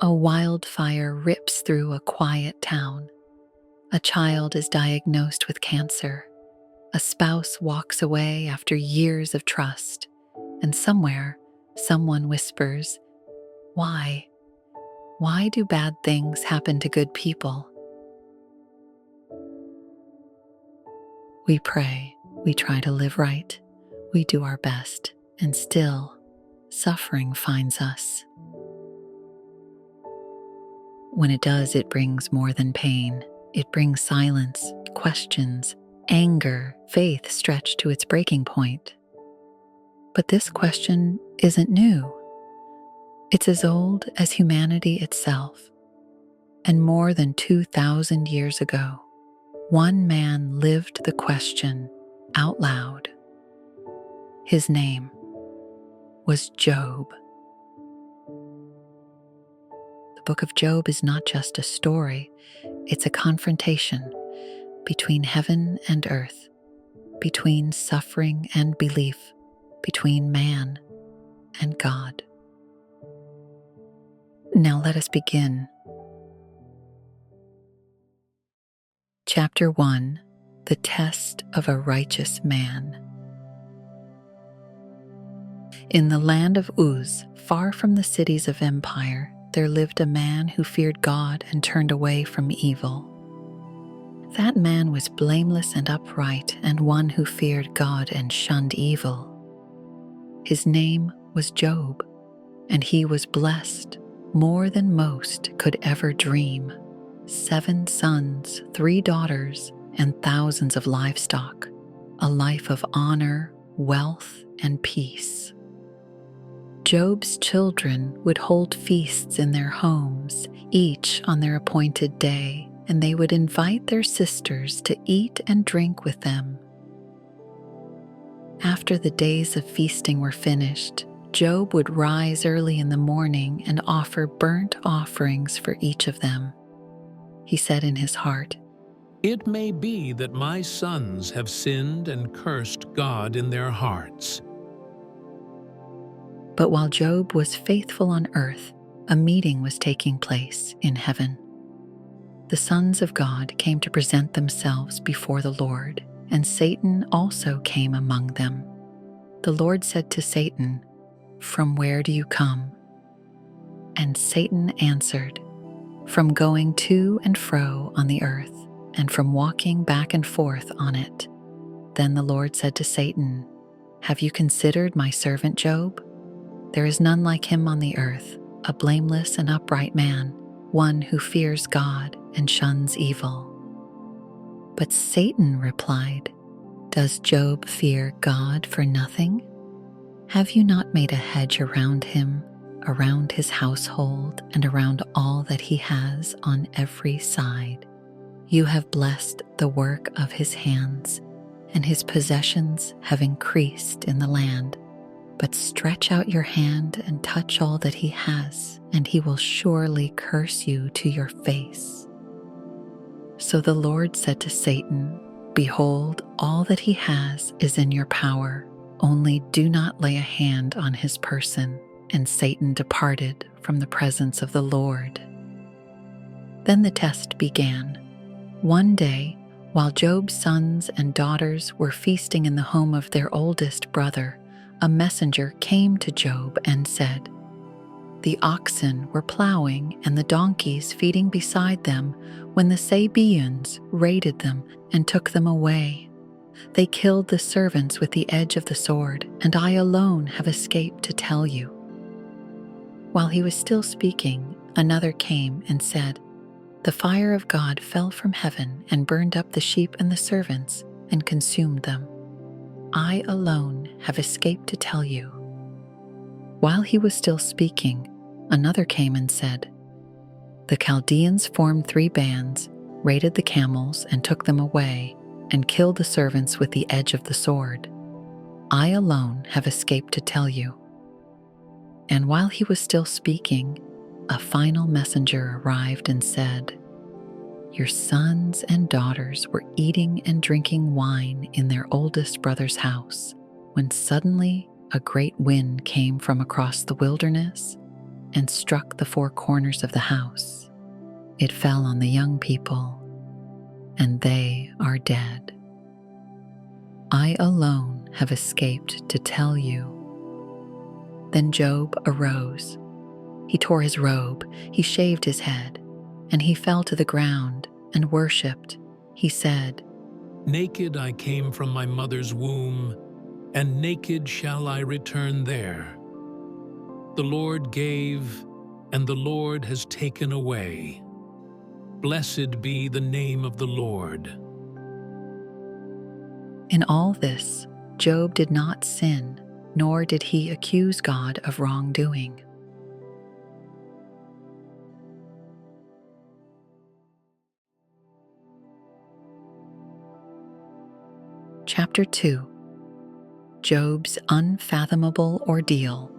A wildfire rips through a quiet town. A child is diagnosed with cancer. A spouse walks away after years of trust. And somewhere, someone whispers, "Why? Why do bad things happen to good people?" We pray, we try to live right, we do our best, and still, suffering finds us. When it does, it brings more than pain. It brings silence, questions, anger, faith stretched to its breaking point. But this question isn't new. It's as old as humanity itself. And more than 2,000 years ago, one man lived the question out loud. His name was Job. The book of Job is not just a story, it's a confrontation between heaven and earth, between suffering and belief, between man and God. Now let us begin. Chapter 1: The Test of a Righteous Man. In the land of Uz, far from the cities of empire, there lived a man who feared God and turned away from evil. That man was blameless and upright, and one who feared God and shunned evil. His name was Job, and he was blessed more than most could ever dream. 7 sons, 3 daughters, and thousands of livestock, a life of honor, wealth, and peace. Job's children would hold feasts in their homes, each on their appointed day, and they would invite their sisters to eat and drink with them. After the days of feasting were finished, Job would rise early in the morning and offer burnt offerings for each of them. He said in his heart, "It may be that my sons have sinned and cursed God in their hearts." But while Job was faithful on earth, a meeting was taking place in heaven. The sons of God came to present themselves before the Lord, and Satan also came among them. The Lord said to Satan, "From where do you come?" And Satan answered, "From going to and fro on the earth, and from walking back and forth on it." Then the Lord said to Satan, "Have you considered my servant Job? There is none like him on the earth, a blameless and upright man, one who fears God and shuns evil." But Satan replied, "Does Job fear God for nothing? Have you not made a hedge around him, around his household, and around all that he has on every side? You have blessed the work of his hands, and his possessions have increased in the land. But stretch out your hand and touch all that he has, and he will surely curse you to your face." So the Lord said to Satan, "Behold, all that he has is in your power. Only do not lay a hand on his person." And Satan departed from the presence of the Lord. Then the test began. One day, while Job's sons and daughters were feasting in the home of their oldest brother, a messenger came to Job and said, "The oxen were plowing and the donkeys feeding beside them when the Sabaeans raided them and took them away. They killed the servants with the edge of the sword, and I alone have escaped to tell you." While he was still speaking, another came and said, "The fire of God fell from heaven and burned up the sheep and the servants and consumed them. I alone have escaped to tell you." While he was still speaking, another came and said, "The Chaldeans formed 3 bands, raided the camels and took them away, and killed the servants with the edge of the sword. I alone have escaped to tell you." And while he was still speaking, a final messenger arrived and said, "Your sons and daughters were eating and drinking wine in their oldest brother's house, when suddenly a great wind came from across the wilderness, and struck the four corners of the house. It fell on the young people, and they are dead. I alone have escaped to tell you." Then Job arose. He tore his robe, he shaved his head, and he fell to the ground and worshipped. He said, "Naked I came from my mother's womb, and naked shall I return there. The Lord gave, and the Lord has taken away. Blessed be the name of the Lord." In all this, Job did not sin, nor did he accuse God of wrongdoing. Chapter 2. Job's Unfathomable Ordeal.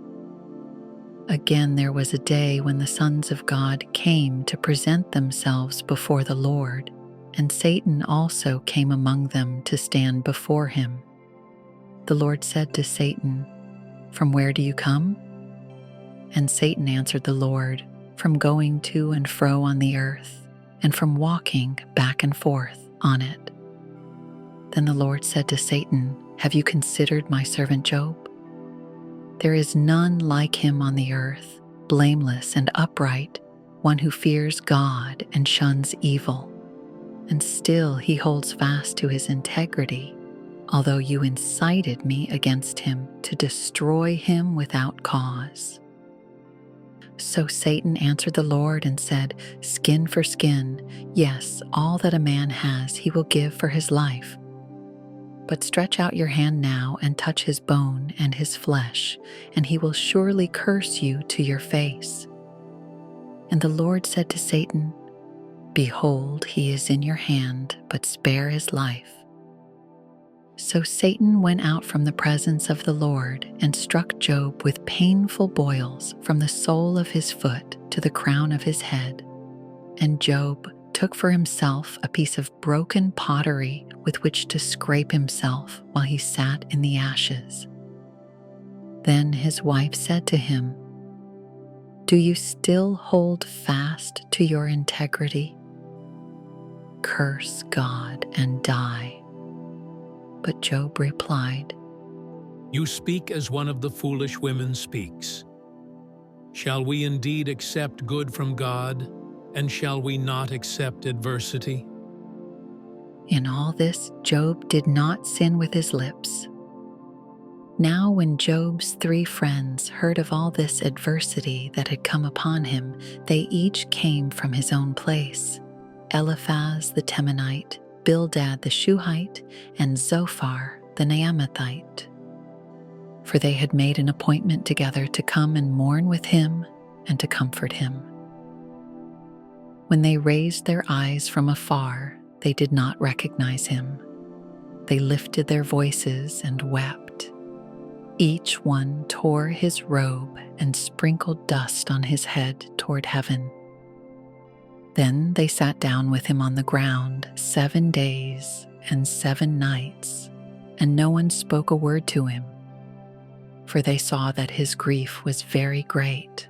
Again there was a day when the sons of God came to present themselves before the Lord, and Satan also came among them to stand before him. The Lord said to Satan, "From where do you come?" And Satan answered the Lord, "From going to and fro on the earth, and from walking back and forth on it." Then the Lord said to Satan, "Have you considered my servant Job? There is none like him on the earth, blameless and upright, one who fears God and shuns evil. And still he holds fast to his integrity, although you incited me against him to destroy him without cause." So Satan answered the Lord and said, "Skin for skin, yes, all that a man has he will give for his life. But stretch out your hand now and touch his bone and his flesh, and he will surely curse you to your face." And the Lord said to Satan, "Behold, he is in your hand, but spare his life." So Satan went out from the presence of the Lord and struck Job with painful boils from the sole of his foot to the crown of his head. And Job took for himself a piece of broken pottery with which to scrape himself while he sat in the ashes. Then his wife said to him, "Do you still hold fast to your integrity? Curse God and die." But Job replied, "You speak as one of the foolish women speaks. Shall we indeed accept good from God, and shall we not accept adversity?" In all this, Job did not sin with his lips. Now when Job's 3 friends heard of all this adversity that had come upon him, they each came from his own place: Eliphaz the Temanite, Bildad the Shuhite, and Zophar the Naamathite. For they had made an appointment together to come and mourn with him and to comfort him. When they raised their eyes from afar, they did not recognize him. They lifted their voices and wept. Each one tore his robe and sprinkled dust on his head toward heaven. Then they sat down with him on the ground 7 days and 7 nights, and no one spoke a word to him, for they saw that his grief was very great.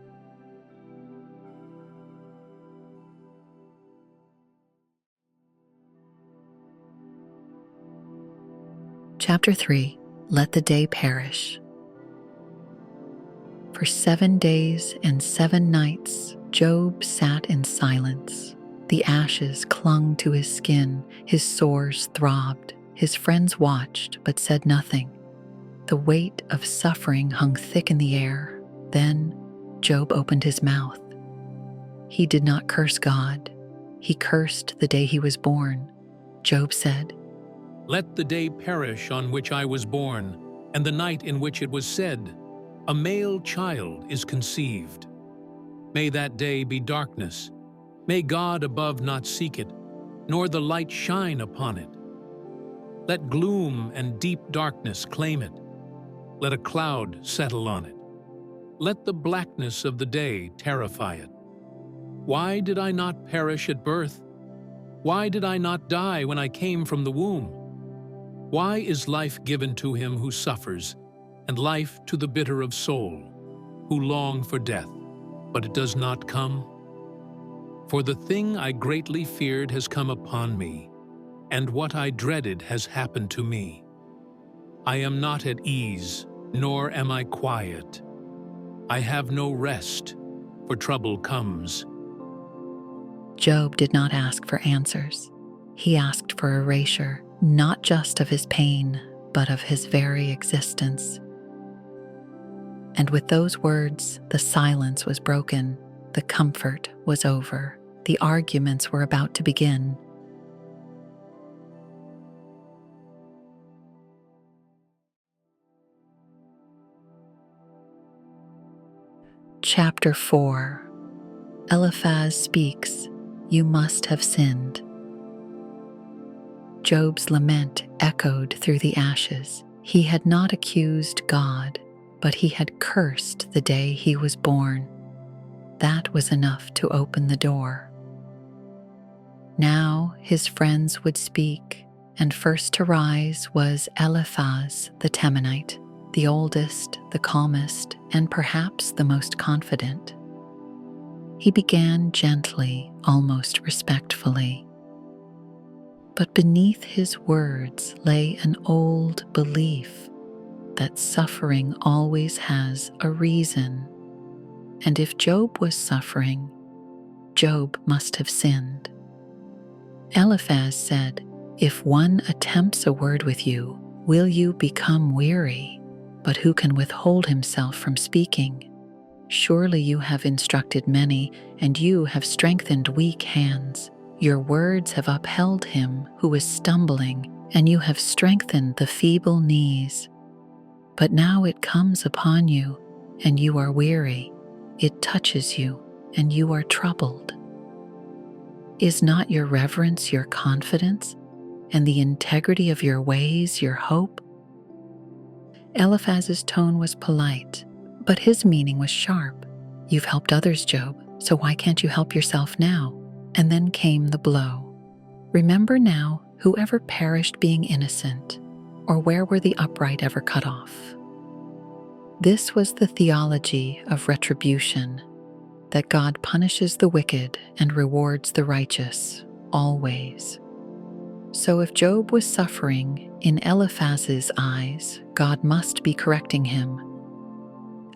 Chapter 3. Let the day perish. For 7 days and 7 nights, Job sat in silence. The ashes clung to his skin, his sores throbbed. His friends watched but said nothing. The weight of suffering hung thick in the air. Then Job opened his mouth. He did not curse God. He cursed the day he was born. Job said, "Let the day perish on which I was born, and the night in which it was said, 'A male child is conceived.' May that day be darkness. May God above not seek it, nor the light shine upon it. Let gloom and deep darkness claim it. Let a cloud settle on it. Let the blackness of the day terrify it. Why did I not perish at birth? Why did I not die when I came from the womb? Why is life given to him who suffers, and life to the bitter of soul, who long for death? but it does not come? For the thing I greatly feared has come upon me, and what I dreaded has happened to me. I am not at ease, nor am I quiet. I have no rest, for trouble comes. Job did not ask for answers. He asked for erasure, not just of his pain, but of his very existence. And with those words, the silence was broken, the comfort was over, the arguments were about to begin. Chapter 4. Eliphaz speaks, "You must have sinned." Job's lament echoed through the ashes. He had not accused God, but he had cursed the day he was born. That was enough to open the door. Now his friends would speak, and first to rise was Eliphaz the Temanite, the oldest, the calmest, and perhaps the most confident. He began gently, almost respectfully. But beneath his words lay an old belief that suffering always has a reason. And if Job was suffering, Job must have sinned. Eliphaz said, "If one attempts a word with you, will you become weary? But who can withhold himself from speaking? Surely you have instructed many, and you have strengthened weak hands. Your words have upheld him who is stumbling, and you have strengthened the feeble knees. But now it comes upon you, and you are weary. It touches you, and you are troubled. Is not your reverence your confidence, and the integrity of your ways your hope?" Eliphaz's tone was polite, but his meaning was sharp. "You've helped others, Job, so why can't you help yourself now?" And then came the blow. "Remember now whoever perished being innocent, or where were the upright ever cut off?" This was the theology of retribution, that God punishes the wicked and rewards the righteous, always. So if Job was suffering, in Eliphaz's eyes, God must be correcting him.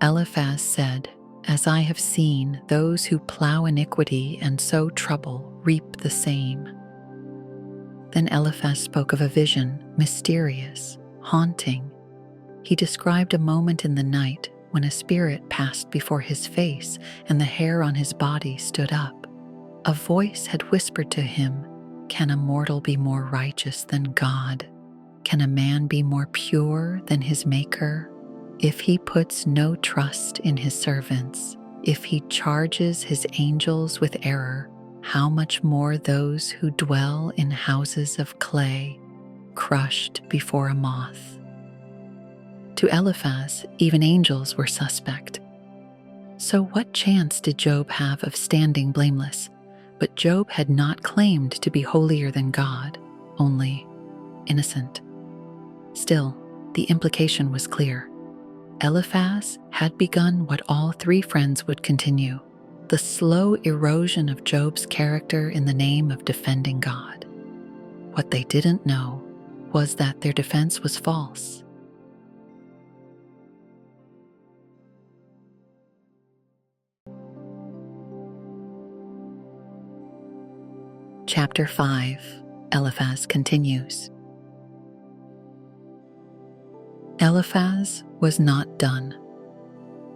Eliphaz said, "As I have seen, those who plow iniquity and sow trouble reap the same." Then Eliphaz spoke of a vision, mysterious, haunting. He described a moment in the night when a spirit passed before his face and the hair on his body stood up. A voice had whispered to him, "Can a mortal be more righteous than God? Can a man be more pure than his Maker? If he puts no trust in his servants, if he charges his angels with error, how much more those who dwell in houses of clay, crushed before a moth?" To Eliphaz, even angels were suspect. So what chance did Job have of standing blameless? But Job had not claimed to be holier than God, only innocent. Still, the implication was clear. Eliphaz had begun what all three friends would continue, the slow erosion of Job's character in the name of defending God. What they didn't know was that their defense was false. Chapter 5. Eliphaz continues. Eliphaz was not done.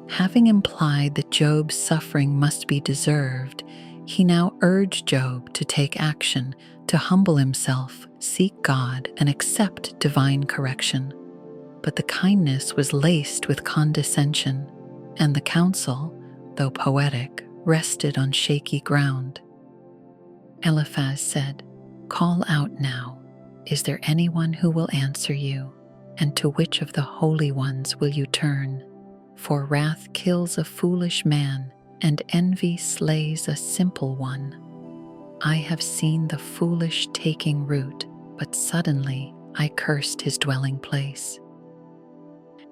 Having implied that Job's suffering must be deserved, he now urged Job to take action, to humble himself, seek God, and accept divine correction. But the kindness was laced with condescension, and the counsel, though poetic, rested on shaky ground. Eliphaz said, "Call out now. Is there anyone who will answer you? And to which of the holy ones will you turn? For wrath kills a foolish man, and envy slays a simple one. I have seen the foolish taking root, but suddenly I cursed his dwelling place."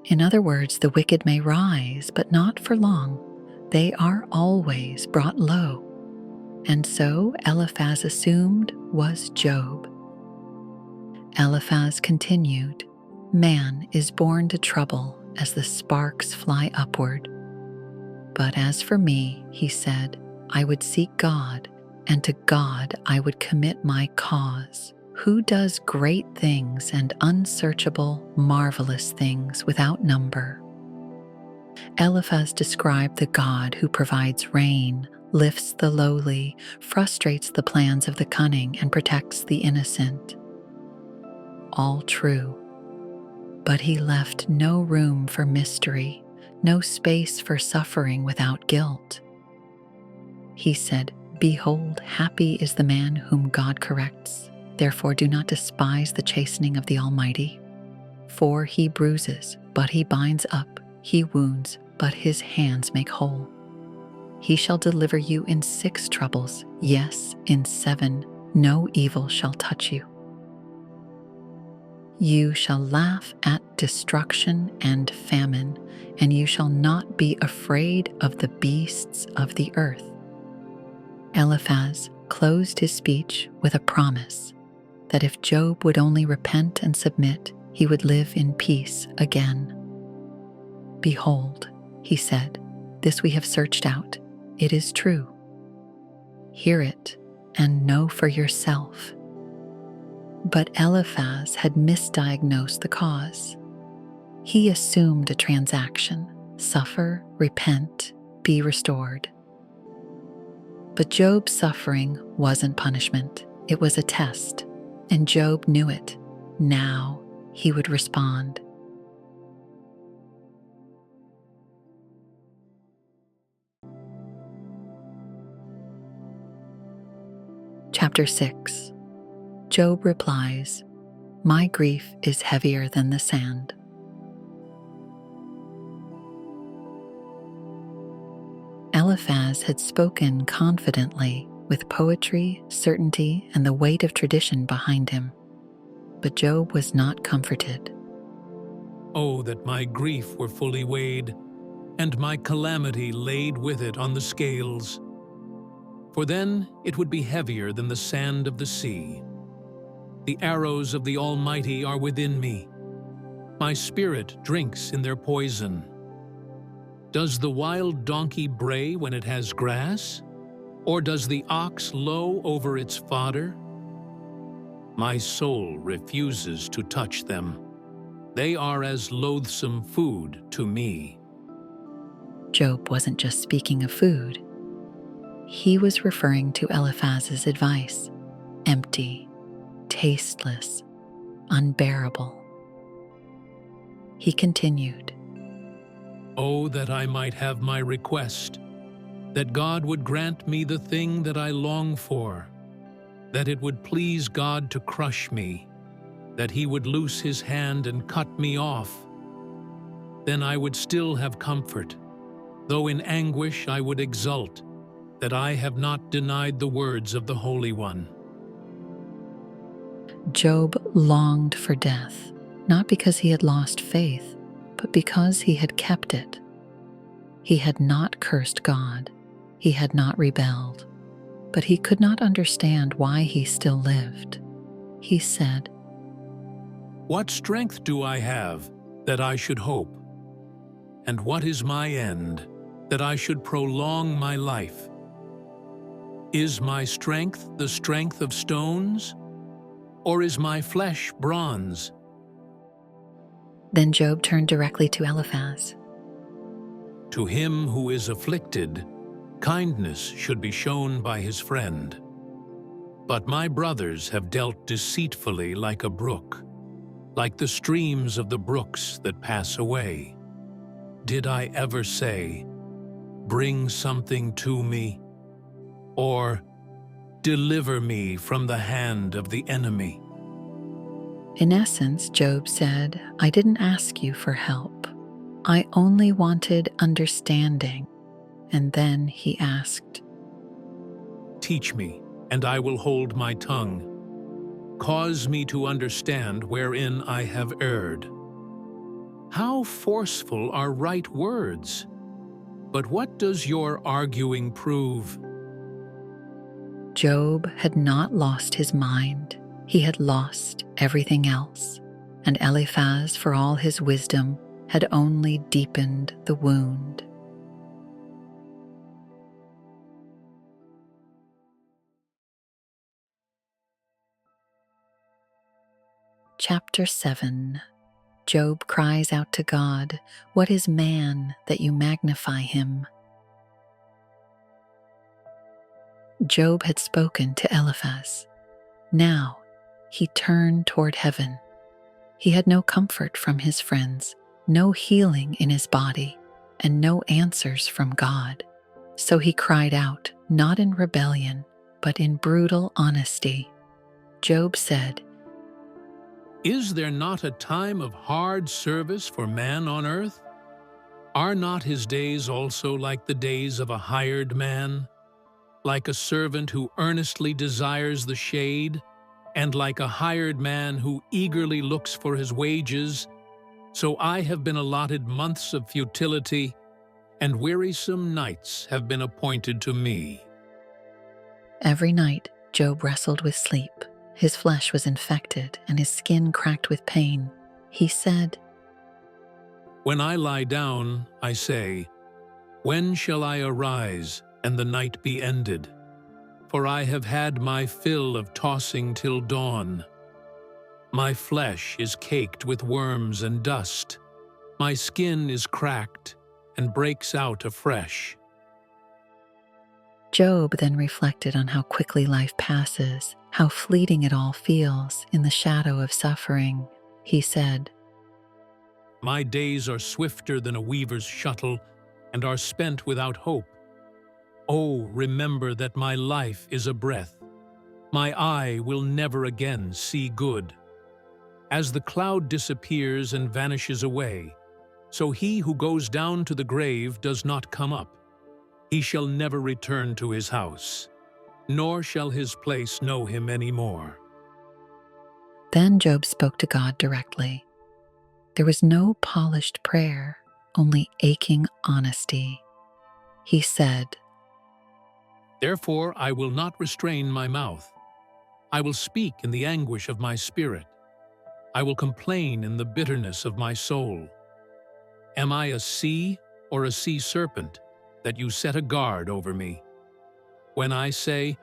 In other words, the wicked may rise, but not for long. they are always brought low. And so Eliphaz assumed was Job. Eliphaz continued, "Man is born to trouble as the sparks fly upward. But as for me," he said, "I would seek God, and to God I would commit my cause, who does great things and unsearchable, marvelous things without number." Eliphaz described the God who provides rain, lifts the lowly, frustrates the plans of the cunning, and protects the innocent. All true. But he left no room for mystery, no space for suffering without guilt. He said, "Behold, happy is the man whom God corrects. Therefore do not despise the chastening of the Almighty. For he bruises, but he binds up. He wounds, but his hands make whole. He shall deliver you in 6 troubles, yes, in 7. No evil shall touch you. You shall laugh at destruction and famine, and you shall not be afraid of the beasts of the earth." Eliphaz closed his speech with a promise that if Job would only repent and submit, he would live in peace again. "Behold," he said, "this we have searched out. It is true. Hear it and know for yourself." But Eliphaz had misdiagnosed the cause. He assumed a transaction: suffer, repent, be restored. But Job's suffering wasn't punishment, it was a test, and Job knew it. Now he would respond. Chapter 6. Job replies, "My grief is heavier than the sand." Eliphaz had spoken confidently, with poetry, certainty, and the weight of tradition behind him. But Job was not comforted. Oh, that my grief were fully weighed, and my calamity laid with it on the scales. For then it would be heavier than the sand of the sea. The arrows of the Almighty are within me. My spirit drinks in their poison. Does the wild donkey bray when it has grass? Or does the ox low over its fodder? My soul refuses to touch them. They are as loathsome food to me. Job wasn't just speaking of food. He was referring to Eliphaz's advice: empty, tasteless, unbearable. He continued, Oh, that I might have my request, that God would grant me the thing that I long for, that it would please God to crush me, that he would loose his hand and cut me off. Then I would still have comfort, though in anguish I would exult, that I have not denied the words of the Holy One. Job longed for death, not because he had lost faith, but because he had kept it. He had not cursed God, he had not rebelled, but he could not understand why he still lived. He said, What strength do I have that I should hope? And what is my end that I should prolong my life? Is my strength the strength of stones? Or is my flesh bronze? Then Job turned directly to Eliphaz. To him who is afflicted, kindness should be shown by his friend. But my brothers have dealt deceitfully like a brook, like the streams of the brooks that pass away. Did I ever say, bring something to me? Or, deliver me from the hand of the enemy? In essence, Job said, "I didn't ask you for help. I only wanted understanding." And then he asked, Teach me, and I will hold my tongue. Cause me to understand wherein I have erred. How forceful are right words! But what does your arguing prove? Job had not lost his mind. He had lost everything else, and Eliphaz, for all his wisdom, had only deepened the wound. Chapter 7. Job cries out to God, "What is man that you magnify him?" Job had spoken to Eliphaz. Now he turned toward heaven. He had no comfort from his friends, no healing in his body, and no answers from God. So he cried out, not in rebellion, but in brutal honesty. Job said, Is there not a time of hard service for man on earth? Are not his days also like the days of a hired man? Like a servant who earnestly desires the shade, and like a hired man who eagerly looks for his wages? So I have been allotted months of futility, and wearisome nights have been appointed to me. Every night Job wrestled with sleep. His flesh was infected and his skin cracked with pain. He said, When I lie down, I say, when shall I arise and the night be ended? For I have had my fill of tossing till dawn. My flesh is caked with worms and dust. My skin is cracked and breaks out afresh. Job then reflected on how quickly life passes, how fleeting it all feels in the shadow of suffering. He said, My days are swifter than a weaver's shuttle and are spent without hope. Oh, remember that my life is a breath. My eye will never again see good. As the cloud disappears and vanishes away, so he who goes down to the grave does not come up. He shall never return to his house, nor shall his place know him any more. Then Job spoke to God directly. There was no polished prayer, only aching honesty. He said, Therefore I will not restrain my mouth. I will speak in the anguish of my spirit. I will complain in the bitterness of my soul. Am I a sea or a sea serpent, that you set a guard over me? When I say,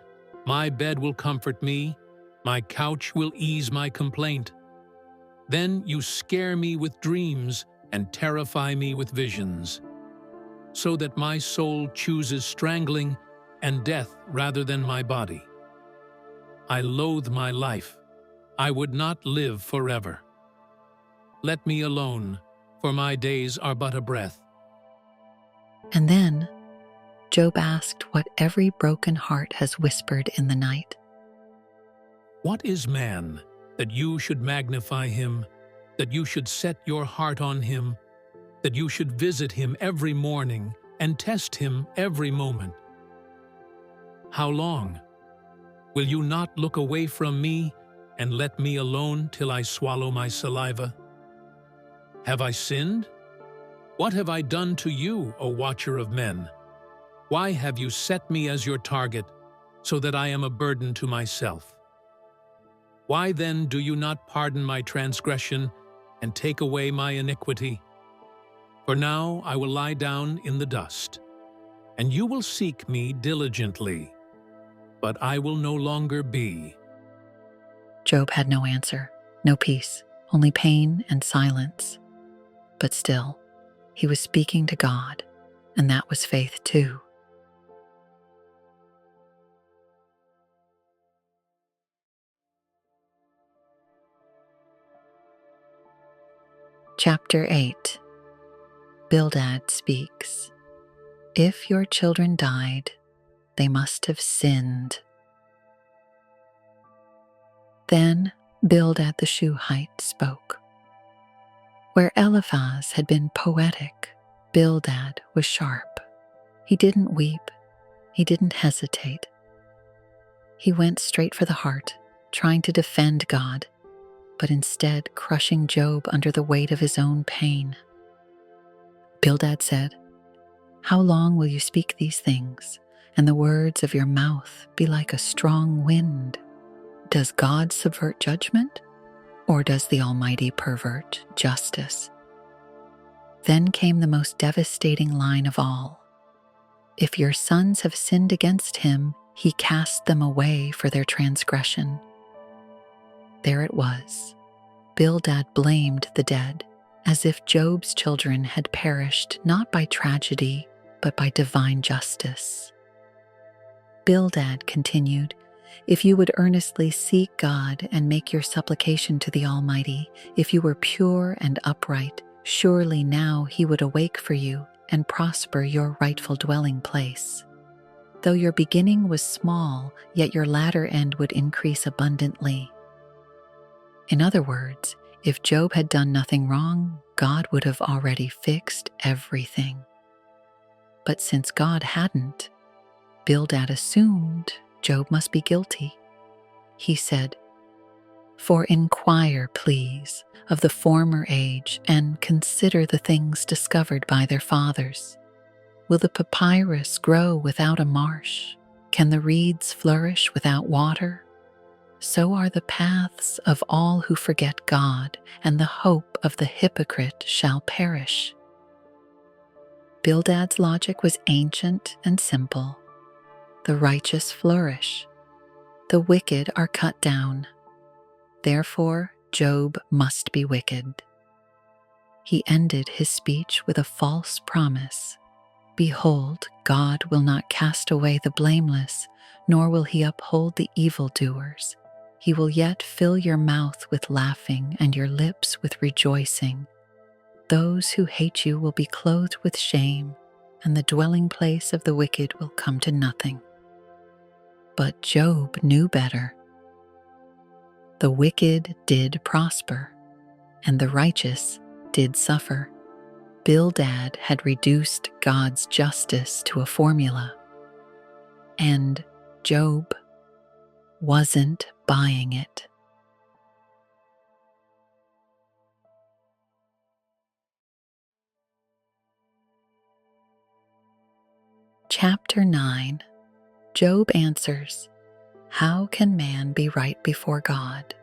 my bed will comfort me, my couch will ease my complaint, then you scare me with dreams and terrify me with visions, so that my soul chooses strangling and death rather than my body. I loathe my life. I would not live forever. Let me alone, for my days are but a breath. And then Job asked what every broken heart has whispered in the night. What is man, that you should magnify him, that you should set your heart on him, that you should visit him every morning and test him every moment? How long? Will you not look away from me and let me alone till I swallow my saliva? Have I sinned? What have I done to you, O watcher of men? Why have you set me as your target, so that I am a burden to myself? Why then do you not pardon my transgression and take away my iniquity? For now I will lie down in the dust, and you will seek me diligently, but I will no longer be. Job had no answer, no peace, only pain and silence. But still, he was speaking to God, and that was faith too. Chapter 8. Bildad speaks. If your children died, they must have sinned. Then Bildad the Shuhite spoke. Where Eliphaz had been poetic, Bildad was sharp. He didn't weep. He didn't hesitate. He went straight for the heart, trying to defend God, but instead crushing Job under the weight of his own pain. Bildad said, How long will you speak these things, and the words of your mouth be like a strong wind? Does God subvert judgment, or does the Almighty pervert justice? Then came the most devastating line of all. If your sons have sinned against him, he cast them away for their transgression. There it was. Bildad blamed the dead, as if Job's children had perished not by tragedy, but by divine justice. Bildad continued, "If you would earnestly seek God and make your supplication to the Almighty, if you were pure and upright, surely now he would awake for you and prosper your rightful dwelling place. Though your beginning was small, yet your latter end would increase abundantly." In other words, if Job had done nothing wrong, God would have already fixed everything. But since God hadn't, Bildad assumed Job must be guilty. He said, "For inquire, please, of the former age, and consider the things discovered by their fathers. Will the papyrus grow without a marsh? Can the reeds flourish without water? So are the paths of all who forget God, and the hope of the hypocrite shall perish." Bildad's logic was ancient and simple. The righteous flourish. The wicked are cut down. Therefore, Job must be wicked. He ended his speech with a false promise. "Behold, God will not cast away the blameless, nor will he uphold the evildoers. He will yet fill your mouth with laughing and your lips with rejoicing. Those who hate you will be clothed with shame, and the dwelling place of the wicked will come to nothing." But Job knew better. The wicked did prosper, and the righteous did suffer. Bildad had reduced God's justice to a formula, and Job wasn't buying it. Chapter 9. Job answers, "How can man be right before God?"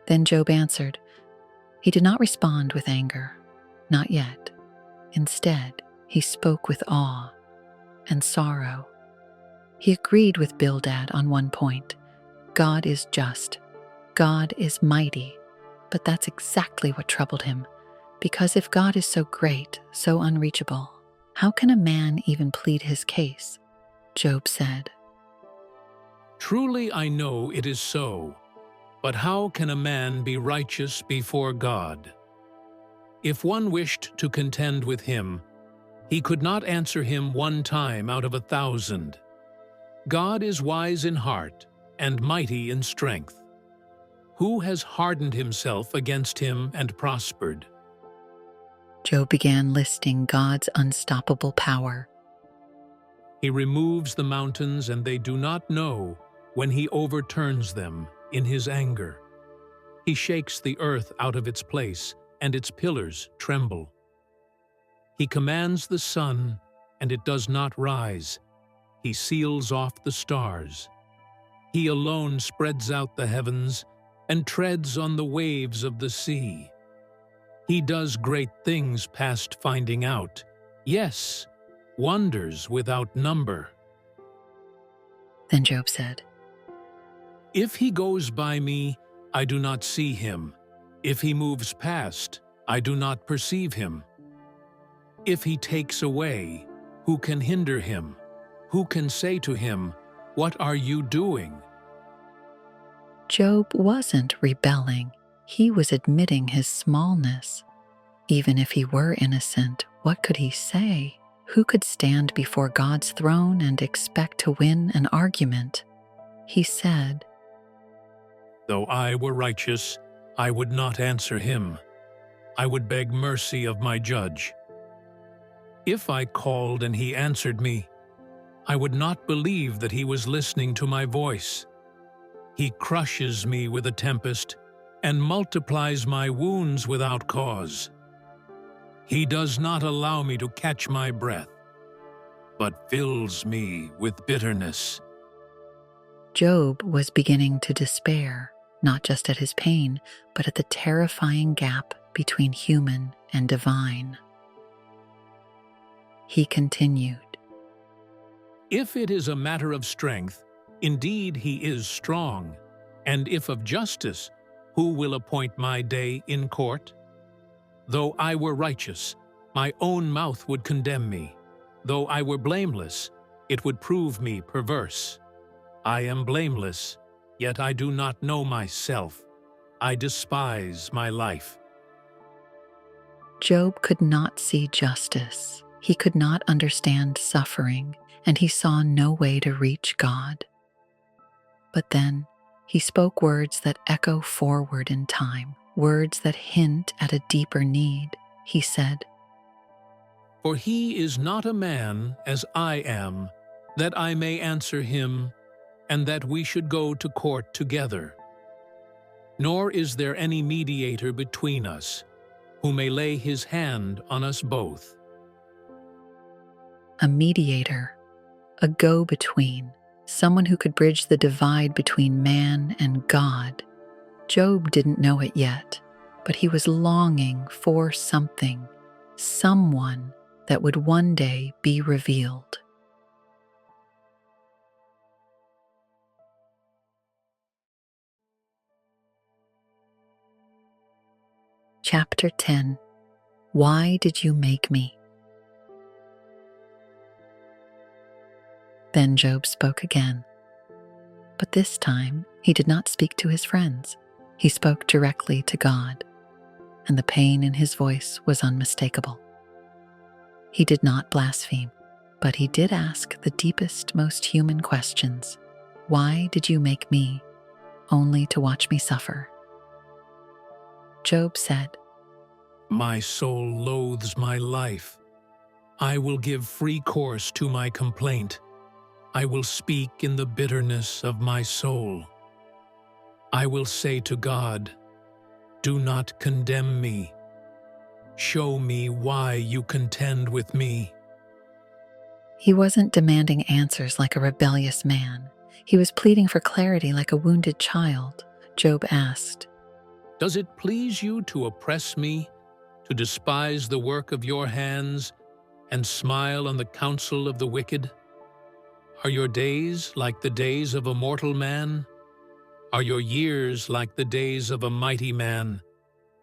Then Job answered. He did not respond with anger, not yet. Instead, he spoke with awe and sorrow. He agreed with Bildad on one point. God is just. God is mighty. But that's exactly what troubled him, because if God is so great, so unreachable, how can a man even plead his case? Job said, Truly I know it is so, but how can a man be righteous before God? If one wished to contend with him, he could not answer him 1 time out of 1,000. God is wise in heart and mighty in strength. Who has hardened himself against him and prospered? Job began listing God's unstoppable power. He removes the mountains, and they do not know when he overturns them in his anger. He shakes the earth out of its place, and its pillars tremble. He commands the sun, and it does not rise. He seals off the stars. He alone spreads out the heavens and treads on the waves of the sea. He does great things past finding out, yes, wonders without number. Then Job said, If he goes by me, I do not see him. If he moves past, I do not perceive him. If he takes away, who can hinder him? Who can say to him, What are you doing? Job wasn't rebelling. He was admitting his smallness. Even if he were innocent, what could he say? Who could stand before God's throne and expect to win an argument? He said, Though I were righteous, I would not answer him. I would beg mercy of my judge. If I called and he answered me, I would not believe that he was listening to my voice. He crushes me with a tempest and multiplies my wounds without cause. He does not allow me to catch my breath, but fills me with bitterness. Job was beginning to despair, not just at his pain, but at the terrifying gap between human and divine. He continued, If it is a matter of strength, indeed he is strong, and if of justice, who will appoint my day in court? Though I were righteous, my own mouth would condemn me. Though I were blameless, it would prove me perverse. I am blameless, yet I do not know myself. I despise my life. Job could not see justice. He could not understand suffering, and he saw no way to reach God. But then he spoke words that echo forward in time, words that hint at a deeper need. He said, For he is not a man as I am, that I may answer him, and that we should go to court together. Nor is there any mediator between us, who may lay his hand on us both. a mediator, a go-between, someone who could bridge the divide between man and God. Job didn't know it yet, but he was longing for something, someone that would one day be revealed. Chapter 10. Why did you make me? Then Job spoke again. But this time he did not speak to his friends. He spoke directly to God, and the pain in his voice was unmistakable. He did not blaspheme, but he did ask the deepest, most human questions. Why did you make me, only to watch me suffer? Job said, My soul loathes my life. I will give free course to my complaint. I will speak in the bitterness of my soul. I will say to God, Do not condemn me. Show me why you contend with me. He wasn't demanding answers like a rebellious man. He was pleading for clarity like a wounded child. Job asked, Does it please you to oppress me, to despise the work of your hands, and smile on the counsel of the wicked? Are your days like the days of a mortal man? Are your years like the days of a mighty man,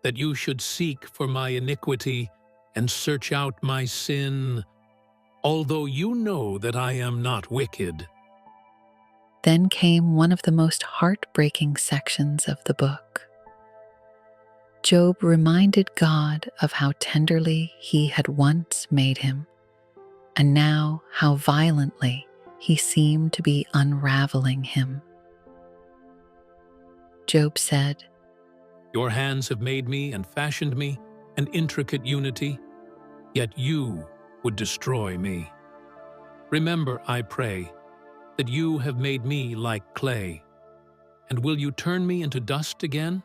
that you should seek for my iniquity and search out my sin, although you know that I am not wicked? Then came one of the most heartbreaking sections of the book. Job reminded God of how tenderly he had once made him, and now how violently he seemed to be unraveling him. Job said, Your hands have made me and fashioned me, an intricate unity, yet you would destroy me. Remember, I pray, that you have made me like clay. And will you turn me into dust again?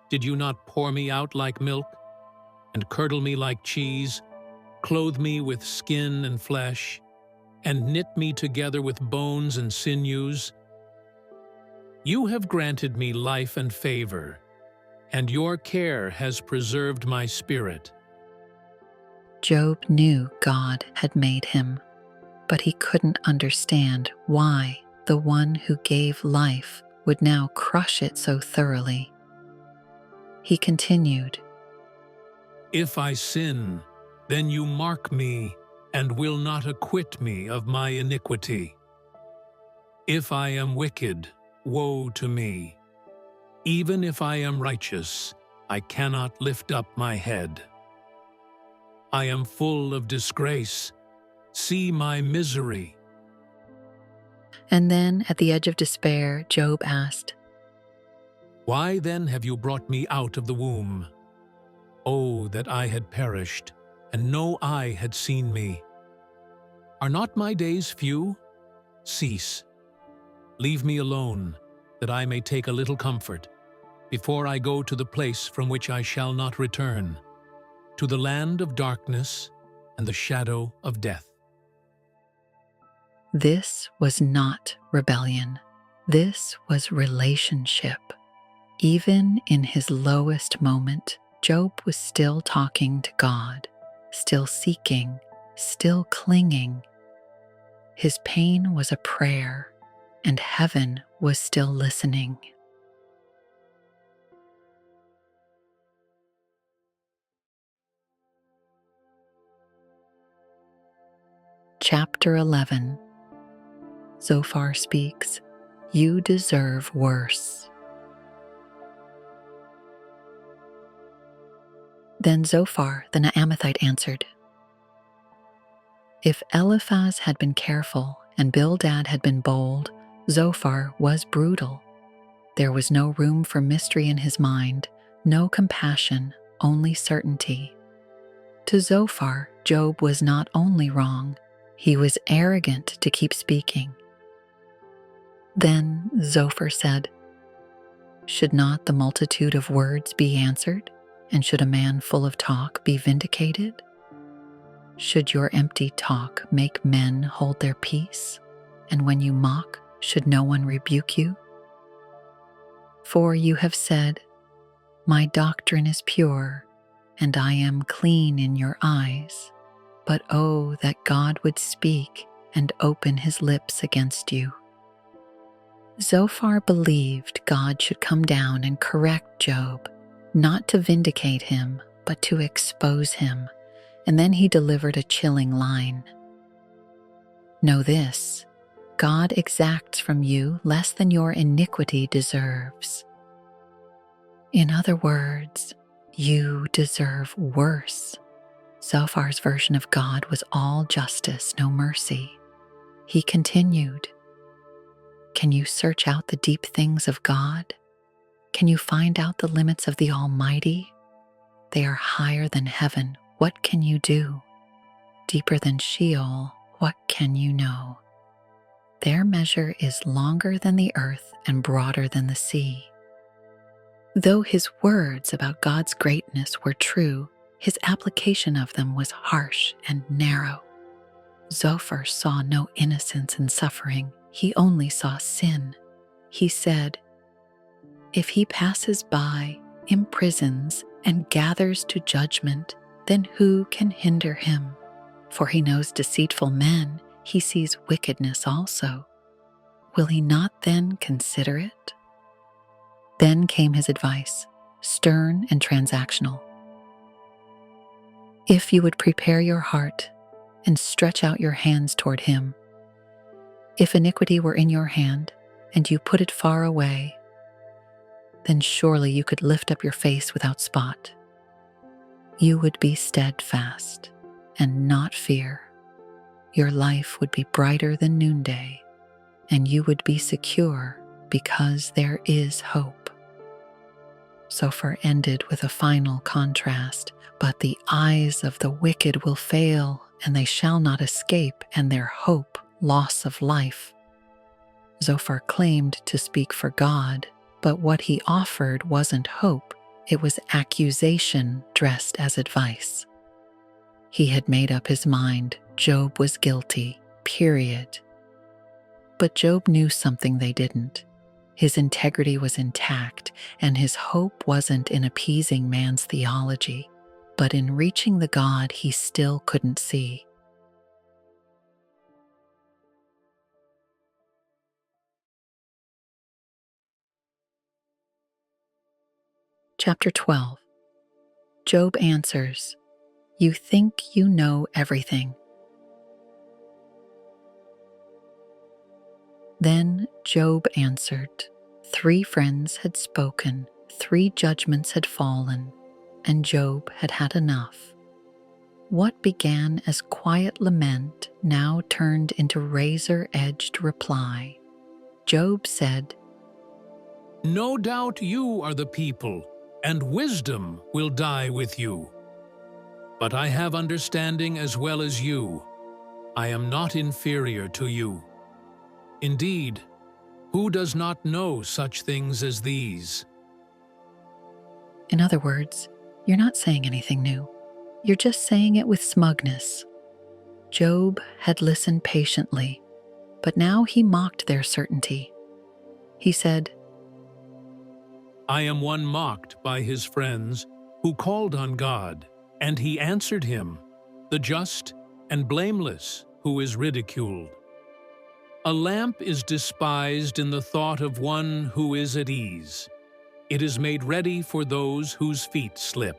Did you not pour me out like milk, and curdle me like cheese, clothe me with skin and flesh, and knit me together with bones and sinews? You have granted me life and favor, and your care has preserved my spirit. Job knew God had made him, but he couldn't understand why the one who gave life would now crush it so thoroughly. He continued, If I sin, then you mark me and will not acquit me of my iniquity. If I am wicked, woe to me. Even if I am righteous, I cannot lift up my head. I am full of disgrace. See my misery. And then, at the edge of despair, Job asked, Why then have you brought me out of the womb? Oh, that I had perished, and no eye had seen me. Are not my days few? Cease. Leave me alone, that I may take a little comfort, before I go to the place from which I shall not return. to the land of darkness and the shadow of death. This was not rebellion. This was relationship. Even in his lowest moment, Job was still talking to God, still seeking, still clinging. His pain was a prayer, and heaven was still listening. Chapter 11. Zophar speaks, "You deserve worse." Then Zophar the Naamathite answered, "If Eliphaz had been careful and Bildad had been bold, Zophar was brutal. There was no room for mystery in his mind, no compassion, only certainty. To Zophar, Job was not only wrong, he was arrogant to keep speaking." Then Zophar said, "Should not the multitude of words be answered? And should a man full of talk be vindicated? Should your empty talk make men hold their peace? And when you mock, should no one rebuke you? For you have said, 'My doctrine is pure, and I am clean in your eyes.' But oh, that God would speak and open his lips against you." Zophar believed God should come down and correct Job, not to vindicate him, but to expose him, and then he delivered a chilling line. "Know this, God exacts from you less than your iniquity deserves." In other words, you deserve worse. Zophar's version of God was all justice, no mercy. He continued, "Can you search out the deep things of God? Can you find out the limits of the Almighty? They are higher than heaven. What can you do? Deeper than Sheol. What can you know? Their measure is longer than the earth and broader than the sea." Though his words about God's greatness were true, his application of them was harsh and narrow. Zophar saw no innocence in suffering. He only saw sin. He said, "If he passes by, imprisons, and gathers to judgment, then who can hinder him? For he knows deceitful men, he sees wickedness also. Will he not then consider it?" Then came his advice, stern and transactional. "If you would prepare your heart and stretch out your hands toward him, if iniquity were in your hand and you put it far away, then surely you could lift up your face without spot. You would be steadfast and not fear. Your life would be brighter than noonday, and you would be secure because there is hope." Zophar ended with a final contrast, "But the eyes of the wicked will fail, and they shall not escape, and their hope, loss of life." Zophar claimed to speak for God, but what he offered wasn't hope, it was accusation dressed as advice. He had made up his mind Job was guilty, period. But Job knew something they didn't. His integrity was intact, and his hope wasn't in appeasing man's theology, but in reaching the God he still couldn't see. Chapter 12. Job answers, "You think you know everything." Then Job answered, 3 friends had spoken, 3 judgments had fallen, and Job had had enough. What began as quiet lament now turned into razor-edged reply. Job said, No doubt you are the people, and wisdom will die with you. But I have understanding as well as you. I am not inferior to you. Indeed, who does not know such things as these? In other words, you're not saying anything new. You're just saying it with smugness. Job had listened patiently, but now he mocked their certainty. He said, I am one mocked by his friends, who called on God, and he answered him, the just and blameless, who is ridiculed. A lamp is despised in the thought of one who is at ease. It is made ready for those whose feet slip.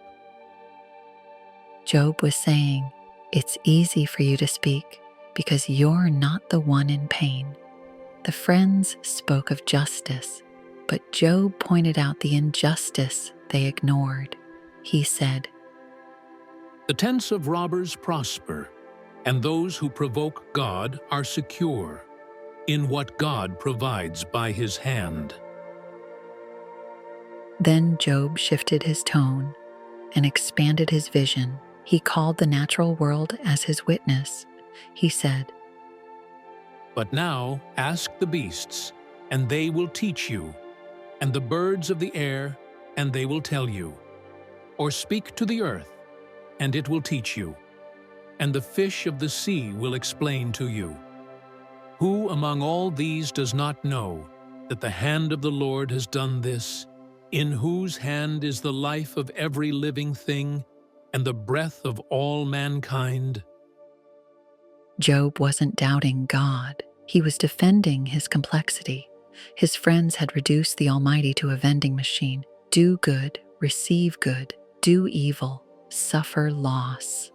Job was saying, it's easy for you to speak because you're not the one in pain. The friends spoke of justice, but Job pointed out the injustice they ignored. He said, The tents of robbers prosper, and those who provoke God are secure in what God provides by his hand. Then Job shifted his tone and expanded his vision. He called the natural world as his witness. He said, But now ask the beasts, and they will teach you, and the birds of the air, and they will tell you. Or speak to the earth, and it will teach you, and the fish of the sea will explain to you. Who among all these does not know that the hand of the Lord has done this, in whose hand is the life of every living thing, and the breath of all mankind? Job wasn't doubting God. He was defending his complexity. His friends had reduced the Almighty to a vending machine. Do good, receive good. Do evil, suffer loss.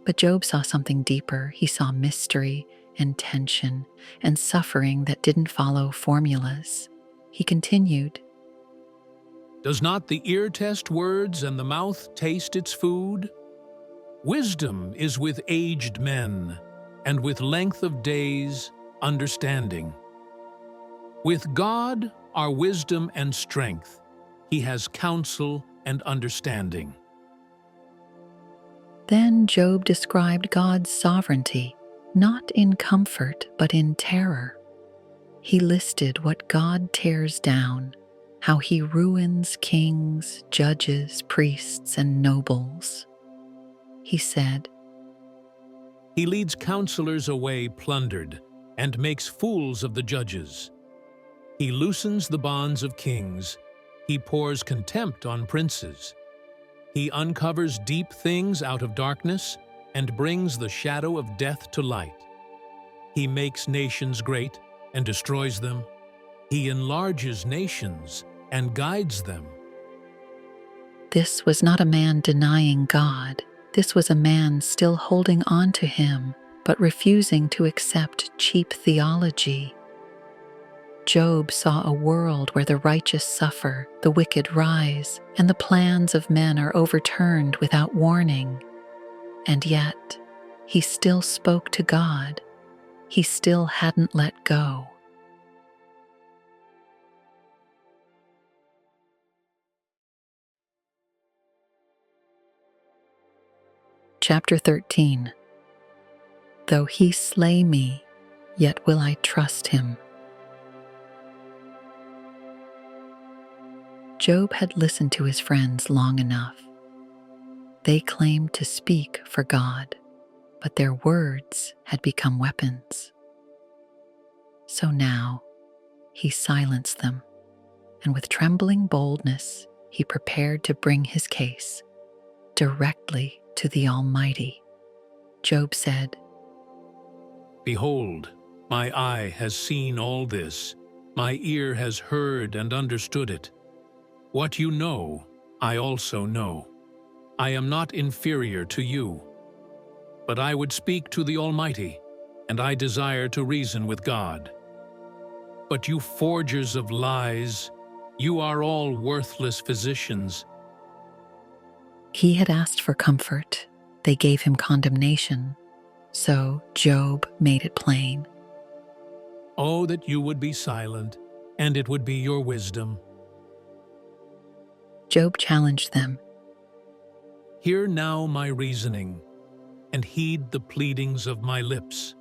But Job saw something deeper. He saw mystery and tension and suffering that didn't follow formulas. He continued, Does not the ear test words and the mouth taste its food? Wisdom is with aged men, and with length of days, understanding. With God are wisdom and strength. He has counsel and understanding. Then Job described God's sovereignty, not in comfort but in terror. He listed what God tears down, how he ruins kings, judges, priests, and nobles. He said, He leads counselors away plundered, and makes fools of the judges. He loosens the bonds of kings. He pours contempt on princes. He uncovers deep things out of darkness, and brings the shadow of death to light. He makes nations great, and destroys them. He enlarges nations, and guides them. This was not a man denying God. This was a man still holding on to him, but refusing to accept cheap theology. Job saw a world where the righteous suffer, the wicked rise, and the plans of men are overturned without warning. And yet, he still spoke to God. He still hadn't let go. Chapter 13. Though he slay me, yet will I trust him. Job had listened to his friends long enough. They claimed to speak for God, but their words had become weapons. So now he silenced them, and with trembling boldness he prepared to bring his case directly to the Almighty. Job said, Behold, my eye has seen all this, my ear has heard and understood it. What you know, I also know. I am not inferior to you. But I would speak to the Almighty, and I desire to reason with God. But you forgers of lies, you are all worthless physicians. He had asked for comfort. They gave him condemnation. So Job made it plain. Oh, that you would be silent, and it would be your wisdom. Job challenged them. Hear now my reasoning, and heed the pleadings of my lips.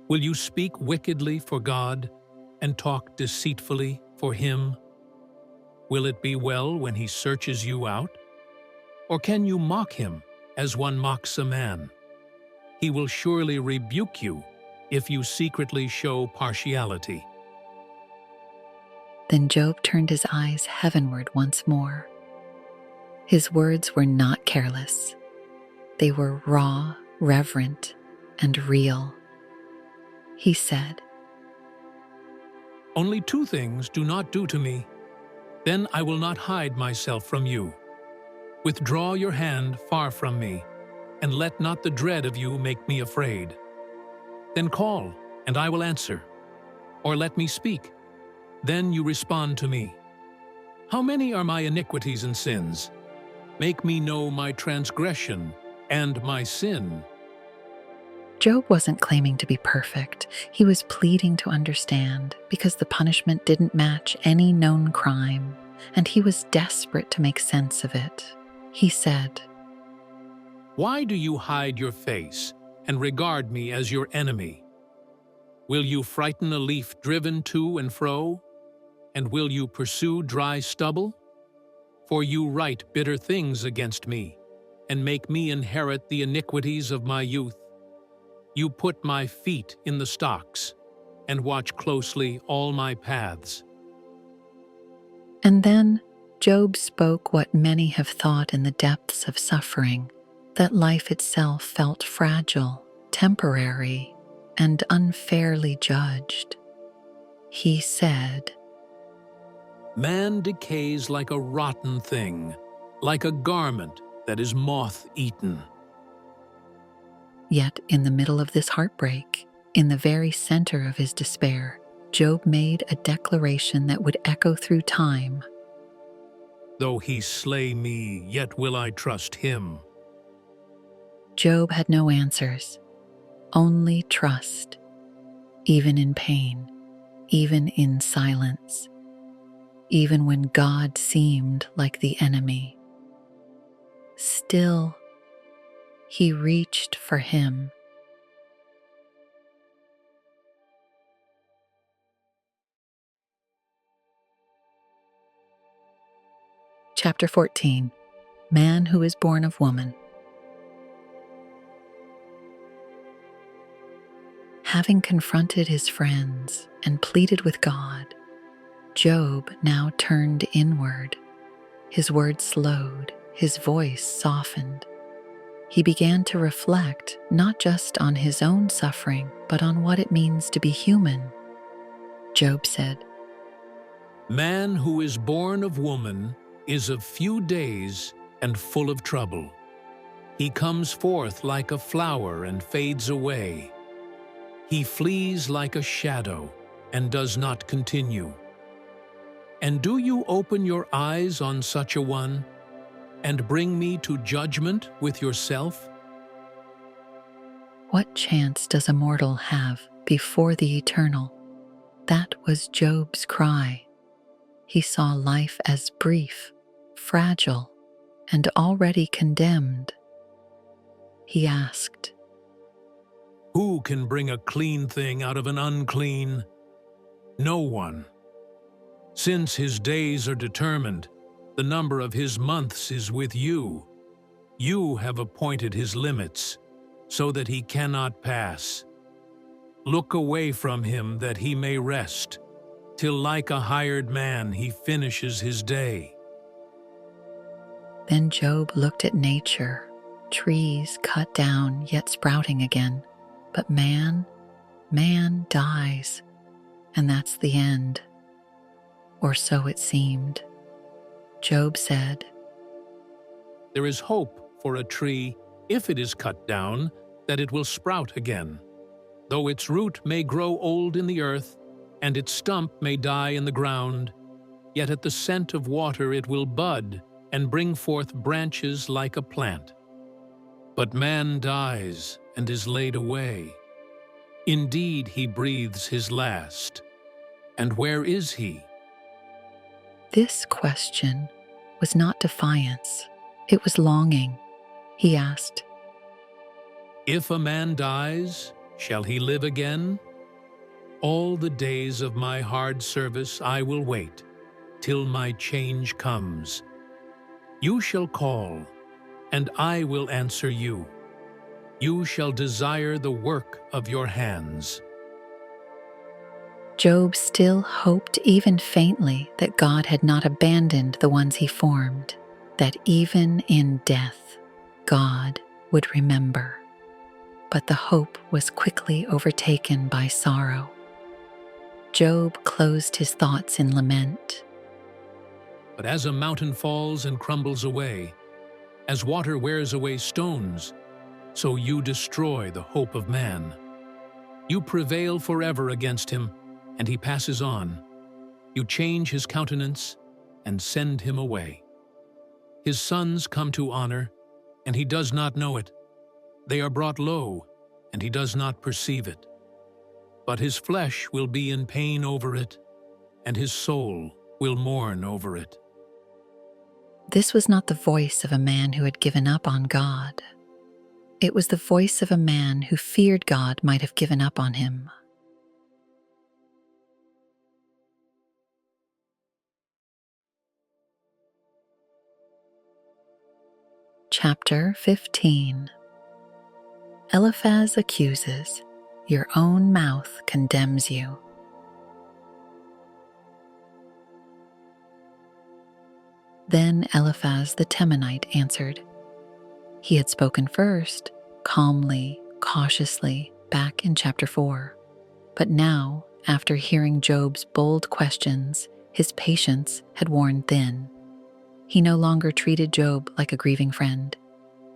Will you speak wickedly for God, and talk deceitfully for him? Will it be well when he searches you out? Or can you mock him as one mocks a man. He will surely rebuke you if you secretly show partiality. Then Job turned his eyes heavenward once more. His words were not careless. They were raw, reverent, and real. He said, "Only two things do not do to me. Then I will not hide myself from you. Withdraw your hand far from me, and let not the dread of you make me afraid. Then call, and I will answer. Or let me speak, then you respond to me. How many are my iniquities and sins? Make me know my transgression and my sin." Job wasn't claiming to be perfect. He was pleading to understand because the punishment didn't match any known crime, and he was desperate to make sense of it. He said, "Why do you hide your face and regard me as your enemy? Will you frighten a leaf driven to and fro? And will you pursue dry stubble? For you write bitter things against me, and make me inherit the iniquities of my youth. You put my feet in the stocks, and watch closely all my paths." And then Job spoke what many have thought in the depths of suffering, that life itself felt fragile, temporary, and unfairly judged. He said, "Man decays like a rotten thing, like a garment that is moth-eaten." Yet in the middle of this heartbreak, in the very center of his despair, Job made a declaration that would echo through time. "Though he slay me, yet will I trust him." Job had no answers, only trust, even in pain, even in silence, even when God seemed like the enemy. Still, he reached for him. Chapter 14. Man who is born of woman. Having confronted his friends and pleaded with God, Job now turned inward. His words slowed, his voice softened. He began to reflect not just on his own suffering, but on what it means to be human. Job said, "Man who is born of woman is of few days and full of trouble. He comes forth like a flower and fades away. He flees like a shadow and does not continue. And do you open your eyes on such a one, and bring me to judgment with yourself?" What chance does a mortal have before the eternal? That was Job's cry. He saw life as brief, fragile, and already condemned. He asked, "Who can bring a clean thing out of an unclean? No one. Since his days are determined, the number of his months is with you. You have appointed his limits, so that he cannot pass. Look away from him that he may rest, till like a hired man he finishes his day." Then Job looked at nature, trees cut down yet sprouting again. But man dies, and that's the end. Or so it seemed. Job said, "There is hope for a tree, if it is cut down, that it will sprout again. Though its root may grow old in the earth, and its stump may die in the ground, yet at the scent of water it will bud and bring forth branches like a plant. But man dies and is laid away. Indeed, he breathes his last. And where is he?" This question was not defiance, it was longing. He asked, "If a man dies, shall he live again? All the days of my hard service I will wait, till my change comes. You shall call, and I will answer you. You shall desire the work of your hands. Job still hoped even faintly that God had not abandoned the ones he formed, that even in death, God would remember. But the hope was quickly overtaken by sorrow. Job closed his thoughts in lament. But as a mountain falls and crumbles away, as water wears away stones, so you destroy the hope of man. You prevail forever against him, and he passes on. You change his countenance and send him away. His sons come to honor, and he does not know it. They are brought low, and he does not perceive it. But his flesh will be in pain over it, and his soul will mourn over it. This was not the voice of a man who had given up on God. It was the voice of a man who feared God might have given up on him. Chapter 15. Eliphaz accuses, your own mouth condemns you. Then Eliphaz the Temanite answered. He had spoken first, calmly, cautiously, back in chapter 4. But now, after hearing Job's bold questions, his patience had worn thin. He no longer treated Job like a grieving friend.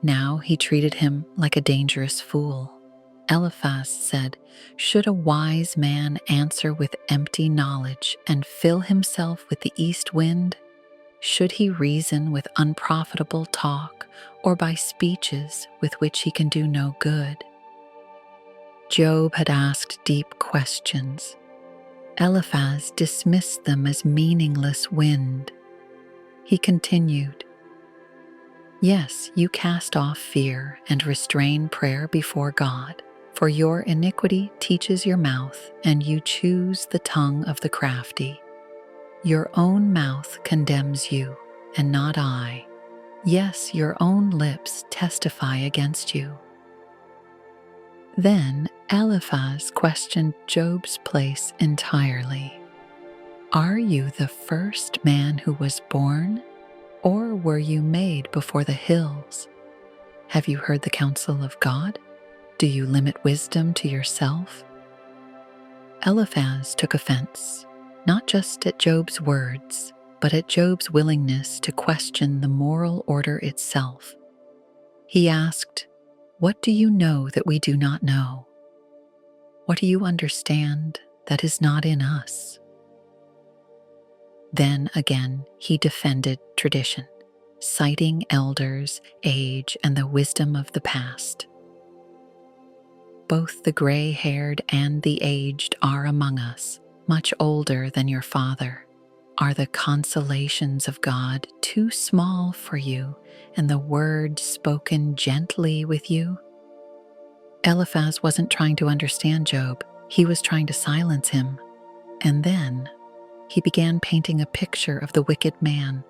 Now he treated him like a dangerous fool. Eliphaz said, "Should a wise man answer with empty knowledge and fill himself with the east wind? Should he reason with unprofitable talk or by speeches with which he can do no good?" Job had asked deep questions. Eliphaz dismissed them as meaningless wind. He continued, "Yes, you cast off fear and restrain prayer before God, for your iniquity teaches your mouth, and you choose the tongue of the crafty. Your own mouth condemns you, and not I. Yes, your own lips testify against you." Then Eliphaz questioned Job's place entirely. "Are you the first man who was born, or were you made before the hills? Have you heard the counsel of God? Do you limit wisdom to yourself?" Eliphaz took offense, not just at Job's words, but at Job's willingness to question the moral order itself. He asked, "What do you know that we do not know? What do you understand that is not in us?" Then again he defended tradition, citing elders, age, and the wisdom of the past. "Both the gray-haired and the aged are among us, much older than your father. Are the consolations of God too small for you, and the word spoken gently with you?" Eliphaz wasn't trying to understand Job, he was trying to silence him. And then he began painting a picture of the wicked man,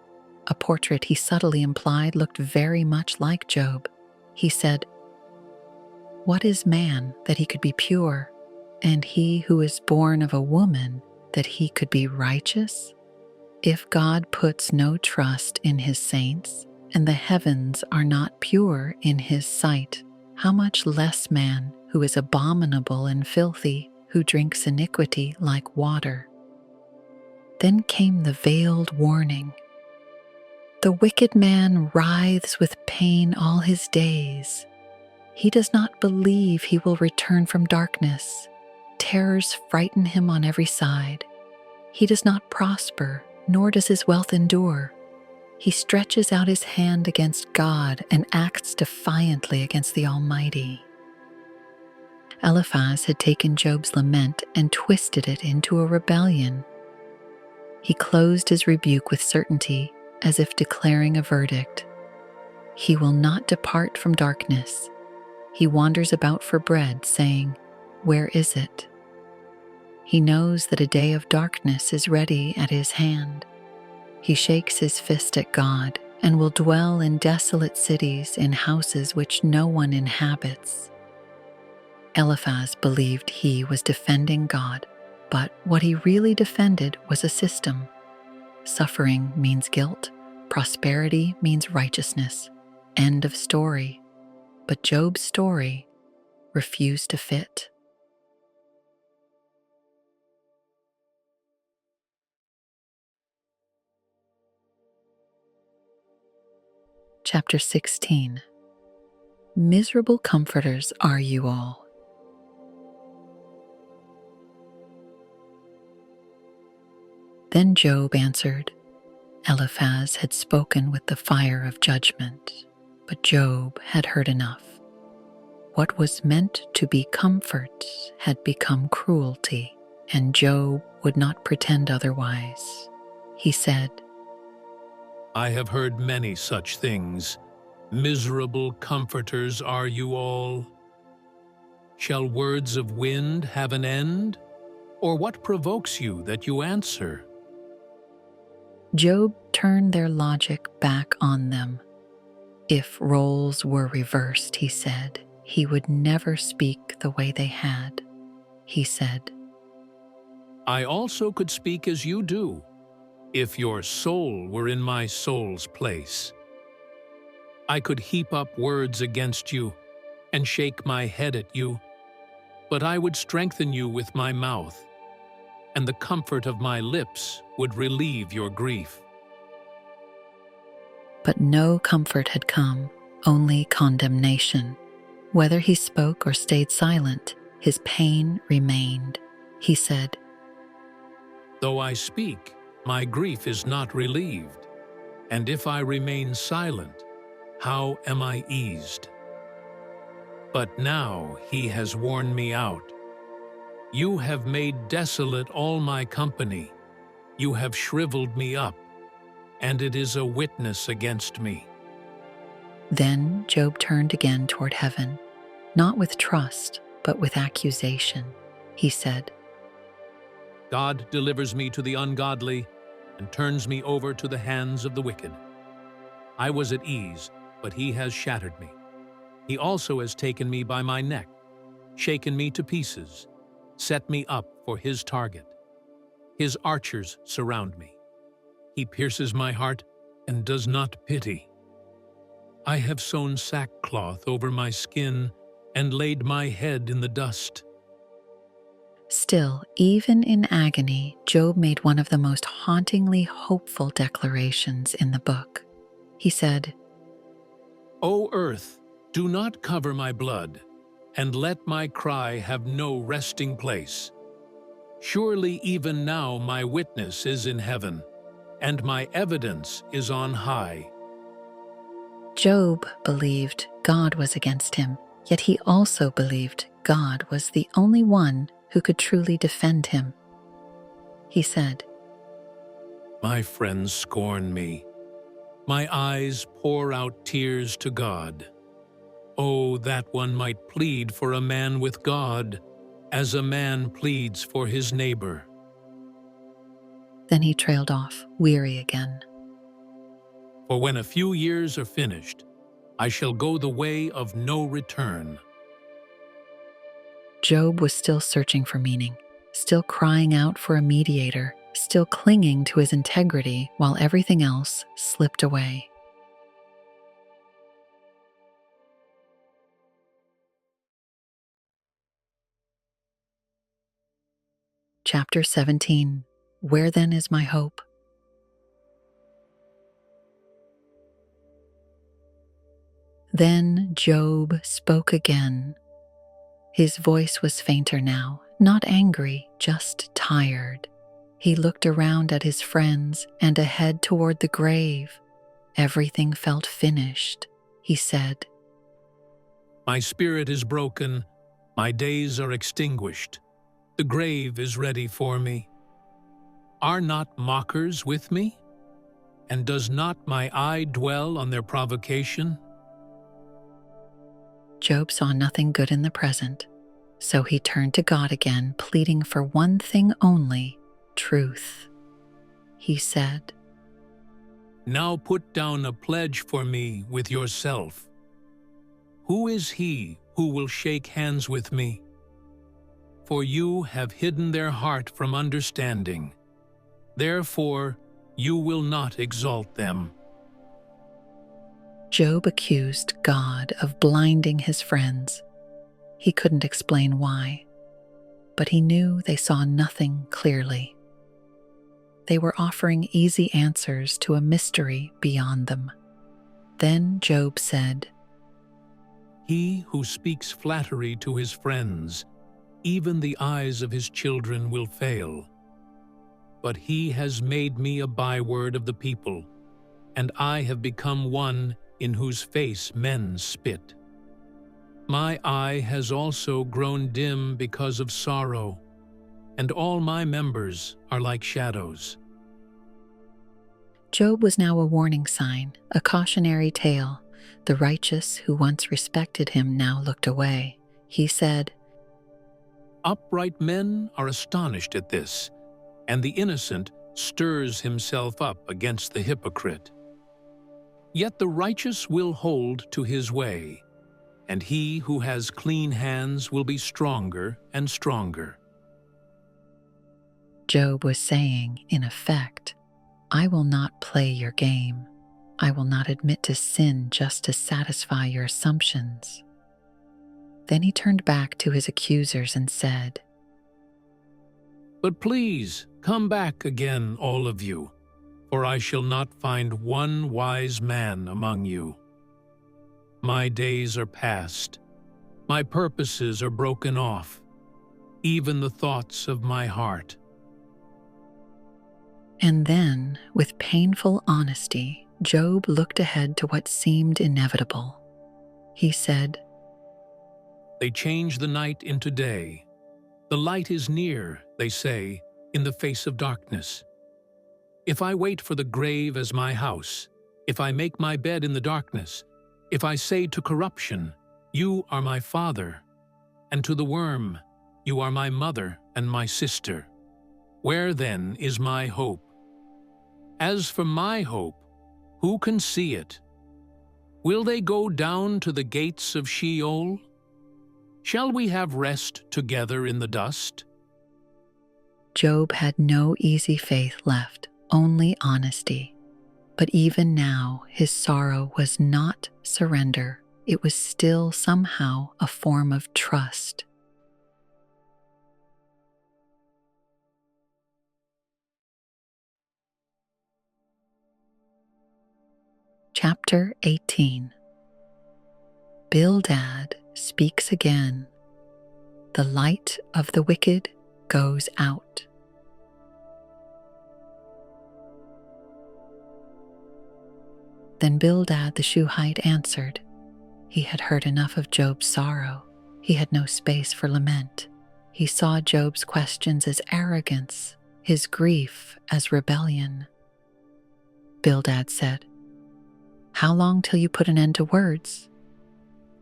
a portrait he subtly implied looked very much like Job. He said, "What is man that he could be pure, and he who is born of a woman that he could be righteous? If God puts no trust in his saints, and the heavens are not pure in his sight, how much less man who is abominable and filthy, who drinks iniquity like water?" Then came the veiled warning. "The wicked man writhes with pain all his days. He does not believe he will return from darkness. Terrors frighten him on every side. He does not prosper, nor does his wealth endure. He stretches out his hand against God and acts defiantly against the Almighty." Eliphaz had taken Job's lament and twisted it into a rebellion. He closed his rebuke with certainty, as if declaring a verdict. He will not depart from darkness. He wanders about for bread, saying, "Where is it?" He knows that a day of darkness is ready at his hand. He shakes his fist at God and will dwell in desolate cities in houses which no one inhabits. Eliphaz believed he was defending God, but what he really defended was a system. Suffering means guilt, prosperity means righteousness. End of story. But Job's story refused to fit. Chapter 16. Miserable comforters are you all. Then Job answered. Eliphaz had spoken with the fire of judgment, but Job had heard enough. What was meant to be comfort had become cruelty, and Job would not pretend otherwise. He said, I have heard many such things. Miserable comforters are you all. Shall words of wind have an end? Or what provokes you that you answer? Job turned their logic back on them. If roles were reversed, he said, he would never speak the way they had. He said, I also could speak as you do, if your soul were in my soul's place. I could heap up words against you and shake my head at you, but I would strengthen you with my mouth, and the comfort of my lips would relieve your grief. But no comfort had come, only condemnation. Whether he spoke or stayed silent, his pain remained. He said, Though I speak, my grief is not relieved, and if I remain silent, how am I eased? But now he has worn me out. You have made desolate all my company. You have shriveled me up, and it is a witness against me. Then Job turned again toward heaven, not with trust, but with accusation. He said, God delivers me to the ungodly and turns me over to the hands of the wicked. I was at ease, but he has shattered me. He also has taken me by my neck, shaken me to pieces, set me up for his target. His archers surround me. He pierces my heart and does not pity. I have sewn sackcloth over my skin and laid my head in the dust. Still, even in agony, Job made one of the most hauntingly hopeful declarations in the book. He said, O earth, do not cover my blood, and let my cry have no resting place. Surely even now my witness is in heaven, and my evidence is on high. Job believed God was against him, yet he also believed God was the only one who could truly defend him. He said, My friends scorn me. My eyes pour out tears to God. Oh, that one might plead for a man with God, as a man pleads for his neighbor. Then he trailed off, weary again. For when a few years are finished, I shall go the way of no return. Job was still searching for meaning, still crying out for a mediator, still clinging to his integrity while everything else slipped away. Chapter 17. Where then is my hope? Then Job spoke again. His voice was fainter now, not angry, just tired. He looked around at his friends and ahead toward the grave. Everything felt finished. He said, My spirit is broken, my days are extinguished. The grave is ready for me. Are not mockers with me? And does not my eye dwell on their provocation? Job saw nothing good in the present, so he turned to God again, pleading for one thing only, truth. He said, Now put down a pledge for me with yourself. Who is he who will shake hands with me? For you have hidden their heart from understanding. Therefore, you will not exalt them. Job accused God of blinding his friends. He couldn't explain why, but he knew they saw nothing clearly. They were offering easy answers to a mystery beyond them. Then Job said, He who speaks flattery to his friends, even the eyes of his children will fail. But he has made me a byword of the people, and I have become one in whose face men spit. My eye has also grown dim because of sorrow, and all my members are like shadows. Job was now a warning sign, a cautionary tale. The righteous who once respected him now looked away. He said, Upright men are astonished at this, and the innocent stirs himself up against the hypocrite. Yet the righteous will hold to his way, and he who has clean hands will be stronger and stronger. Job was saying, in effect, I will not play your game. I will not admit to sin just to satisfy your assumptions. Then he turned back to his accusers and said, But please, come back again, all of you, for I shall not find one wise man among you. My days are past, my purposes are broken off, even the thoughts of my heart. And then, with painful honesty, Job looked ahead to what seemed inevitable. He said, They change the night into day. The light is near, they say, in the face of darkness. If I wait for the grave as my house, if I make my bed in the darkness, if I say to corruption, You are my father, and to the worm, You are my mother and my sister, where then is my hope? As for my hope, who can see it? Will they go down to the gates of Sheol? Shall we have rest together in the dust? Job had no easy faith left, only honesty. But even now, his sorrow was not surrender. It was still somehow a form of trust. Chapter 18. Bildad speaks again. The light of the wicked goes out. Then Bildad the Shuhite answered. He had heard enough of Job's sorrow. He had no space for lament. He saw Job's questions as arrogance, his grief as rebellion. Bildad said, How long till you put an end to words?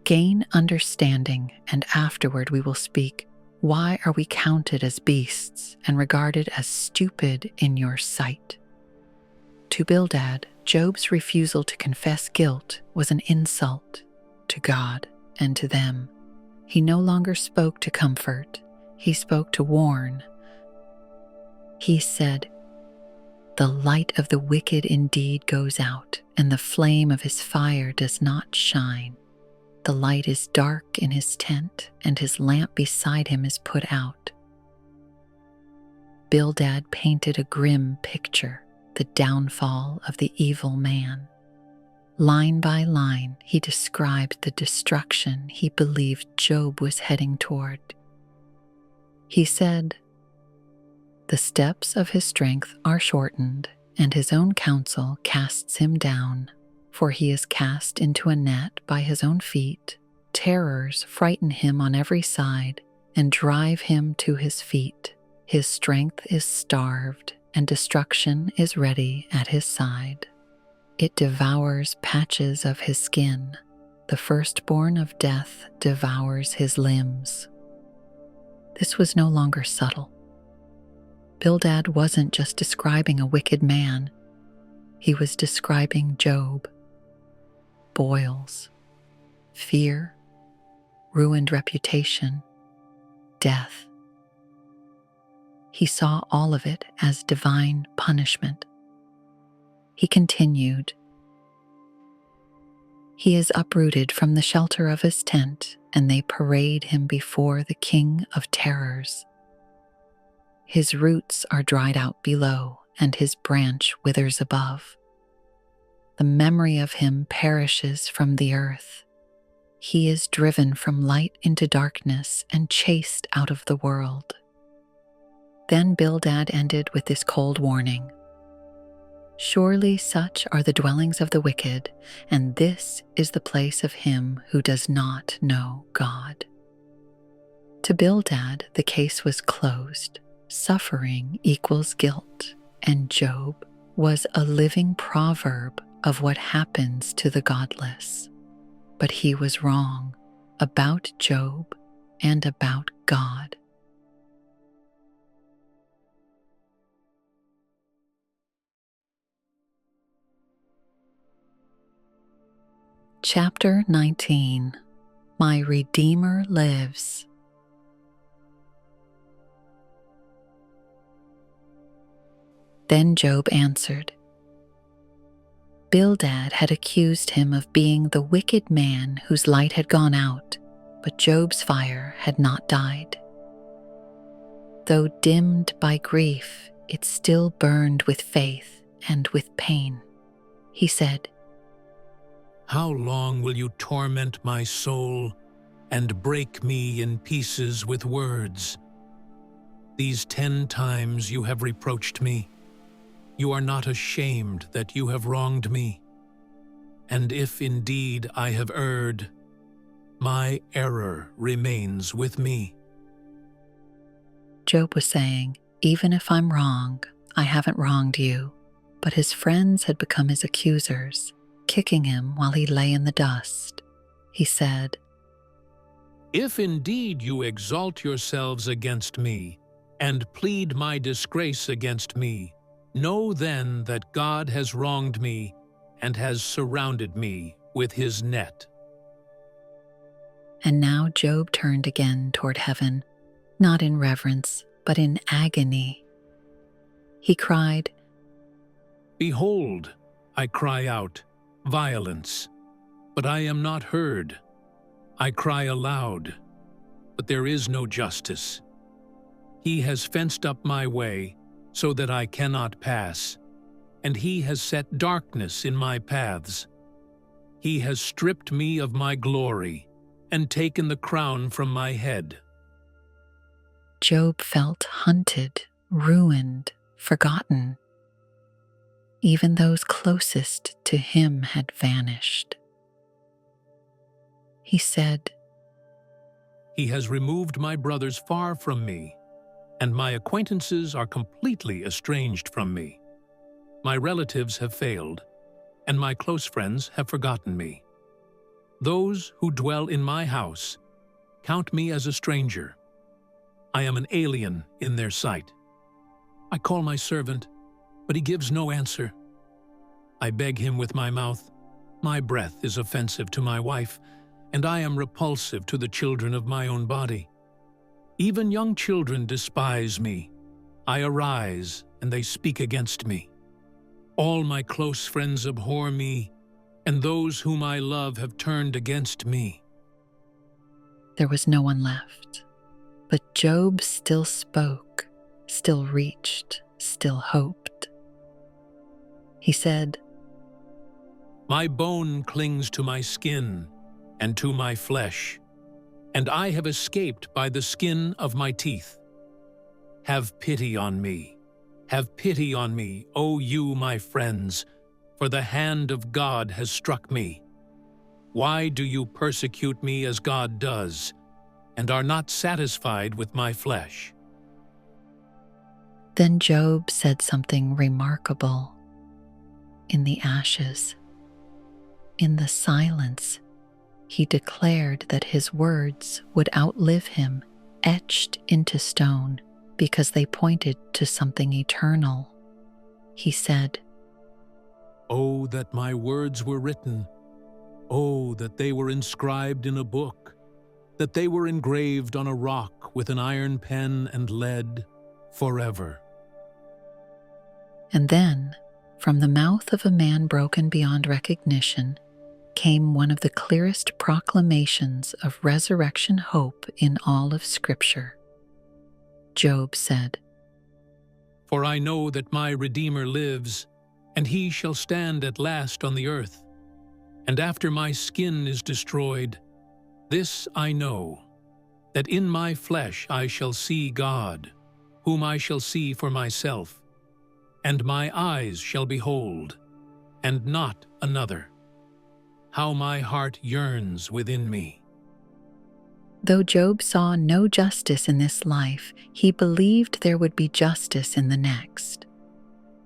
Gain understanding, and afterward we will speak. Why are we counted as beasts and regarded as stupid in your sight? To Bildad, Job's refusal to confess guilt was an insult to God and to them. He no longer spoke to comfort. He spoke to warn. He said, The light of the wicked indeed goes out, and the flame of his fire does not shine. The light is dark in his tent, and his lamp beside him is put out. Bildad painted a grim picture, the downfall of the evil man. Line by line, he described the destruction he believed Job was heading toward. He said, The steps of his strength are shortened, and his own counsel casts him down. For he is cast into a net by his own feet. Terrors frighten him on every side and drive him to his feet. His strength is starved, and destruction is ready at his side. It devours patches of his skin. The firstborn of death devours his limbs. This was no longer subtle. Bildad wasn't just describing a wicked man. He was describing Job. Boils, fear, ruined reputation, death. He saw all of it as divine punishment. He continued, "He is uprooted from the shelter of his tent, and they parade him before the King of terrors. His roots are dried out below, and his branch withers above. The memory of him perishes from the earth. He is driven from light into darkness and chased out of the world." Then Bildad ended with this cold warning: "Surely such are the dwellings of the wicked, and this is the place of him who does not know God." To Bildad, the case was closed. Suffering equals guilt, and Job was a living proverb of what happens to the godless. But he was wrong about Job and about God. Chapter 19. My Redeemer Lives. Then Job answered. Bildad had accused him of being the wicked man whose light had gone out, but Job's fire had not died. Though dimmed by grief, it still burned with faith and with pain. He said, How long will you torment my soul and break me in pieces with words? These 10 times you have reproached me. You are not ashamed that you have wronged me. And if indeed I have erred, my error remains with me. Job was saying, even if I'm wrong, I haven't wronged you. But his friends had become his accusers, kicking him while he lay in the dust. He said, If indeed you exalt yourselves against me, and plead my disgrace against me, know then that God has wronged me and has surrounded me with his net. And now Job turned again toward heaven, not in reverence, but in agony. He cried, Behold, I cry out, violence, but I am not heard. I cry aloud, but there is no justice. He has fenced up my way so that I cannot pass, and he has set darkness in my paths. He has stripped me of my glory and taken the crown from my head. Job felt hunted, ruined, forgotten. Even those closest to him had vanished. He said, He has removed my brothers far from me, and my acquaintances are completely estranged from me. My relatives have failed, and my close friends have forgotten me. Those who dwell in my house count me as a stranger. I am an alien in their sight. I call my servant, but he gives no answer. I beg him with my mouth. My breath is offensive to my wife, and I am repulsive to the children of my own body. Even young children despise me. I arise, and they speak against me. All my close friends abhor me, and those whom I love have turned against me. There was no one left, but Job still spoke, still reached, still hoped. He said, My bone clings to my skin and to my flesh, and I have escaped by the skin of my teeth. Have pity on me. Have pity on me, O you, my friends, for the hand of God has struck me. Why do you persecute me as God does, and are not satisfied with my flesh? Then Job said something remarkable. In the ashes, in the silence, he declared that his words would outlive him, etched into stone, because they pointed to something eternal. He said, Oh, that my words were written. Oh, that they were inscribed in a book, that they were engraved on a rock with an iron pen and lead forever. And then, from the mouth of a man broken beyond recognition, came one of the clearest proclamations of resurrection hope in all of Scripture. Job said, For I know that my Redeemer lives, and he shall stand at last on the earth. And after my skin is destroyed, this I know, that in my flesh I shall see God, whom I shall see for myself, and my eyes shall behold, and not another. How my heart yearns within me. Though Job saw no justice in this life, he believed there would be justice in the next.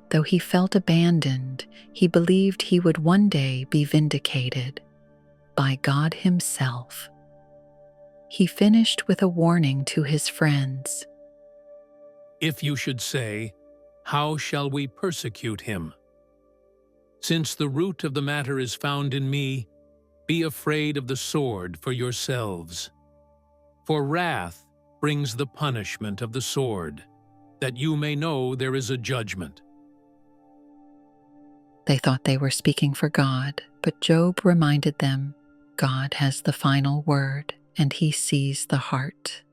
Though he felt abandoned, he believed he would one day be vindicated by God Himself. He finished with a warning to his friends. If you should say, how shall we persecute him? Since the root of the matter is found in me, be afraid of the sword for yourselves. For wrath brings the punishment of the sword, that you may know there is a judgment. They thought they were speaking for God, but Job reminded them, God has the final word, and He sees the heart.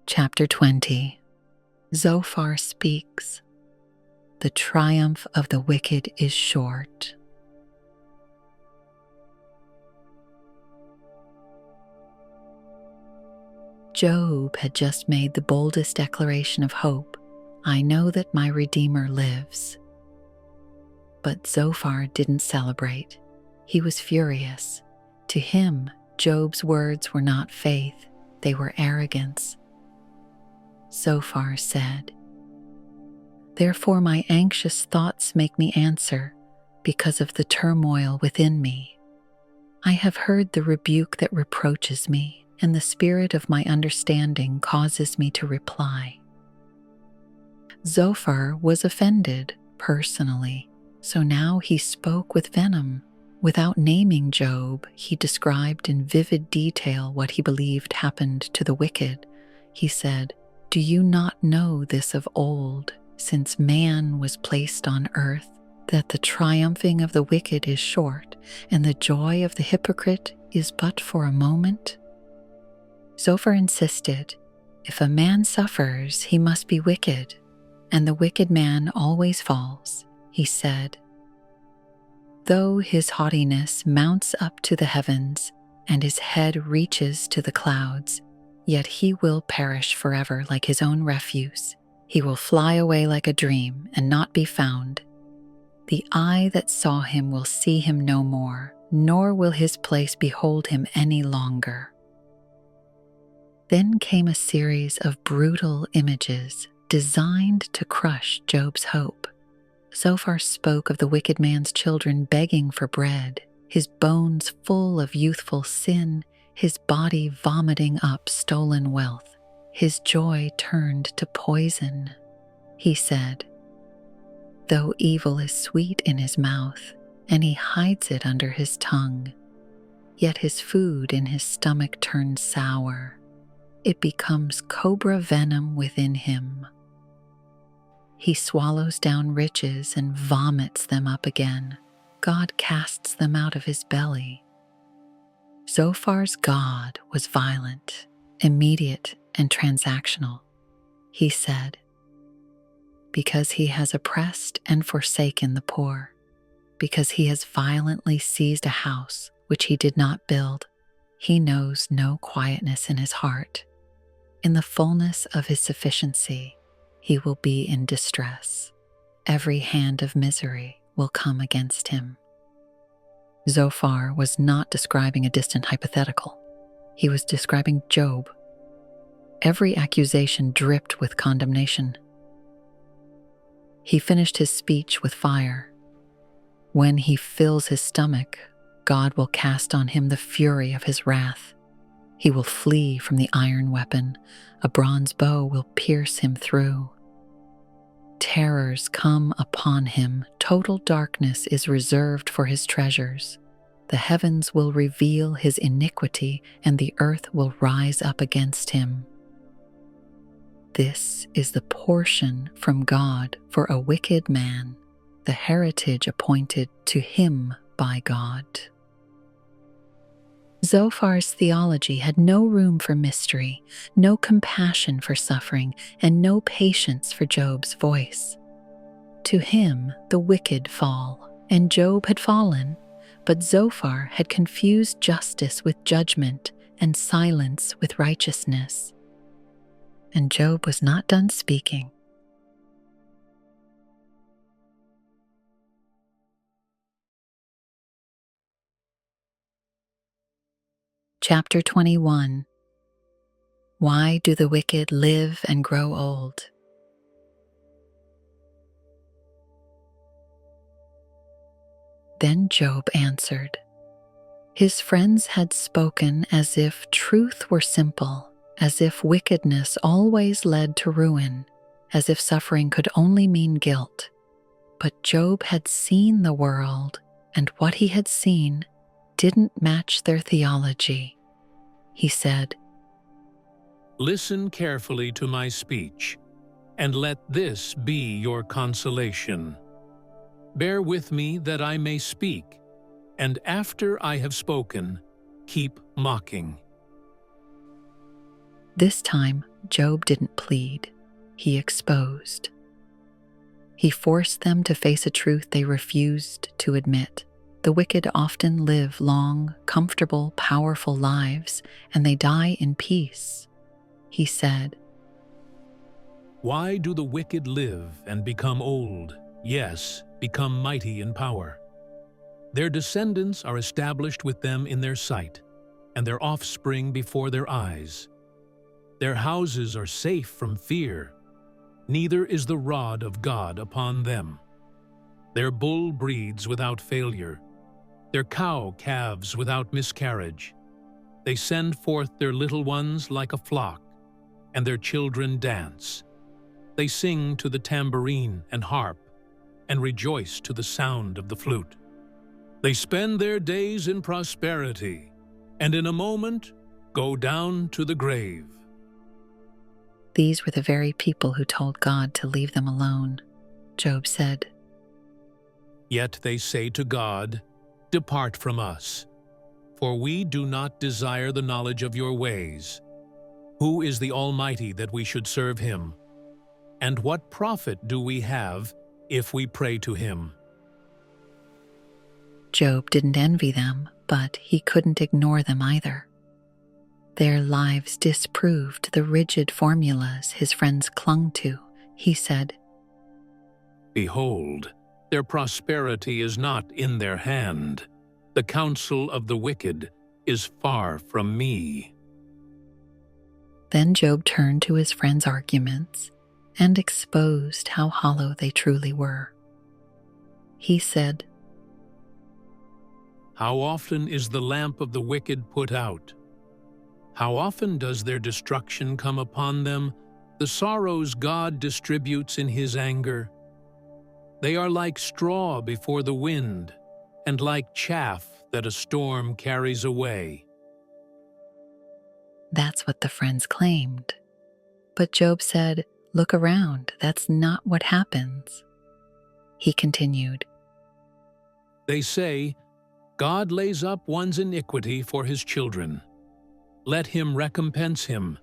Chapter 20. Zophar speaks. The triumph of the wicked is short. Job had just made the boldest declaration of hope. I know that my Redeemer lives. But Zophar didn't celebrate. He was furious. To him, Job's words were not faith, they were arrogance. Zophar said, Therefore my anxious thoughts make me answer, because of the turmoil within me. I have heard the rebuke that reproaches me, and the spirit of my understanding causes me to reply. Zophar was offended personally, so now he spoke with venom. Without naming Job, he described in vivid detail what he believed happened to the wicked. He said, Do you not know this of old, since man was placed on earth, that the triumphing of the wicked is short, and the joy of the hypocrite is but for a moment? Zophar insisted, if a man suffers, he must be wicked, and the wicked man always falls. He said, Though his haughtiness mounts up to the heavens, and his head reaches to the clouds, yet he will perish forever like his own refuse. He will fly away like a dream and not be found. The eye that saw him will see him no more, nor will his place behold him any longer. Then came a series of brutal images designed to crush Job's hope. Zophar spoke of the wicked man's children begging for bread, his bones full of youthful sin, his body vomiting up stolen wealth, his joy turned to poison. He said, Though evil is sweet in his mouth, and he hides it under his tongue, yet his food in his stomach turns sour. It becomes cobra venom within him. He swallows down riches and vomits them up again. God casts them out of his belly. Zophar's God was violent, immediate, and transactional. He said, Because he has oppressed and forsaken the poor, because he has violently seized a house which he did not build, he knows no quietness in his heart. In the fullness of his sufficiency, he will be in distress. Every hand of misery will come against him. Zophar was not describing a distant hypothetical. He was describing Job. Every accusation dripped with condemnation. He finished his speech with fire. When he fills his stomach, God will cast on him the fury of his wrath. He will flee from the iron weapon. A bronze bow will pierce him through. Terrors come upon him. Total darkness is reserved for his treasures. The heavens will reveal his iniquity, and the earth will rise up against him. This is the portion from God for a wicked man, the heritage appointed to him by God. Zophar's theology had no room for mystery, no compassion for suffering, and no patience for Job's voice. To him, the wicked fall, and Job had fallen, but Zophar had confused justice with judgment and silence with righteousness. And Job was not done speaking. Chapter 21. Why do the wicked live and grow old? Then Job answered. His friends had spoken as if truth were simple, as if wickedness always led to ruin, as if suffering could only mean guilt. But Job had seen the world, and what he had seen didn't match their theology. He said, "Listen carefully to my speech, and let this be your consolation. Bear with me that I may speak, and after I have spoken, keep mocking." This time, Job didn't plead. He exposed. He forced them to face a truth they refused to admit. The wicked often live long, comfortable, powerful lives, and they die in peace. He said, "Why do the wicked live and become old, yes, become mighty in power? Their descendants are established with them in their sight, and their offspring before their eyes. Their houses are safe from fear, neither is the rod of God upon them. Their bull breeds without failure, their cow calves without miscarriage. They send forth their little ones like a flock, and their children dance. They sing to the tambourine and harp, and rejoice to the sound of the flute. They spend their days in prosperity, and in a moment go down to the grave." These were the very people who told God to leave them alone. Job said, Yet they say to God, "Depart from us, for we do not desire the knowledge of your ways. Who is the Almighty that we should serve him? And what profit do we have if we pray to him?" Job didn't envy them, but he couldn't ignore them either. Their lives disproved the rigid formulas his friends clung to. He said, "Behold, their prosperity is not in their hand. The counsel of the wicked is far from me." Then Job turned to his friends' arguments and exposed how hollow they truly were. He said, "How often is the lamp of the wicked put out? How often does their destruction come upon them, the sorrows God distributes in his anger? They are like straw before the wind, and like chaff that a storm carries away." That's what the friends claimed. But Job said, "Look around, that's not what happens." He continued, They say, "God lays up one's iniquity for his children. Let him recompense him,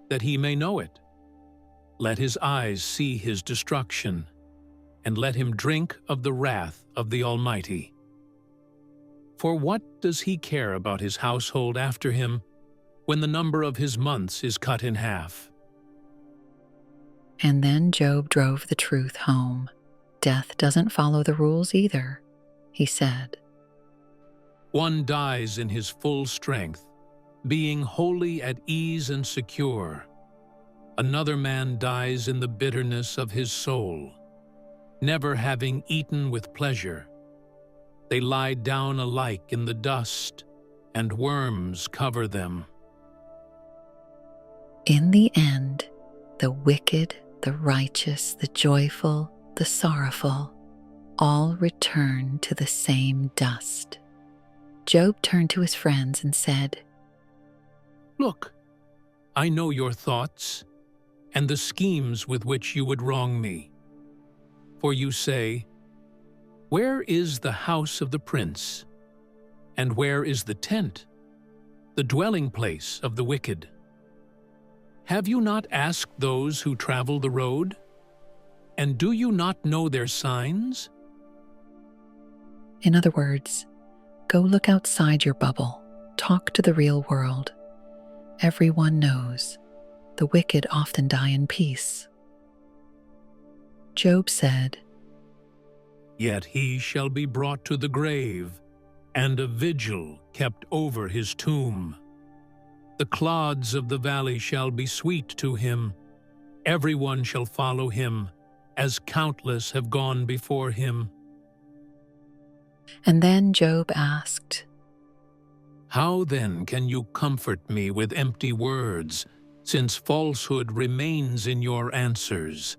that he may know it. Let his eyes see his destruction, and let him drink of the wrath of the Almighty. For what does he care about his household after him, when the number of his months is cut in half?" And then Job drove the truth home. Death doesn't follow the rules either, he said. One dies in his full strength, being wholly at ease and secure. Another man dies in the bitterness of his soul, never having eaten with pleasure. They lie down alike in the dust, and worms cover them. In the end, the wicked, the righteous, the joyful, the sorrowful, all return to the same dust. Job turned to his friends and said, Look, I know your thoughts and the schemes with which you would wrong me. For you say, where is the house of the prince? And where is the tent, the dwelling place of the wicked? Have you not asked those who travel the road? And do you not know their signs? In other words, go look outside your bubble, talk to the real world. Everyone knows the wicked often die in peace. Job said, Yet he shall be brought to the grave, and a vigil kept over his tomb. The clods of the valley shall be sweet to him. Everyone shall follow him, as countless have gone before him. And then Job asked, How then can you comfort me with empty words, since falsehood remains in your answers?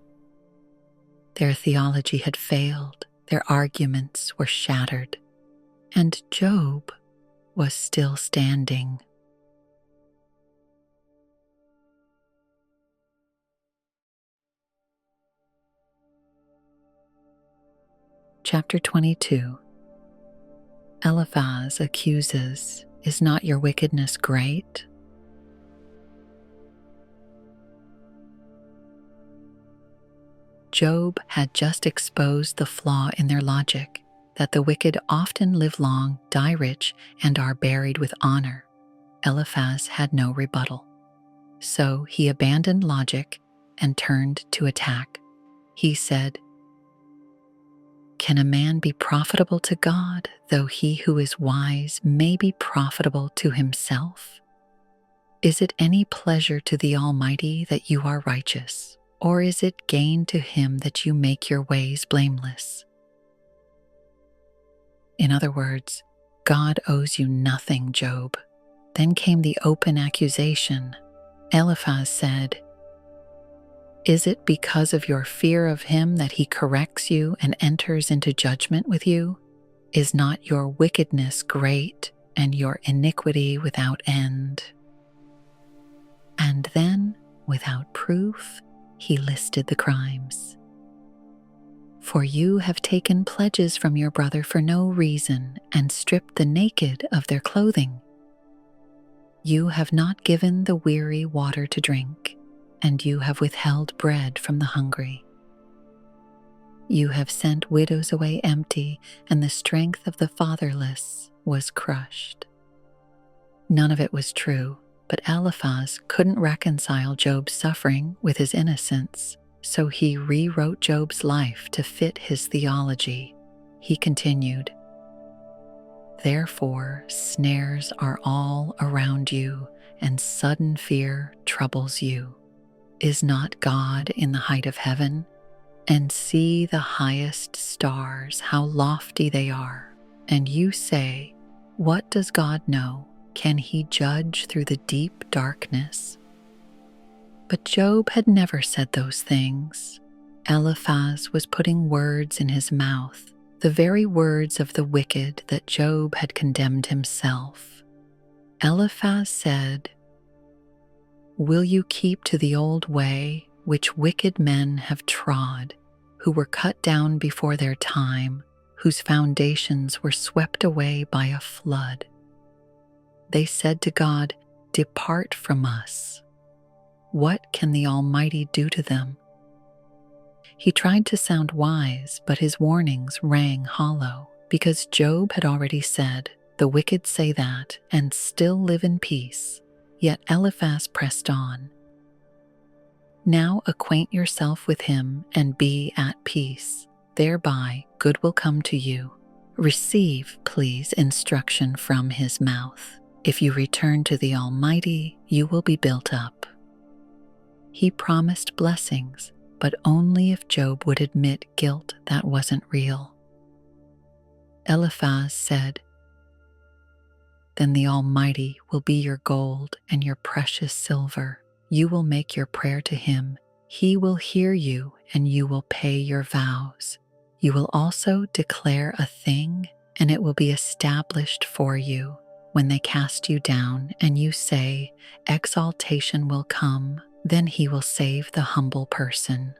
Their theology had failed, their arguments were shattered, and Job was still standing. Chapter 22. Eliphaz accuses, Is not your wickedness great? Job had just exposed the flaw in their logic, that the wicked often live long, die rich, and are buried with honor. Eliphaz had no rebuttal. So he abandoned logic and turned to attack. He said, Can a man be profitable to God, though he who is wise may be profitable to himself? Is it any pleasure to the Almighty that you are righteous, or is it gain to him that you make your ways blameless? In other words, God owes you nothing, Job. Then came the open accusation. Eliphaz said, Is it because of your fear of him that he corrects you and enters into judgment with you? Is not your wickedness great and your iniquity without end? And then, without proof, he listed the crimes. For you have taken pledges from your brother for no reason and stripped the naked of their clothing. You have not given the weary water to drink, and you have withheld bread from the hungry. You have sent widows away empty, and the strength of the fatherless was crushed. None of it was true, but Eliphaz couldn't reconcile Job's suffering with his innocence, so he rewrote Job's life to fit his theology. He continued, Therefore, snares are all around you, and sudden fear troubles you. Is not God in the height of heaven? And see the highest stars, how lofty they are. And you say, What does God know? Can he judge through the deep darkness? But Job had never said those things. Eliphaz was putting words in his mouth, the very words of the wicked that Job had condemned himself. Eliphaz said, Will you keep to the old way which wicked men have trod, who were cut down before their time, whose foundations were swept away by a flood? They said to God, Depart from us. What can the Almighty do to them? He tried to sound wise, but his warnings rang hollow, because Job had already said, The wicked say that, and still live in peace. Yet Eliphaz pressed on. Now acquaint yourself with him and be at peace. Thereby good will come to you. Receive, please, instruction from his mouth. If you return to the Almighty, you will be built up. He promised blessings, but only if Job would admit guilt that wasn't real. Eliphaz said, Then the Almighty will be your gold and your precious silver. You will make your prayer to him. He will hear you, and you will pay your vows. You will also declare a thing, and it will be established for you. When they cast you down and you say, exaltation will come, then he will save the humble person.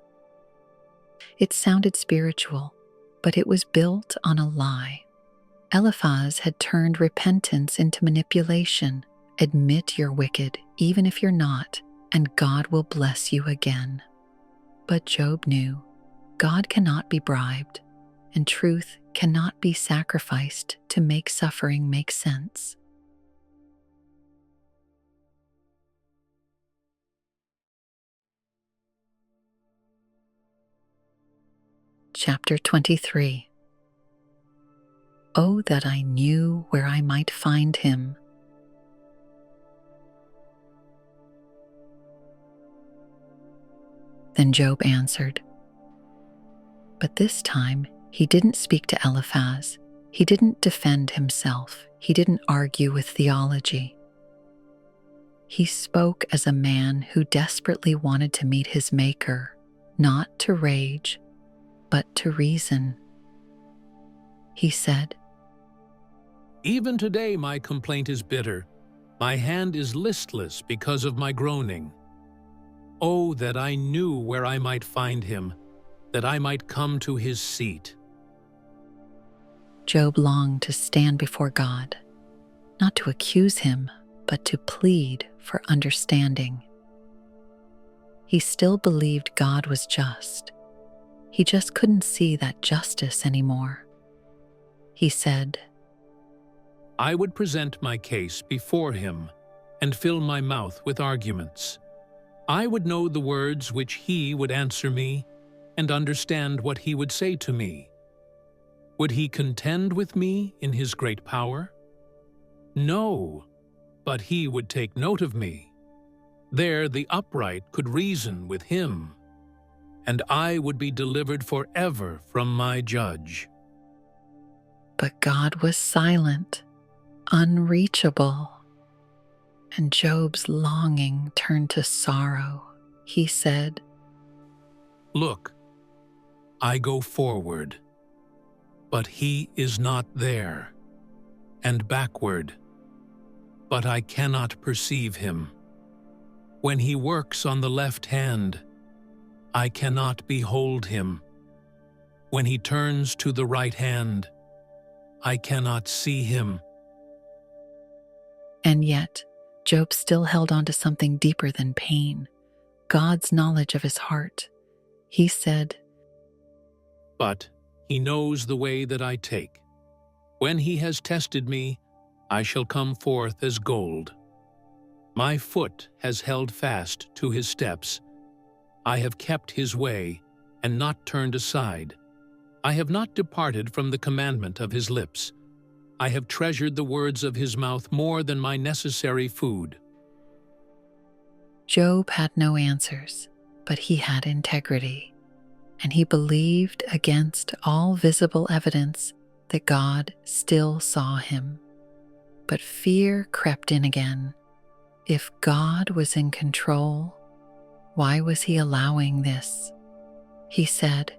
It sounded spiritual, but it was built on a lie. Eliphaz had turned repentance into manipulation. Admit you're wicked, even if you're not, and God will bless you again. But Job knew God cannot be bribed, and truth cannot be sacrificed to make suffering make sense. Chapter 23. Oh, that I knew where I might find him. Then Job answered. But this time, he didn't speak to Eliphaz. He didn't defend himself. He didn't argue with theology. He spoke as a man who desperately wanted to meet his Maker, not to rage, but to reason. He said, Even today my complaint is bitter. My hand is listless because of my groaning. Oh, that I knew where I might find him, that I might come to his seat. Job longed to stand before God, not to accuse him, but to plead for understanding. He still believed God was just. He just couldn't see that justice anymore. He said, I would present my case before him and fill my mouth with arguments. I would know the words which he would answer me and understand what he would say to me. Would he contend with me in his great power? No, but he would take note of me. There the upright could reason with him, and I would be delivered forever from my judge. But God was silent, unreachable, and Job's longing turned to sorrow. He said, Look, I go forward, but he is not there, and backward, but I cannot perceive him. When he works on the left hand, I cannot behold him. When he turns to the right hand, I cannot see him. And yet, Job still held on to something deeper than pain, God's knowledge of his heart. He said, But he knows the way that I take. When he has tested me, I shall come forth as gold. My foot has held fast to his steps. I have kept his way and not turned aside. I have not departed from the commandment of his lips. I have treasured the words of his mouth more than my necessary food. Job had no answers, but he had integrity, and he believed against all visible evidence that God still saw him. But fear crept in again. If God was in control, why was he allowing this? He said,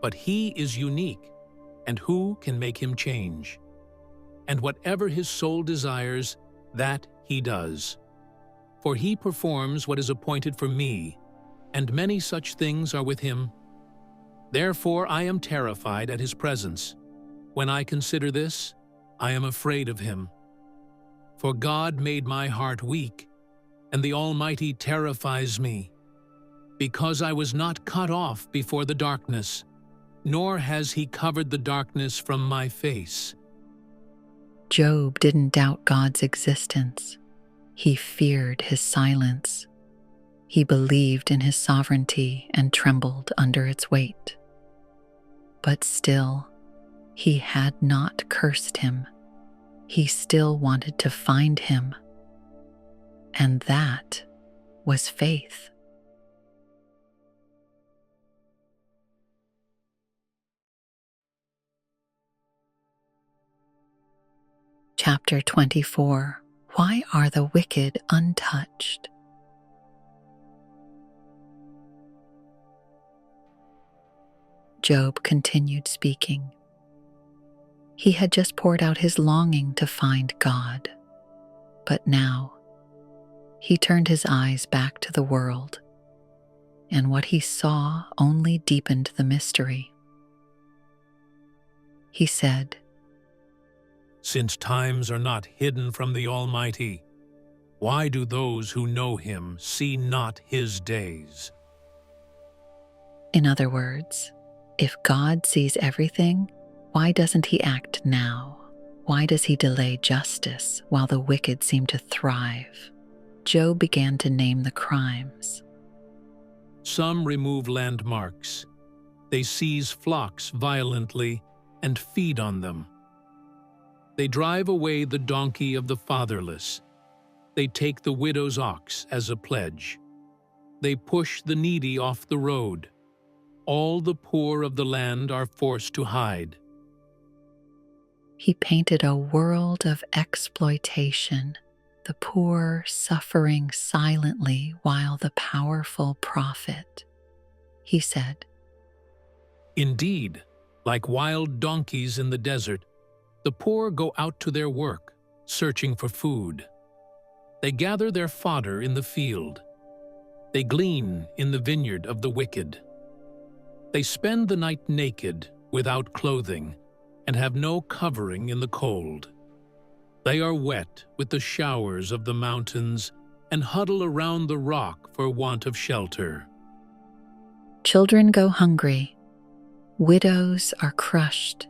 But he is unique, and who can make him change? And whatever his soul desires, that he does. For he performs what is appointed for me, and many such things are with him. Therefore I am terrified at his presence. When I consider this, I am afraid of him. For God made my heart weak, and the Almighty terrifies me. Because I was not cut off before the darkness, nor has he covered the darkness from my face. Job didn't doubt God's existence. He feared his silence. He believed in his sovereignty and trembled under its weight. But still, he had not cursed him. He still wanted to find him. And that was faith. Chapter 24. Why are the wicked untouched? Job continued speaking. He had just poured out his longing to find God, but now he turned his eyes back to the world, and what he saw only deepened the mystery. He said, Since times are not hidden from the Almighty, why do those who know him see not his days? in other words, if God sees everything, why doesn't he act now? Why does he delay justice while the wicked seem to thrive? Job began to name the crimes. Some remove landmarks. They seize flocks violently and feed on them. They drive away the donkey of the fatherless. They take the widow's ox as a pledge. They push the needy off the road. All the poor of the land are forced to hide. He painted a world of exploitation, the poor suffering silently while the powerful profit. He said, Indeed, like wild donkeys in the desert, the poor go out to their work, searching for food. They gather their fodder in the field. They glean in the vineyard of the wicked. They spend the night naked, without clothing, and have no covering in the cold. They are wet with the showers of the mountains and huddle around the rock for want of shelter. children go hungry, widows are crushed.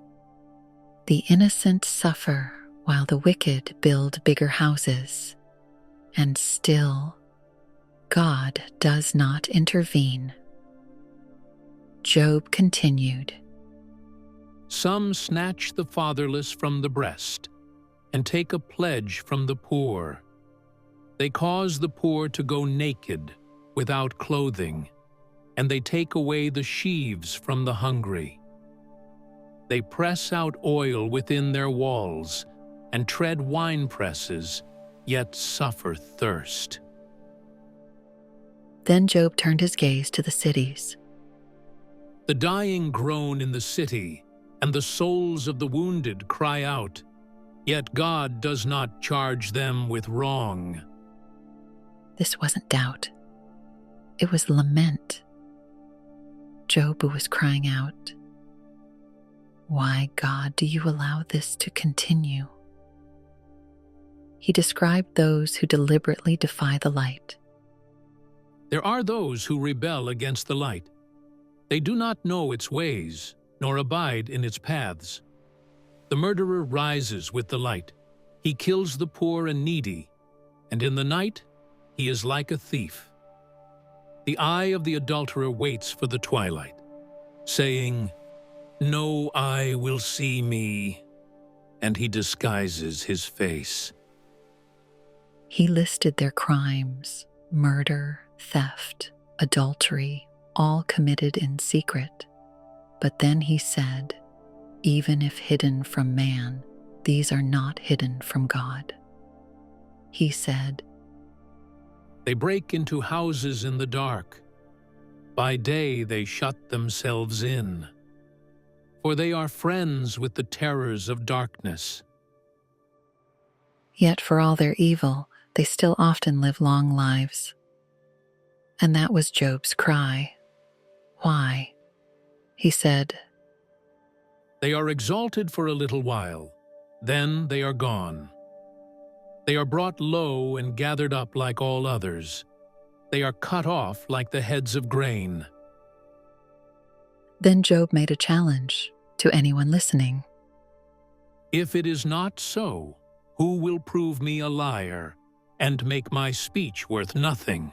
The innocent suffer while the wicked build bigger houses. And still, God does not intervene. Job continued, Some snatch the fatherless from the breast and take a pledge from the poor. They cause the poor to go naked, without clothing, and they take away the sheaves from the hungry. They press out oil within their walls and tread wine presses, yet suffer thirst. Then Job turned his gaze to the cities. The dying groan in the city, and the souls of the wounded cry out, yet God does not charge them with wrong. This wasn't doubt. It was lament. Job was crying out, "Why, God, do you allow this to continue?" He described those who deliberately defy the light. There are those who rebel against the light. They do not know its ways, nor abide in its paths. The murderer rises with the light. He kills the poor and needy, and in the night he is like a thief. The eye of the adulterer waits for the twilight, saying, "No eye will see me," and he disguises his face. He listed their crimes: murder, theft, adultery, all committed in secret. But then he said, even if hidden from man, these are not hidden from God. He said, They break into houses in the dark. By day they shut themselves in, for they are friends with the terrors of darkness. yet for all their evil, they still often live long lives. And that was Job's cry. Why? He said, They are exalted for a little while, then they are gone. They are brought low and gathered up like all others. They are cut off like the heads of grain. Then Job made a challenge to anyone listening. If it is not so, who will prove me a liar and make my speech worth nothing?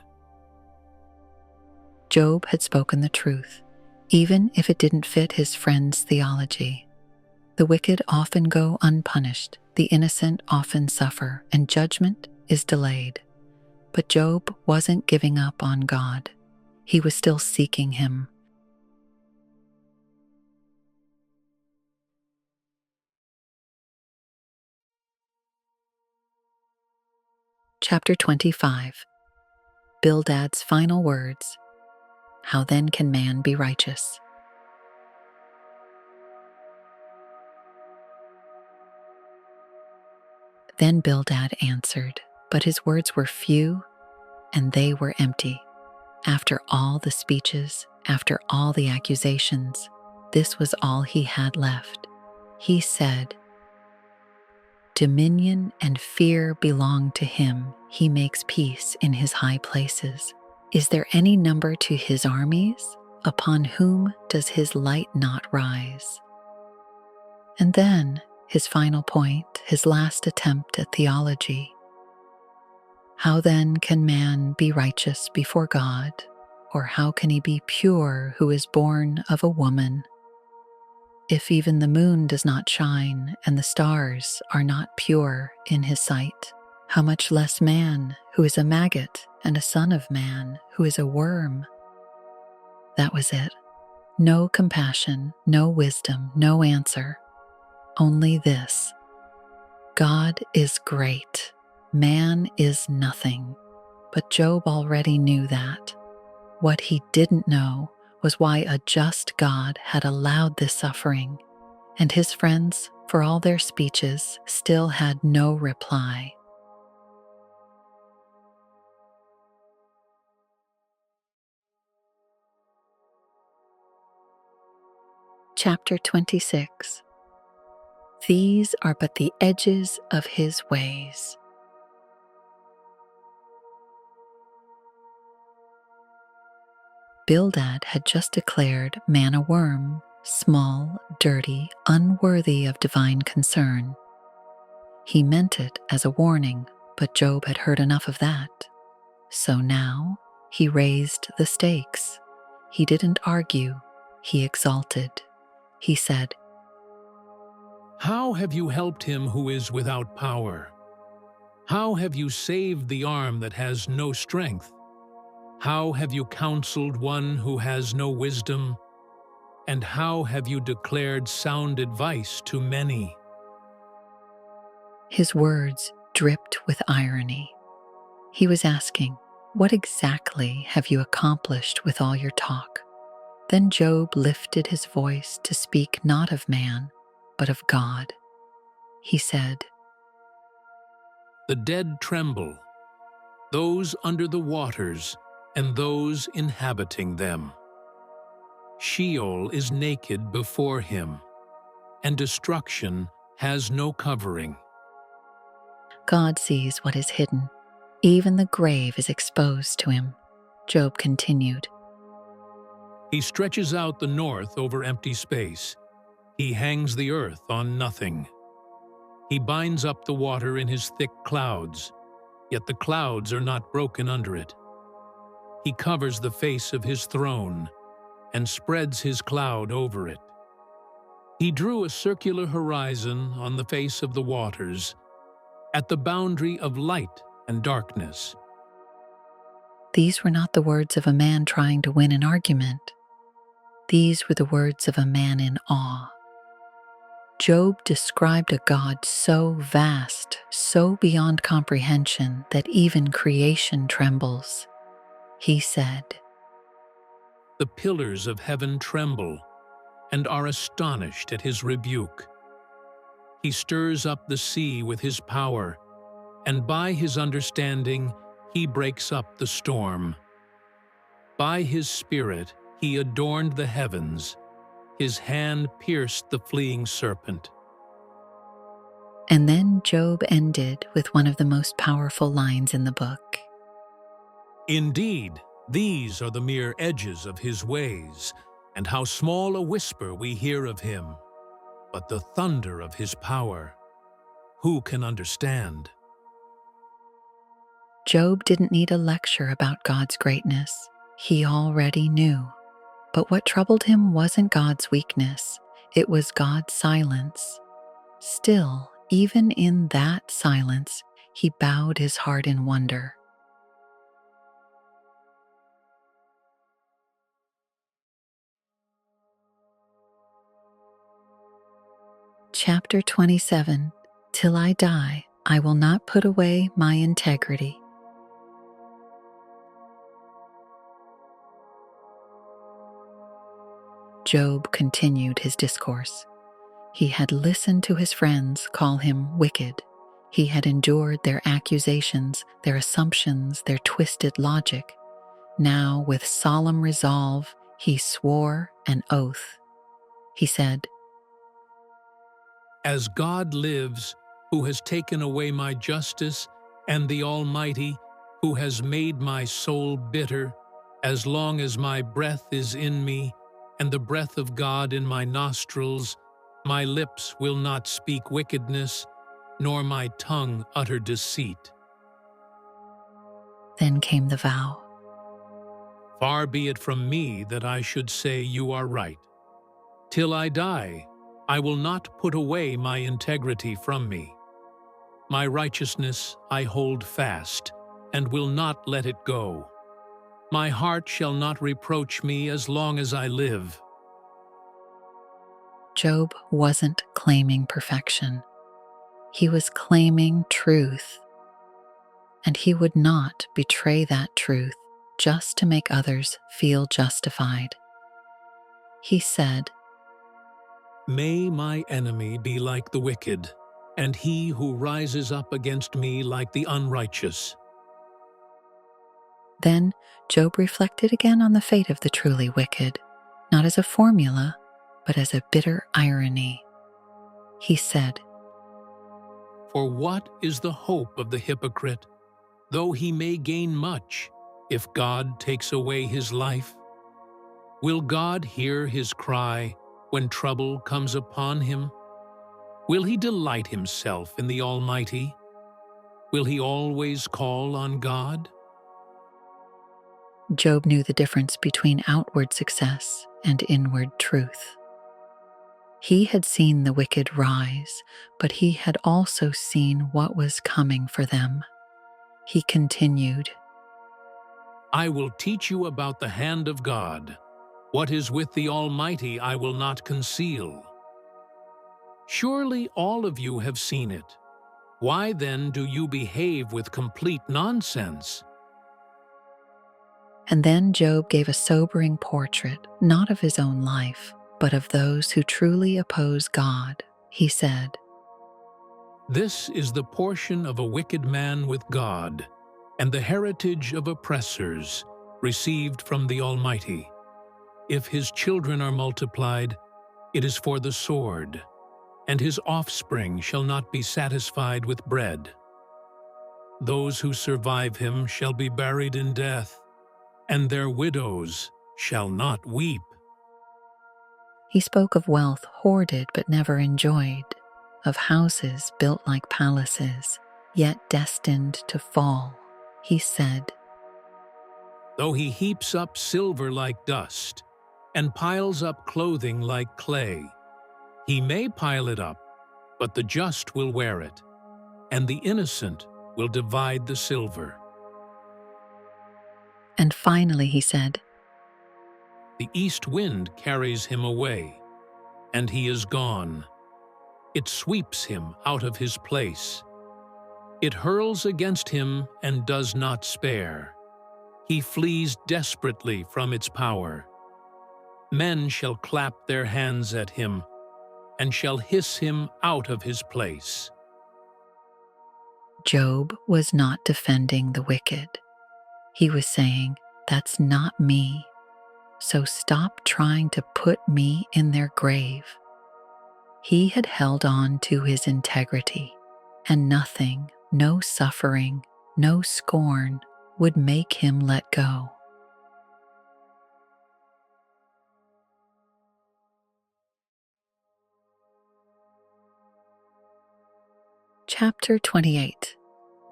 Job had spoken the truth, even if it didn't fit his friend's theology. The wicked often go unpunished, the innocent often suffer, and judgment is delayed. But Job wasn't giving up on God. He was still seeking him. Chapter 25. Bildad's final words. How then can man be righteous? Then Bildad answered, but his words were few and they were empty. After all the speeches, after all the accusations, this was all he had left. He said, "Dominion and fear belong to him. He makes peace in his high places. Is there any number to his armies? Upon whom does his light not rise?" And then his final point, his last attempt at theology. How then can man be righteous before God? Or how can he be pure who is born of a woman? If even the moon does not shine and the stars are not pure in his sight, how much less man who is a maggot and a son of man who is a worm? That was it. No compassion, no wisdom, no answer. Only this: God is great. Man is nothing. But Job already knew that. What he didn't know was why a just God had allowed this suffering, and his friends, for all their speeches, still had no reply. Chapter 26. These are but the edges of his ways. Bildad had just declared man a worm, small, dirty, unworthy of divine concern. He meant it as a warning, but Job had heard enough of that. So now he raised the stakes. He didn't argue, he exalted. He said, How have you helped him who is without power? How have you saved the arm that has no strength? How have you counseled one who has no wisdom? And how have you declared sound advice to many? His words dripped with irony. He was asking, "What exactly have you accomplished with all your talk?" Then Job lifted his voice to speak not of man, but of God. He said, The dead tremble, those under the waters, and those inhabiting them. Sheol is naked before him, and destruction has no covering. God sees what is hidden. Even the grave is exposed to him. Job continued, He stretches out the north over empty space. He hangs the earth on nothing. He binds up the water in his thick clouds, yet the clouds are not broken under it. He covers the face of his throne and spreads his cloud over it. He drew a circular horizon on the face of the waters, at the boundary of light and darkness. These were not the words of a man trying to win an argument. These were the words of a man in awe. Job described a God so vast, so beyond comprehension that even creation trembles. He said, The pillars of heaven tremble and are astonished at his rebuke. He stirs up the sea with his power, and by his understanding he breaks up the storm. By his spirit he adorned the heavens. His hand pierced the fleeing serpent. And then Job ended with one of the most powerful lines in the book. Indeed, these are the mere edges of his ways, and how small a whisper we hear of him. But the thunder of his power, who can understand? Job didn't need a lecture about God's greatness. He already knew. But what troubled him wasn't God's weakness, it was God's silence. Still, even in that silence, he bowed his heart in wonder. Chapter 27. Till I die, I will not put away my integrity. Job continued his discourse. He had listened to his friends call him wicked. He had endured their accusations, their assumptions, their twisted logic. Now, with solemn resolve, he swore an oath. He said, As God lives, who has taken away my justice, and the Almighty, who has made my soul bitter, as long as my breath is in me, and the breath of God in my nostrils, my lips will not speak wickedness, nor my tongue utter deceit. Then came the vow. Far be it from me that I should say you are right. Till I die, I will not put away my integrity from me. My righteousness I hold fast, and will not let it go. My heart shall not reproach me as long as I live. Job wasn't claiming perfection. He was claiming truth. And he would not betray that truth just to make others feel justified. He said, May my enemy be like the wicked, and he who rises up against me like the unrighteous. Then Job reflected again on the fate of the truly wicked, not as a formula, but as a bitter irony. He said, For what is the hope of the hypocrite, though he may gain much, if God takes away his life? Will God hear his cry when trouble comes upon him? Will he delight himself in the Almighty? Will he always call on God? Job knew the difference between outward success and inward truth. He had seen the wicked rise, but he had also seen what was coming for them. He continued, I will teach you about the hand of God. What is with the Almighty I will not conceal. Surely all of you have seen it. Why then do you behave with complete nonsense? And then Job gave a sobering portrait, not of his own life, but of those who truly oppose God. He said, This is the portion of a wicked man with God, and the heritage of oppressors, received from the Almighty. If his children are multiplied, it is for the sword, and his offspring shall not be satisfied with bread. Those who survive him shall be buried in death, and their widows shall not weep. He spoke of wealth hoarded but never enjoyed, of houses built like palaces, yet destined to fall. He said, Though he heaps up silver like dust, and piles up clothing like clay, he may pile it up, but the just will wear it, and the innocent will divide the silver. And finally he said, The east wind carries him away, and he is gone. It sweeps him out of his place. It hurls against him and does not spare. He flees desperately from its power. Men shall clap their hands at him, and shall hiss him out of his place. Job was not defending the wicked. He was saying, that's not me. So stop trying to put me in their grave. He had held on to his integrity, and nothing, no suffering, no scorn would make him let go. Chapter 28.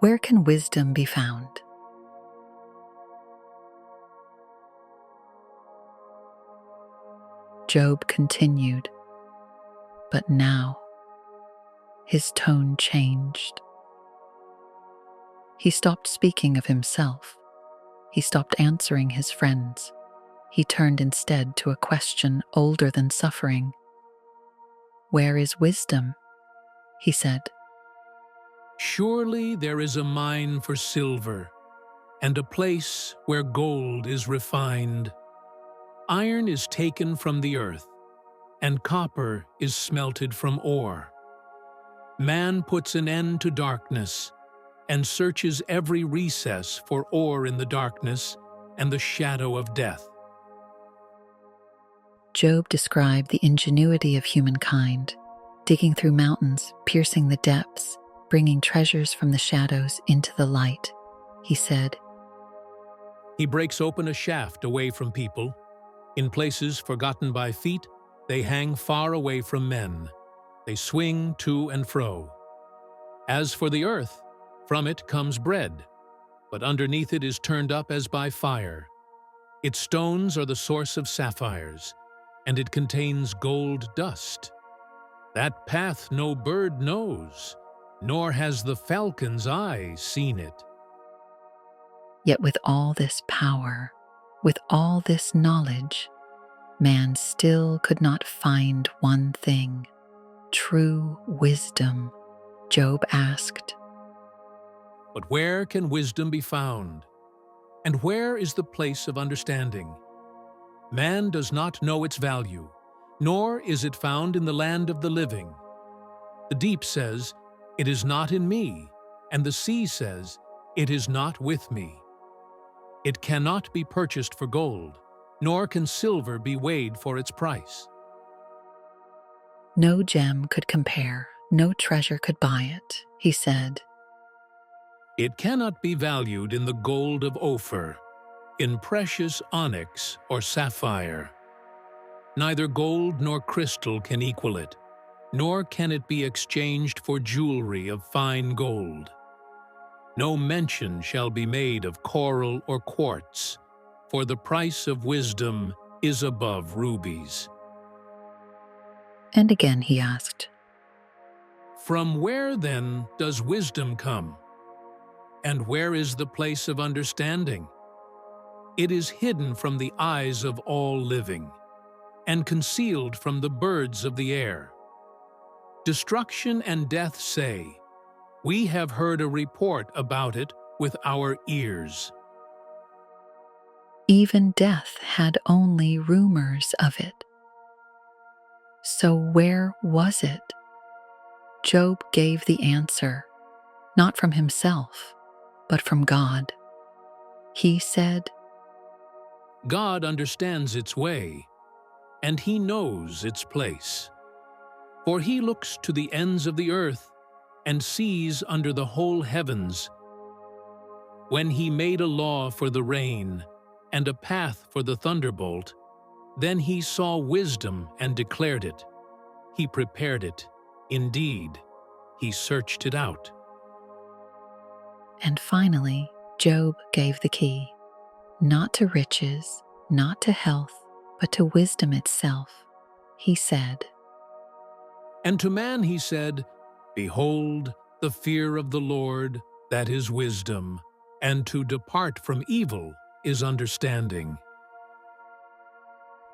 Where can wisdom be found? Job continued, but now his tone changed. He stopped speaking of himself. He stopped answering his friends. He turned instead to a question older than suffering. Where is wisdom? He said. Surely there is a mine for silver, and a place where gold is refined. Iron is taken from the earth, and copper is smelted from ore. Man puts an end to darkness and searches every recess for ore in the darkness and the shadow of death. Job described the ingenuity of humankind, digging through mountains, piercing the depths, bringing treasures from the shadows into the light. He said, He breaks open a shaft away from people. In places forgotten by feet, they hang far away from men. They swing to and fro. As for the earth, from it comes bread, but underneath it is turned up as by fire. Its stones are the source of sapphires, and it contains gold dust. That path no bird knows, nor has the falcon's eye seen it. Yet with all this power, with all this knowledge, man still could not find one thing, true wisdom. Job asked, But where can wisdom be found? And where is the place of understanding? Man does not know its value, nor is it found in the land of the living. The deep says, It is not in me, and the sea says, It is not with me. It cannot be purchased for gold, nor can silver be weighed for its price. No gem could compare, no treasure could buy it, he said. It cannot be valued in the gold of Ophir, in precious onyx or sapphire. Neither gold nor crystal can equal it, nor can it be exchanged for jewelry of fine gold. No mention shall be made of coral or quartz, for the price of wisdom is above rubies. And again he asked, From where, then, does wisdom come? And where is the place of understanding? It is hidden from the eyes of all living, and concealed from the birds of the air. Destruction and death say, We have heard a report about it with our ears. Even death had only rumors of it. So where was it? Job gave the answer, not from himself, but from God. He said, God understands its way, and He knows its place. For He looks to the ends of the earth and sees under the whole heavens. When He made a law for the rain and a path for the thunderbolt, then He saw wisdom and declared it. He prepared it. Indeed, He searched it out. And finally, Job gave the key, not to riches, not to health, but to wisdom itself. He said, And to man He said, Behold, the fear of the Lord, that is wisdom, and to depart from evil is understanding.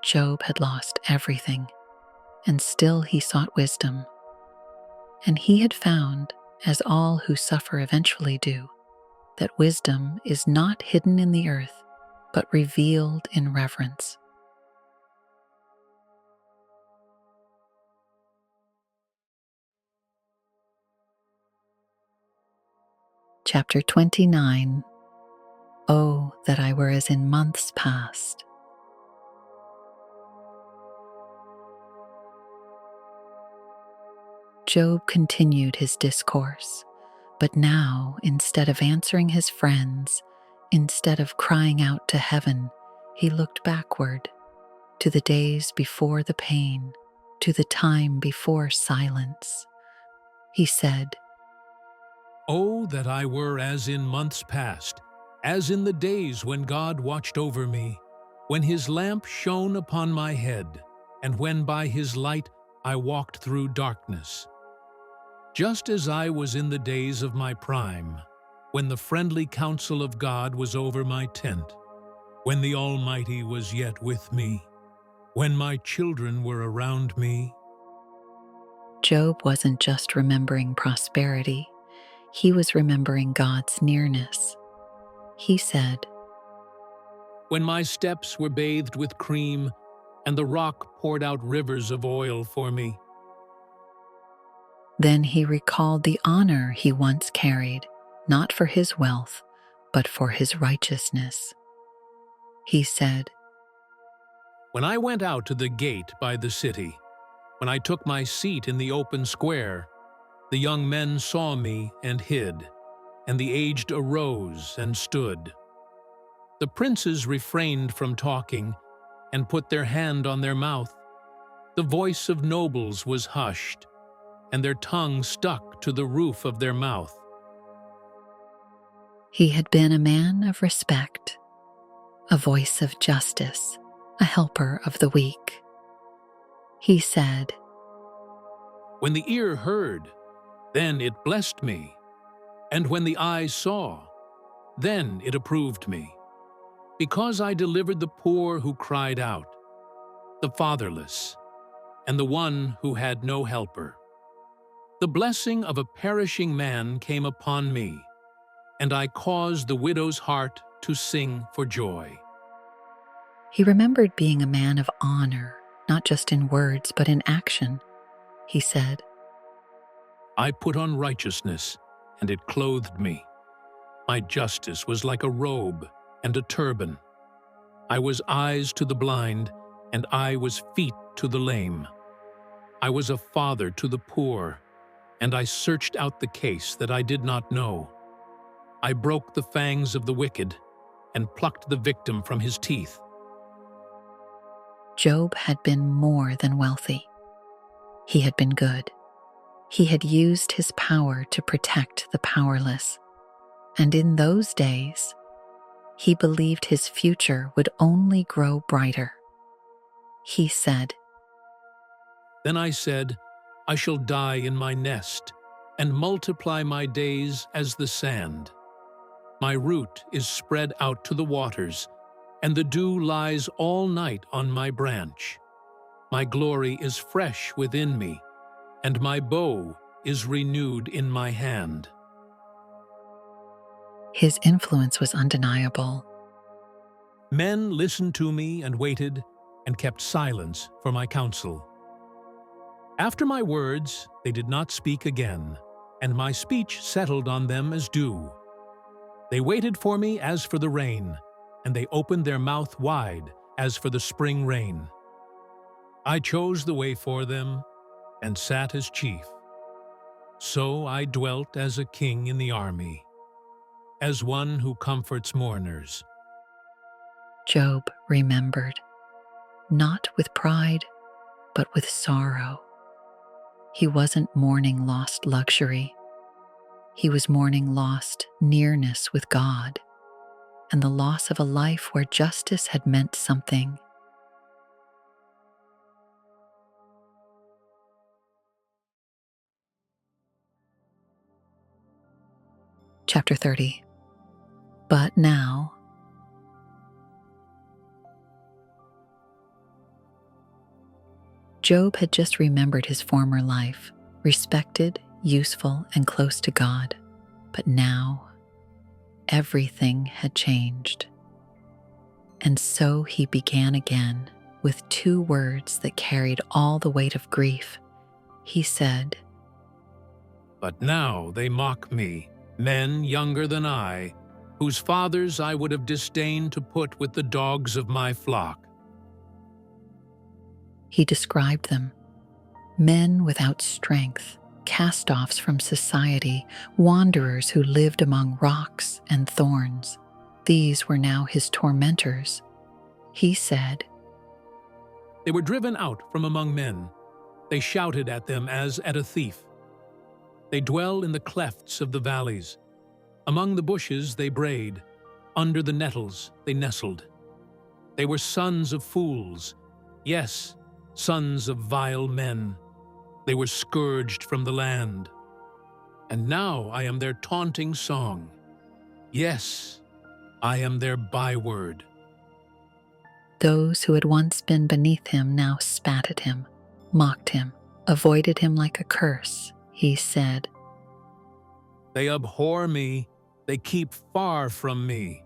Job had lost everything, and still he sought wisdom. And he had found, as all who suffer eventually do, that wisdom is not hidden in the earth, but revealed in reverence. Chapter 29. Oh, that I were as in months past. Job continued his discourse, but now, instead of answering his friends, instead of crying out to heaven, he looked backward to the days before the pain, to the time before silence. He said, Oh, that I were as in months past, as in the days when God watched over me, when His lamp shone upon my head, and when by His light I walked through darkness. Just as I was in the days of my prime, when the friendly counsel of God was over my tent, when the Almighty was yet with me, when my children were around me. Job wasn't just remembering prosperity, he was remembering God's nearness. He said, When my steps were bathed with cream, and the rock poured out rivers of oil for me. Then he recalled the honor he once carried, not for his wealth, but for his righteousness. He said, When I went out to the gate by the city, when I took my seat in the open square, the young men saw me and hid, and the aged arose and stood. The princes refrained from talking and put their hand on their mouth. The voice of nobles was hushed, and their tongue stuck to the roof of their mouth. He had been a man of respect, a voice of justice, a helper of the weak. He said, When the ear heard, then it blessed me, and when the eye saw, then it approved me, because I delivered the poor who cried out, the fatherless, and the one who had no helper. The blessing of a perishing man came upon me, and I caused the widow's heart to sing for joy. He remembered being a man of honor, not just in words, but in action. He said, I put on righteousness, and it clothed me. My justice was like a robe and a turban. I was eyes to the blind, and I was feet to the lame. I was a father to the poor, and I searched out the case that I did not know. I broke the fangs of the wicked, and plucked the victim from his teeth. Job had been more than wealthy. He had been good. He had used his power to protect the powerless. And in those days, he believed his future would only grow brighter. He said, Then I said, I shall die in my nest, and multiply my days as the sand. My root is spread out to the waters, and the dew lies all night on my branch. My glory is fresh within me, and my bow is renewed in my hand. His influence was undeniable. Men listened to me and waited, and kept silence for my counsel. After my words, they did not speak again, and my speech settled on them as dew. They waited for me as for the rain, and they opened their mouth wide as for the spring rain. I chose the way for them, and sat as chief. So I dwelt as a king in the army, as one who comforts mourners. Job remembered, not with pride, but with sorrow. He wasn't mourning lost luxury. He was mourning lost nearness with God, and the loss of a life where justice had meant something. Chapter 30. But now, Job had just remembered his former life, respected, useful, and close to God. But now, everything had changed. And so he began again with two words that carried all the weight of grief. He said, But now they mock me, men younger than I, whose fathers I would have disdained to put with the dogs of my flock. He described them, men without strength, cast-offs from society, wanderers who lived among rocks and thorns. These were now his tormentors. He said, They were driven out from among men. They shouted at them as at a thief. They dwell in the clefts of the valleys. Among the bushes they brayed. Under the nettles they nestled. They were sons of fools. Yes, sons of vile men. They were scourged from the land. And now I am their taunting song. Yes, I am their byword. Those who had once been beneath him now spat at him, mocked him, avoided him like a curse. He said, They abhor me. They keep far from me.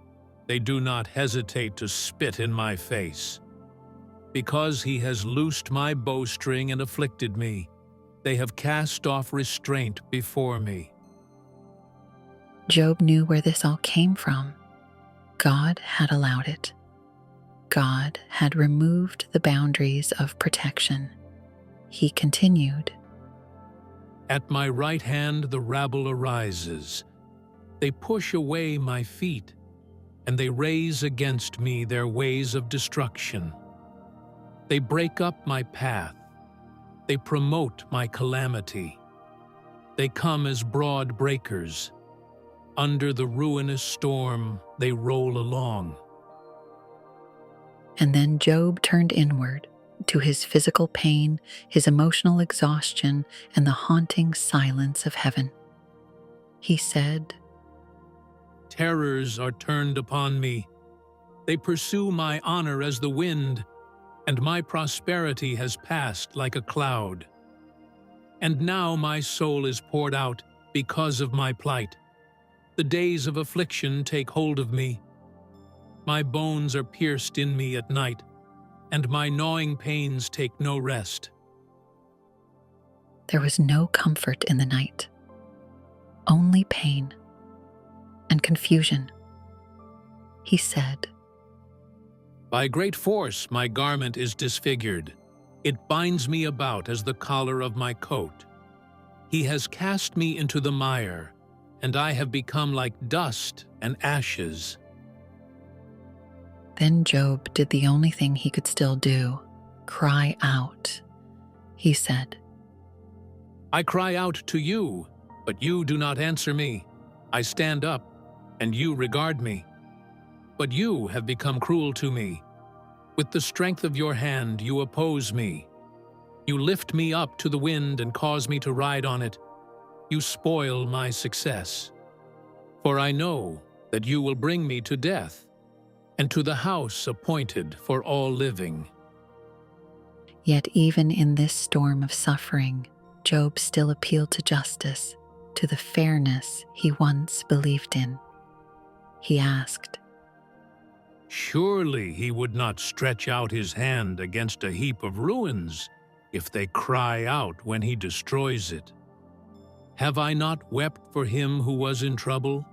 They do not hesitate to spit in my face. Because he has loosed my bowstring and afflicted me, They have cast off restraint before me. Job knew where this all came from. God had allowed it. God had removed the boundaries of protection. He continued, At my right hand the rabble arises. They push away my feet, and they raise against me their ways of destruction. They break up my path. They promote my calamity. They come as broad breakers. Under the ruinous storm, they roll along. And then Job turned inward to his physical pain, his emotional exhaustion, and the haunting silence of heaven. He said, Terrors are turned upon me. They pursue my honor as the wind, and my prosperity has passed like a cloud. And now my soul is poured out because of my plight. The days of affliction take hold of me. My bones are pierced in me at night, and my gnawing pains take no rest. There was no comfort in the night, only pain and confusion. He said, By great force my garment is disfigured. It binds me about as the collar of my coat. He has cast me into the mire, and I have become like dust and ashes. Then Job did the only thing he could still do, cry out. He said, I cry out to you, but you do not answer me. I stand up, and you regard me. But you have become cruel to me. With the strength of your hand you oppose me. You lift me up to the wind and cause me to ride on it. You spoil my success. For I know that you will bring me to death, and to the house appointed for all living. Yet even in this storm of suffering, Job still appealed to justice, to the fairness he once believed in. He asked, Surely he would not stretch out his hand against a heap of ruins if they cry out when he destroys it. Have I not wept for him who was in trouble?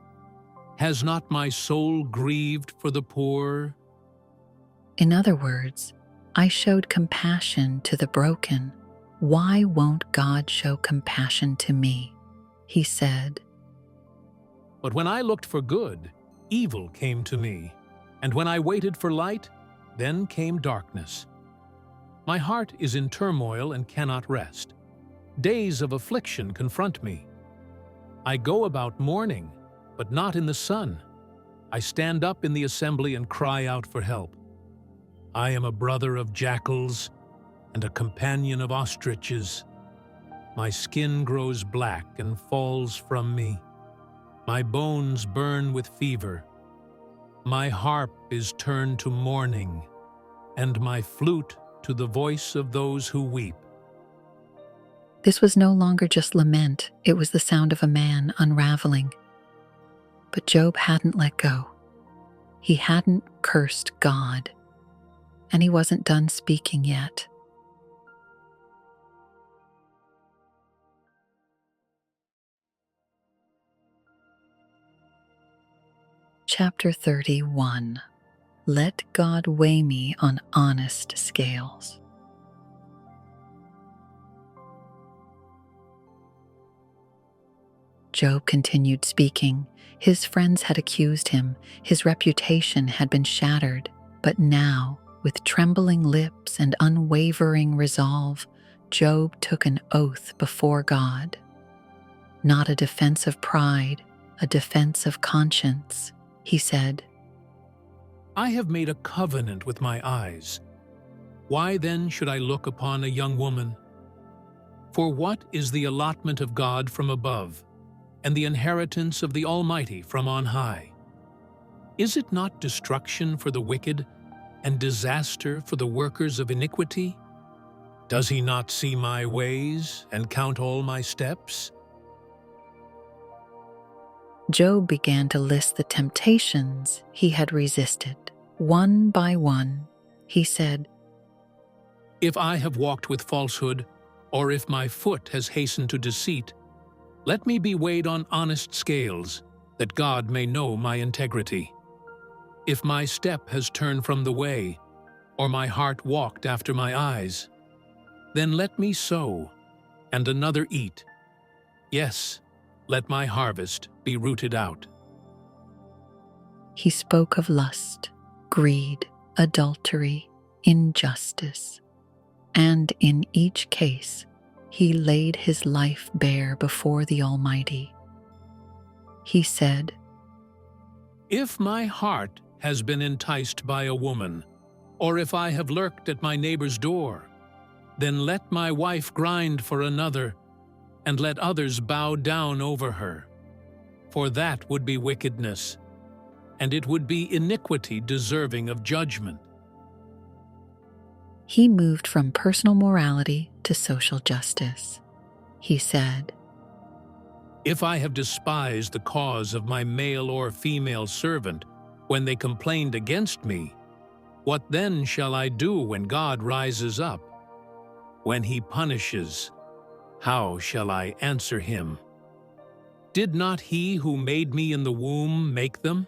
Has not my soul grieved for the poor? In other words, I showed compassion to the broken. Why won't God show compassion to me? He said, But when I looked for good, evil came to me, and when I waited for light, then came darkness. My heart is in turmoil and cannot rest. Days of affliction confront me. I go about mourning, but not in the sun. I stand up in the assembly and cry out for help. I am a brother of jackals and a companion of ostriches. My skin grows black and falls from me. My bones burn with fever. My harp is turned to mourning, and my flute to the voice of those who weep. This was no longer just lament, it was the sound of a man unraveling. But Job hadn't let go. He hadn't cursed God, and he wasn't done speaking yet. Chapter 31. Let God weigh me on honest scales. Job continued speaking. His friends had accused him. His reputation had been shattered. But now, with trembling lips and unwavering resolve, Job took an oath before God. Not a defense of pride, a defense of conscience. He said, I have made a covenant with my eyes. Why then should I look upon a young woman? For what is the allotment of God from above, and the inheritance of the Almighty from on high? Is it not destruction for the wicked, and disaster for the workers of iniquity? Does he not see my ways and count all my steps? Job began to list the temptations he had resisted. One by one, he said, If I have walked with falsehood, or if my foot has hastened to deceit, let me be weighed on honest scales, that God may know my integrity. If my step has turned from the way, or my heart walked after my eyes, then let me sow, and another eat. Yes, let my harvest be rooted out. He spoke of lust, greed, adultery, injustice, and in each case, he laid his life bare before the Almighty. He said, If my heart has been enticed by a woman, or if I have lurked at my neighbor's door, then let my wife grind for another, and let others bow down over her. For that would be wickedness, and it would be iniquity deserving of judgment. he moved from personal morality to social justice. He said, If I have despised the cause of my male or female servant when they complained against me, what then shall I do when God rises up? When he punishes, how shall I answer him? Did not he who made me in the womb make them?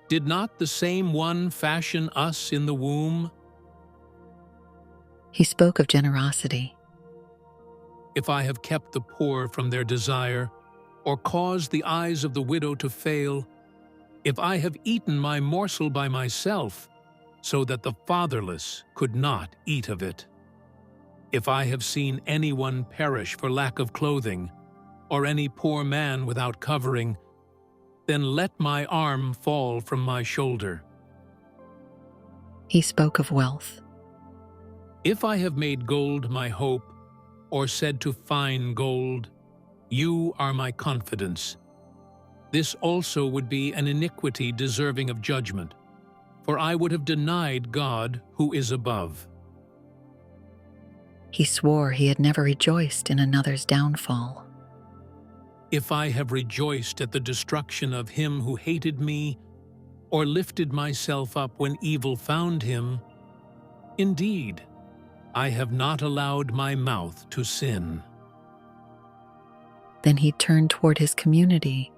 Did not the same one fashion us in the womb? he spoke of generosity. If I have kept the poor from their desire, or caused the eyes of the widow to fail, if I have eaten my morsel by myself, so that the fatherless could not eat of it, if I have seen anyone perish for lack of clothing, or any poor man without covering, then let my arm fall from my shoulder. He spoke of wealth. If I have made gold my hope, or said to fine gold, you are my confidence, this also would be an iniquity deserving of judgment, for I would have denied God who is above. He swore he had never rejoiced in another's downfall. If I have rejoiced at the destruction of him who hated me, or lifted myself up when evil found him, indeed, I have not allowed my mouth to sin. Then he turned toward his community.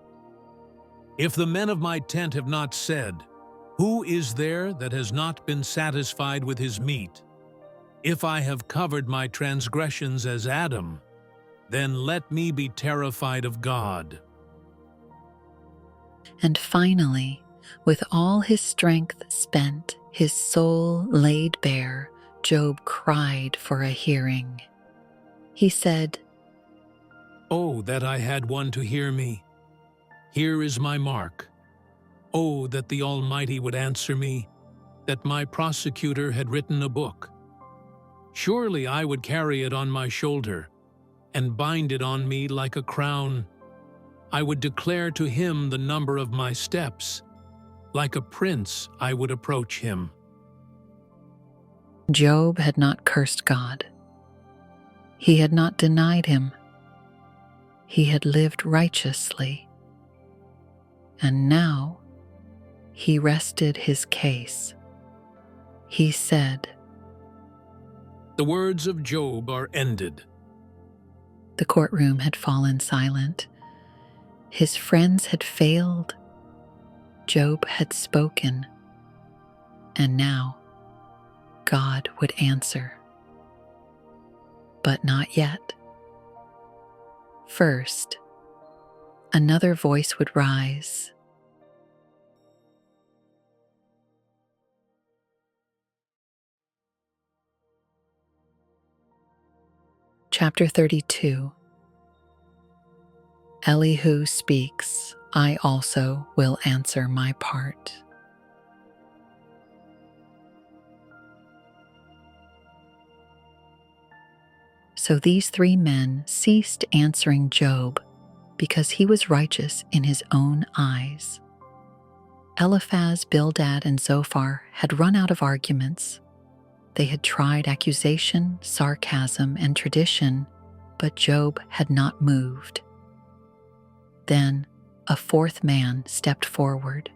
If the men of my tent have not said, who is there that has not been satisfied with his meat? If I have covered my transgressions as Adam, then let me be terrified of God. And finally, with all his strength spent, his soul laid bare, Job cried for a hearing. He said, Oh, that I had one to hear me. Here is my mark. Oh, that the Almighty would answer me, that my prosecutor had written a book. Surely I would carry it on my shoulder, and bind it on me like a crown. I would declare to him the number of my steps. Like a prince I would approach him. Job had not cursed God. He had not denied him. He had lived righteously. And now he rested his case. He said, The words of Job are ended. The courtroom had fallen silent. His friends had failed. Job had spoken. And now God would answer. But not yet. First, another voice would rise. Chapter 32. Elihu speaks, I also will answer my part. So these three men ceased answering Job because he was righteous in his own eyes. Eliphaz, Bildad, and Zophar had run out of arguments. They had tried accusation, sarcasm, and tradition, but Job had not moved. Then a fourth man stepped forward.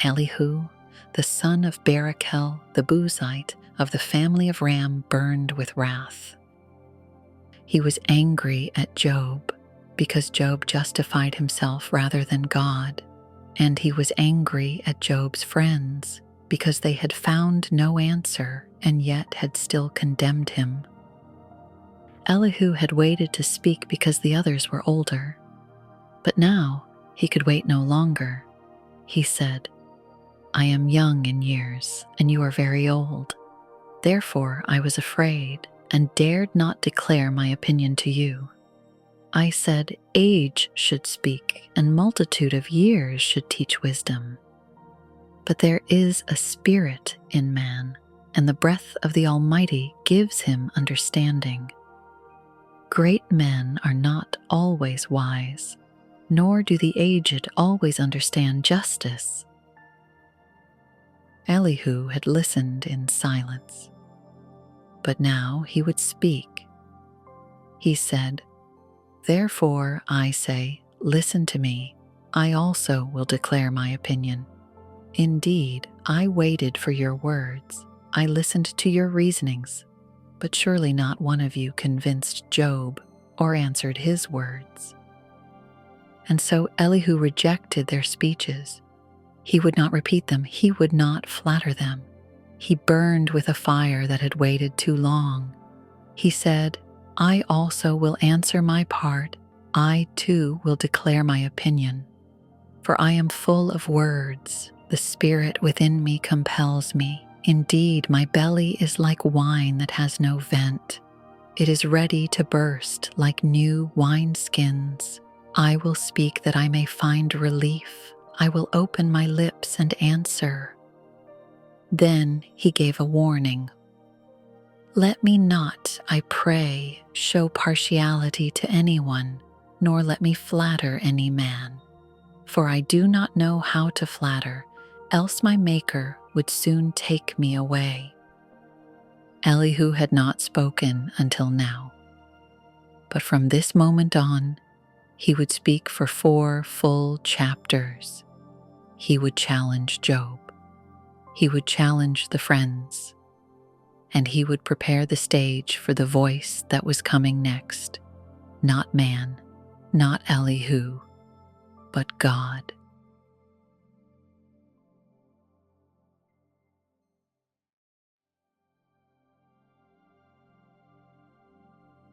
Elihu, the son of Barachel the Buzite of the family of Ram, burned with wrath. He was angry at Job because Job justified himself rather than God, and he was angry at Job's friends because they had found no answer and yet had still condemned him. Elihu had waited to speak because the others were older, but now he could wait no longer. He said, "I am young in years, and you are very old. Therefore I was afraid and dared not declare my opinion to you. I said, age should speak, and multitude of years should teach wisdom. But there is a spirit in man, and the breath of the Almighty gives him understanding. Great men are not always wise, nor do the aged always understand justice." Elihu had listened in silence, but now he would speak. He said, "Therefore I say, listen to me. I also will declare my opinion. Indeed, I waited for your words. I listened to your reasonings, but surely not one of you convinced Job or answered his words." And so Elihu rejected their speeches. He would not repeat them. He would not flatter them. He burned with a fire that had waited too long. He said, "I also will answer my part. I too will declare my opinion. For I am full of words. The spirit within me compels me. Indeed, my belly is like wine that has no vent. It is ready to burst like new wineskins. I will speak that I may find relief. I will open my lips and answer." Then he gave a warning. "Let me not, I pray, show partiality to anyone, nor let me flatter any man. For I do not know how to flatter, else my Maker would soon take me away." Elihu had not spoken until now, but from this moment on, he would speak for 4 full chapters. He would challenge Job. He would challenge the friends. And he would prepare the stage for the voice that was coming next. Not man, not Elihu, but God.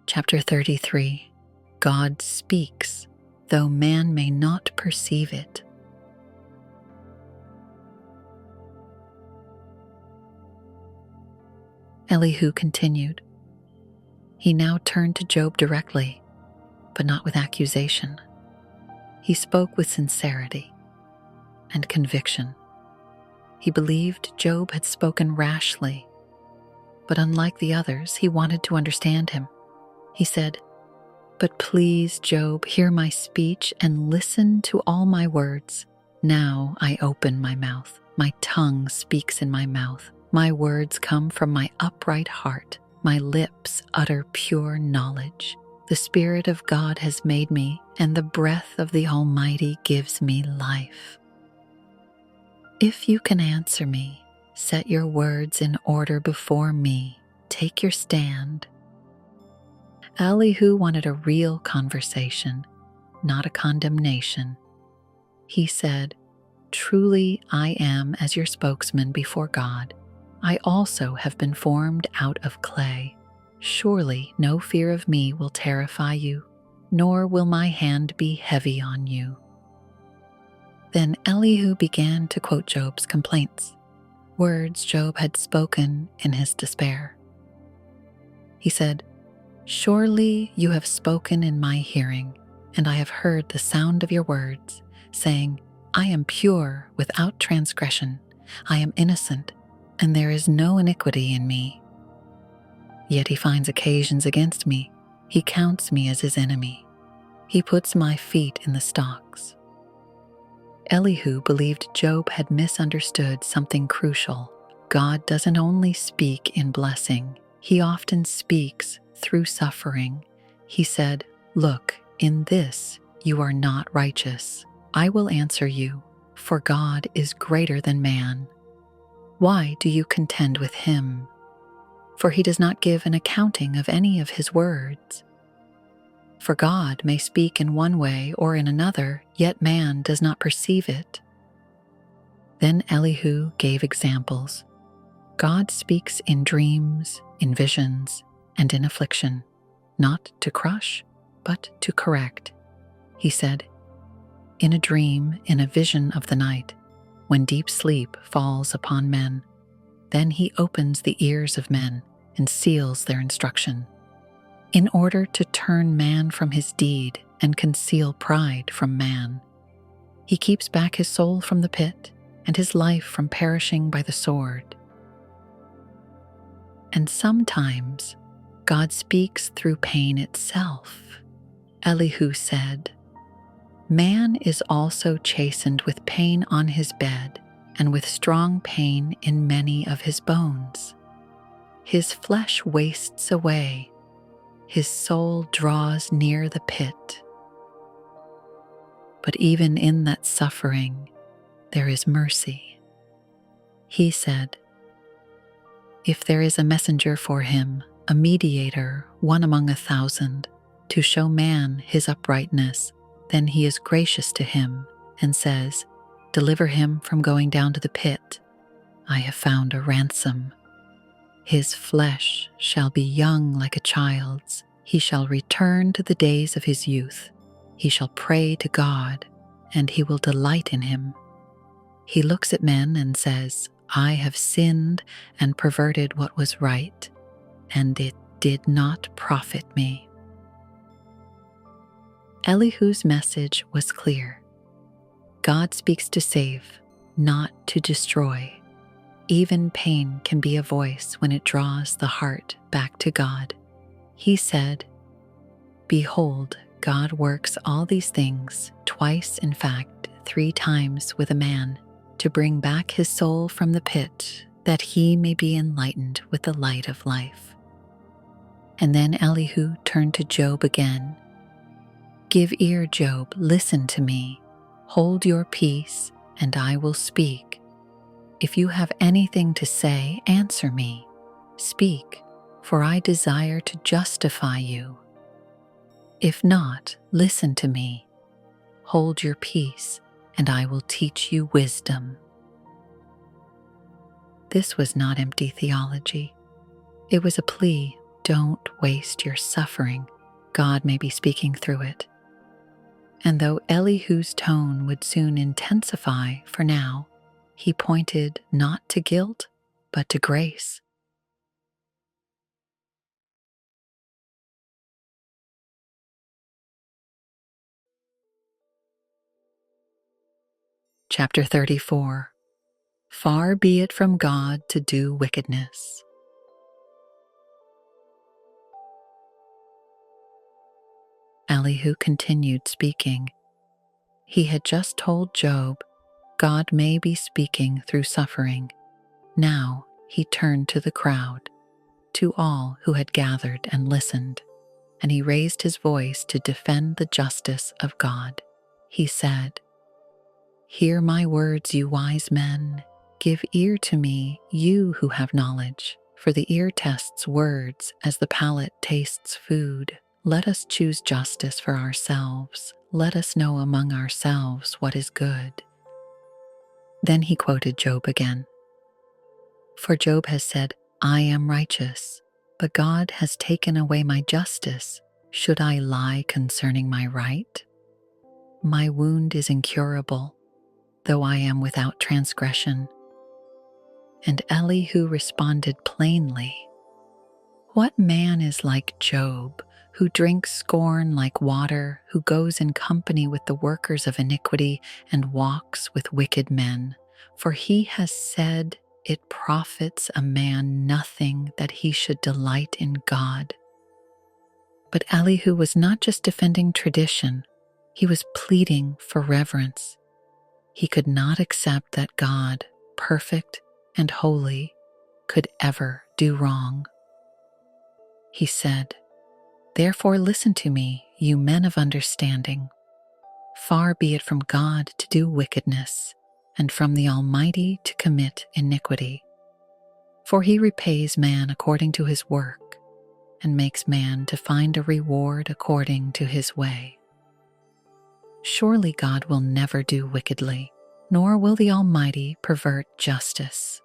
Chapter 33. God speaks, though man may not perceive it. Elihu continued. He now turned to Job directly, but not with accusation. He spoke with sincerity and conviction. He believed Job had spoken rashly, but unlike the others, he wanted to understand him. He said, "But please, Job, hear my speech and listen to all my words. Now I open my mouth. My tongue speaks in my mouth. My words come from my upright heart. My lips utter pure knowledge. The Spirit of God has made me, and the breath of the Almighty gives me life. If you can answer me, set your words in order before me. Take your stand." Elihu wanted a real conversation, not a condemnation. He said, "Truly I am as your spokesman before God. I also have been formed out of clay. Surely no fear of me will terrify you, nor will my hand be heavy on you." Then Elihu began to quote Job's complaints, words Job had spoken in his despair. He said, "Surely you have spoken in my hearing, and I have heard the sound of your words, saying, I am pure without transgression. I am innocent, and there is no iniquity in me. Yet he finds occasions against me. He counts me as his enemy. He puts my feet in the stocks." Elihu believed Job had misunderstood something crucial. God doesn't only speak in blessing. He often speaks through suffering. He said, "Look, in this you are not righteous. I will answer you, for God is greater than man. Why do you contend with him? For he does not give an accounting of any of his words. For God may speak in one way or in another, yet man does not perceive it." Then Elihu gave examples. God speaks in dreams, in visions, and in affliction, not to crush, but to correct. He said, "In a dream, in a vision of the night, when deep sleep falls upon men, then he opens the ears of men and seals their instruction, in order to turn man from his deed and conceal pride from man. He keeps back his soul from the pit and his life from perishing by the sword." And sometimes God speaks through pain itself. Elihu said, "Man is also chastened with pain on his bed and with strong pain in many of his bones. His flesh wastes away, his soul draws near the pit. But even in that suffering, there is mercy." He said, "If there is a messenger for him, a mediator, one among 1,000, to show man his uprightness, then he is gracious to him and says, 'Deliver him from going down to the pit. I have found a ransom. His flesh shall be young like a child's. He shall return to the days of his youth. He shall pray to God, and he will delight in him. He looks at men and says, I have sinned and perverted what was right, and it did not profit me." Elihu's message was clear. God speaks to save, not to destroy. Even pain can be a voice when it draws the heart back to God. He said, "Behold, God works all these things, twice in fact, 3 times with a man, to bring back his soul from the pit, that he may be enlightened with the light of life." And then Elihu turned to Job again. "Give ear, Job, listen to me. Hold your peace, and I will speak. If you have anything to say, answer me. Speak, for I desire to justify you. If not, listen to me. Hold your peace, and I will teach you wisdom." This was not empty theology. It was a plea, don't waste your suffering. God may be speaking through it. And though Elihu's tone would soon intensify for now, he pointed not to guilt, but to grace. Chapter 34. Far be it from God to do wickedness. Elihu continued speaking. He had just told Job, God may be speaking through suffering. Now he turned to the crowd, to all who had gathered and listened, and he raised his voice to defend the justice of God. He said, "Hear my words, you wise men. Give ear to me, you who have knowledge, for the ear tests words as the palate tastes food. Let us choose justice for ourselves. Let us know among ourselves what is good." Then he quoted Job again. For Job has said, I am righteous, but God has taken away my justice. Should I lie concerning my right? My wound is incurable, though I am without transgression. And Elihu responded plainly, What man is like Job, who drinks scorn like water, who goes in company with the workers of iniquity and walks with wicked men? For he has said, it profits a man nothing that he should delight in God. But Elihu was not just defending tradition, he was pleading for reverence. He could not accept that God, perfect and holy, could ever do wrong. He said, Therefore listen to me, you men of understanding. Far be it from God to do wickedness, and from the Almighty to commit iniquity. For he repays man according to his work, and makes man to find a reward according to his way. Surely God will never do wickedly, nor will the Almighty pervert justice.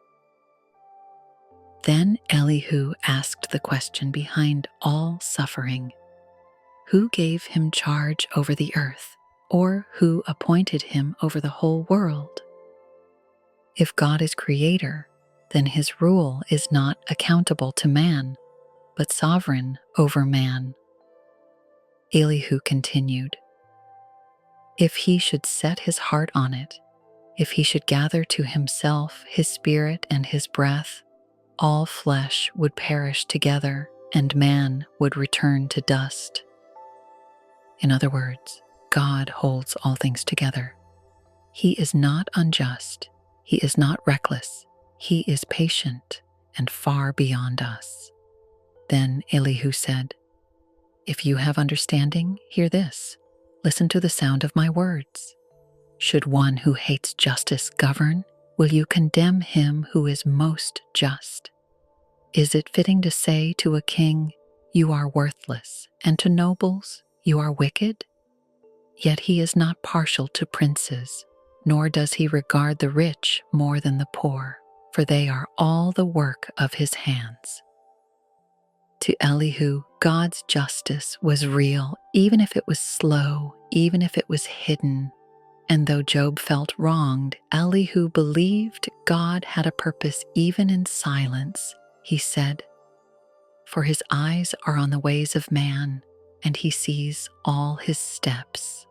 Then Elihu asked the question behind all suffering. Who gave him charge over the earth, or who appointed him over the whole world? If God is creator, then his rule is not accountable to man, but sovereign over man. Elihu continued, if he should set his heart on it, if he should gather to himself his spirit and his breath, all flesh would perish together, and man would return to dust. In other words, God holds all things together. He is not unjust. He is not reckless. He is patient and far beyond us. Then Elihu said, if you have understanding, hear this. Listen to the sound of my words. Should one who hates justice govern, will you condemn him who is most just? Is it fitting to say to a king, you are worthless, and to nobles, you are wicked? Yet he is not partial to princes, nor does he regard the rich more than the poor, for they are all the work of his hands. To Elihu, God's justice was real, even if it was slow, even if it was hidden. And though Job felt wronged, Elihu believed God had a purpose even in silence. He said, for his eyes are on the ways of man, and he sees all his steps.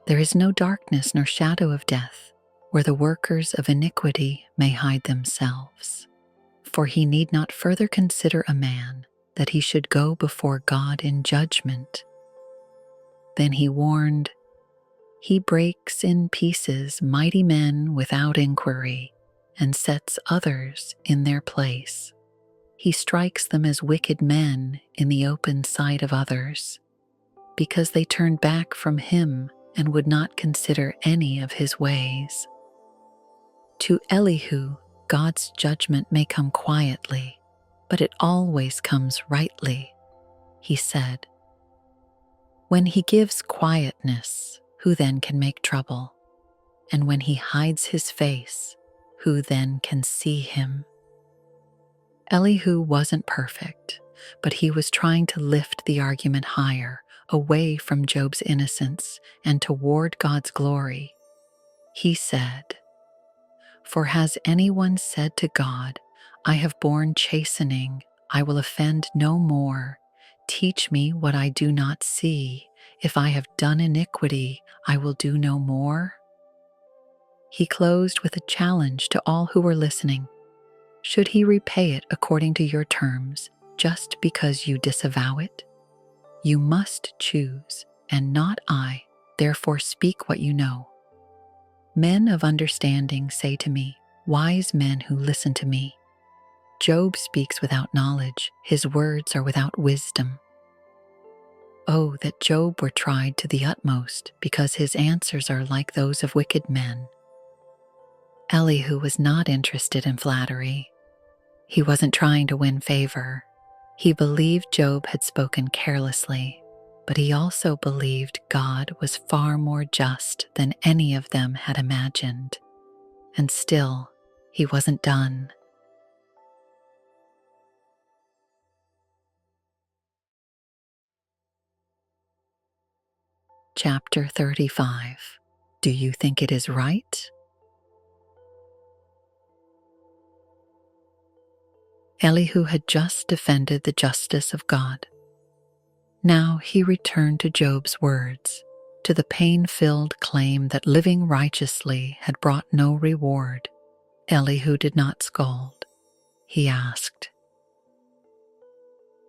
There is no darkness nor shadow of death, where the workers of iniquity may hide themselves. For he need not further consider a man, that he should go before God in judgment. Then he warned, he breaks in pieces mighty men without inquiry, and sets others in their place. He strikes them as wicked men in the open sight of others, because they turned back from him and would not consider any of his ways. To Elihu, God's judgment may come quietly, but it always comes rightly. He said, when he gives quietness, who then can make trouble? And when he hides his face, who then can see him? Elihu wasn't perfect, but he was trying to lift the argument higher, away from Job's innocence and toward God's glory. He said, for has anyone said to God, I have borne chastening, I will offend no more. Teach me what I do not see. If I have done iniquity, I will do no more. He closed with a challenge to all who were listening. Should he repay it according to your terms, just because you disavow it? You must choose, and not I, therefore speak what you know. Men of understanding say to me, wise men who listen to me. Job speaks without knowledge, his words are without wisdom. Oh, that Job were tried to the utmost, because his answers are like those of wicked men. Elihu was not interested in flattery. He wasn't trying to win favor. He believed Job had spoken carelessly, but he also believed God was far more just than any of them had imagined. And still, he wasn't done. Chapter 35. Do you think it is right? Elihu had just defended the justice of God. Now he returned to Job's words, to the pain-filled claim that living righteously had brought no reward. Elihu did not scold. He asked,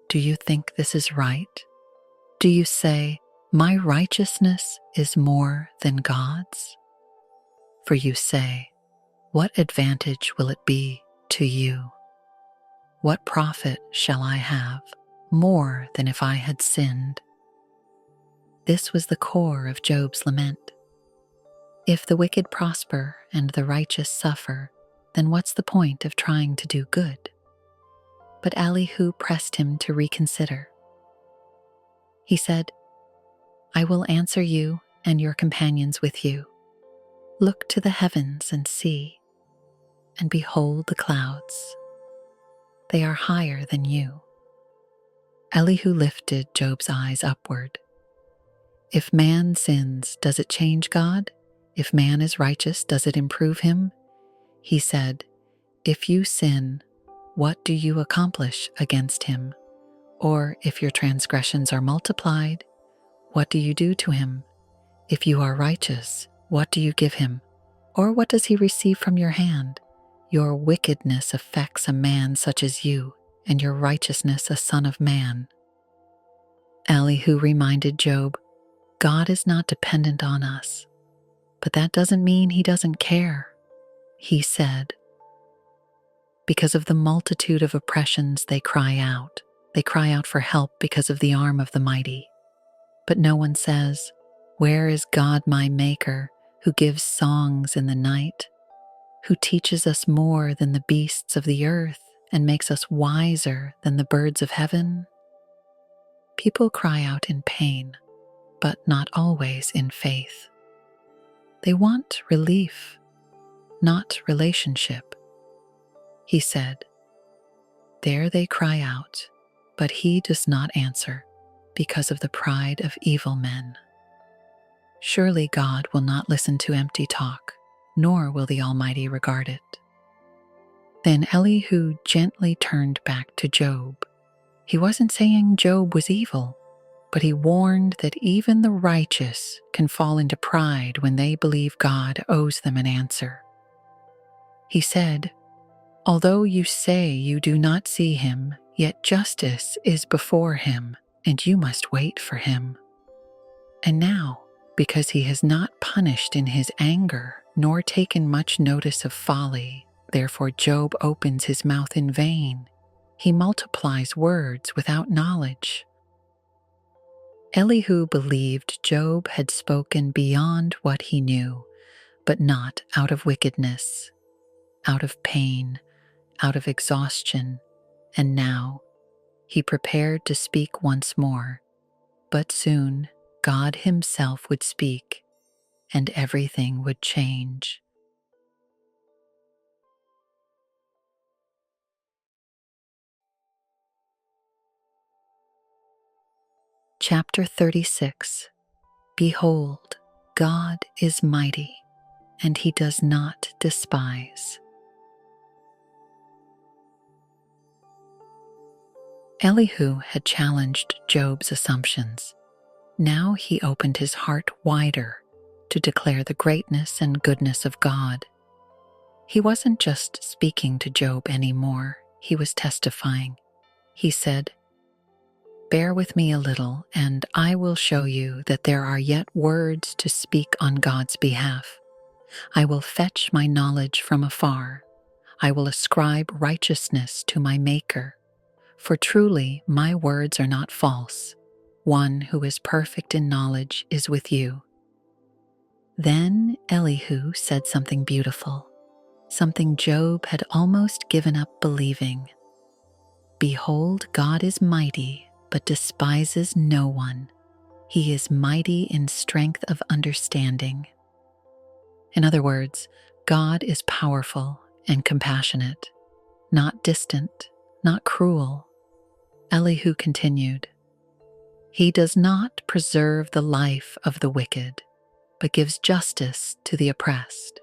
do you think this is right? Do you say, my righteousness is more than God's? For you say, what advantage will it be to you? What profit shall I have, more than if I had sinned? This was the core of Job's lament. If the wicked prosper and the righteous suffer, then what's the point of trying to do good? But Elihu pressed him to reconsider. He said, "I will answer you and your companions with you. Look to the heavens and see, and behold the clouds. They are higher than you." Elihu lifted Job's eyes upward. If man sins, does it change God? If man is righteous, does it improve him? He said, "If you sin, what do you accomplish against him? Or if your transgressions are multiplied, what do you do to him? If you are righteous, what do you give him? Or what does he receive from your hand? Your wickedness affects a man such as you, and your righteousness a son of man." Elihu reminded Job, God is not dependent on us, but that doesn't mean he doesn't care. He said, "Because of the multitude of oppressions they cry out. They cry out for help because of the arm of the mighty. But no one says, 'Where is God my Maker, who gives songs in the night, who teaches us more than the beasts of the earth and makes us wiser than the birds of heaven?'" People cry out in pain, but not always in faith. They want relief, not relationship. He said, "There they cry out, but he does not answer because of the pride of evil men. Surely God will not listen to empty talk, nor will the Almighty regard it." Then Elihu gently turned back to Job. He wasn't saying Job was evil, but he warned that even the righteous can fall into pride when they believe God owes them an answer. He said, "Although you say you do not see him, yet justice is before him, and you must wait for him. And now, because he has not punished in his anger, nor taken much notice of folly, therefore Job opens his mouth in vain. He multiplies words without knowledge." Elihu believed Job had spoken beyond what he knew, but not out of wickedness, out of pain, out of exhaustion, and now he prepared to speak once more, but soon God himself would speak, and everything would change. Chapter 36. Behold, God is mighty, and he does not despise. Elihu had challenged Job's assumptions. Now he opened his heart wider to declare the greatness and goodness of God. He wasn't just speaking to Job anymore, he was testifying. He said, "Bear with me a little, and I will show you that there are yet words to speak on God's behalf. I will fetch my knowledge from afar. I will ascribe righteousness to my Maker. For truly my words are not false. One who is perfect in knowledge is with you." Then Elihu said something beautiful, something Job had almost given up believing. "Behold, God is mighty, but despises no one. He is mighty in strength of understanding." In other words, God is powerful and compassionate, not distant, not cruel. Elihu continued, "He does not preserve the life of the wicked, but gives justice to the oppressed.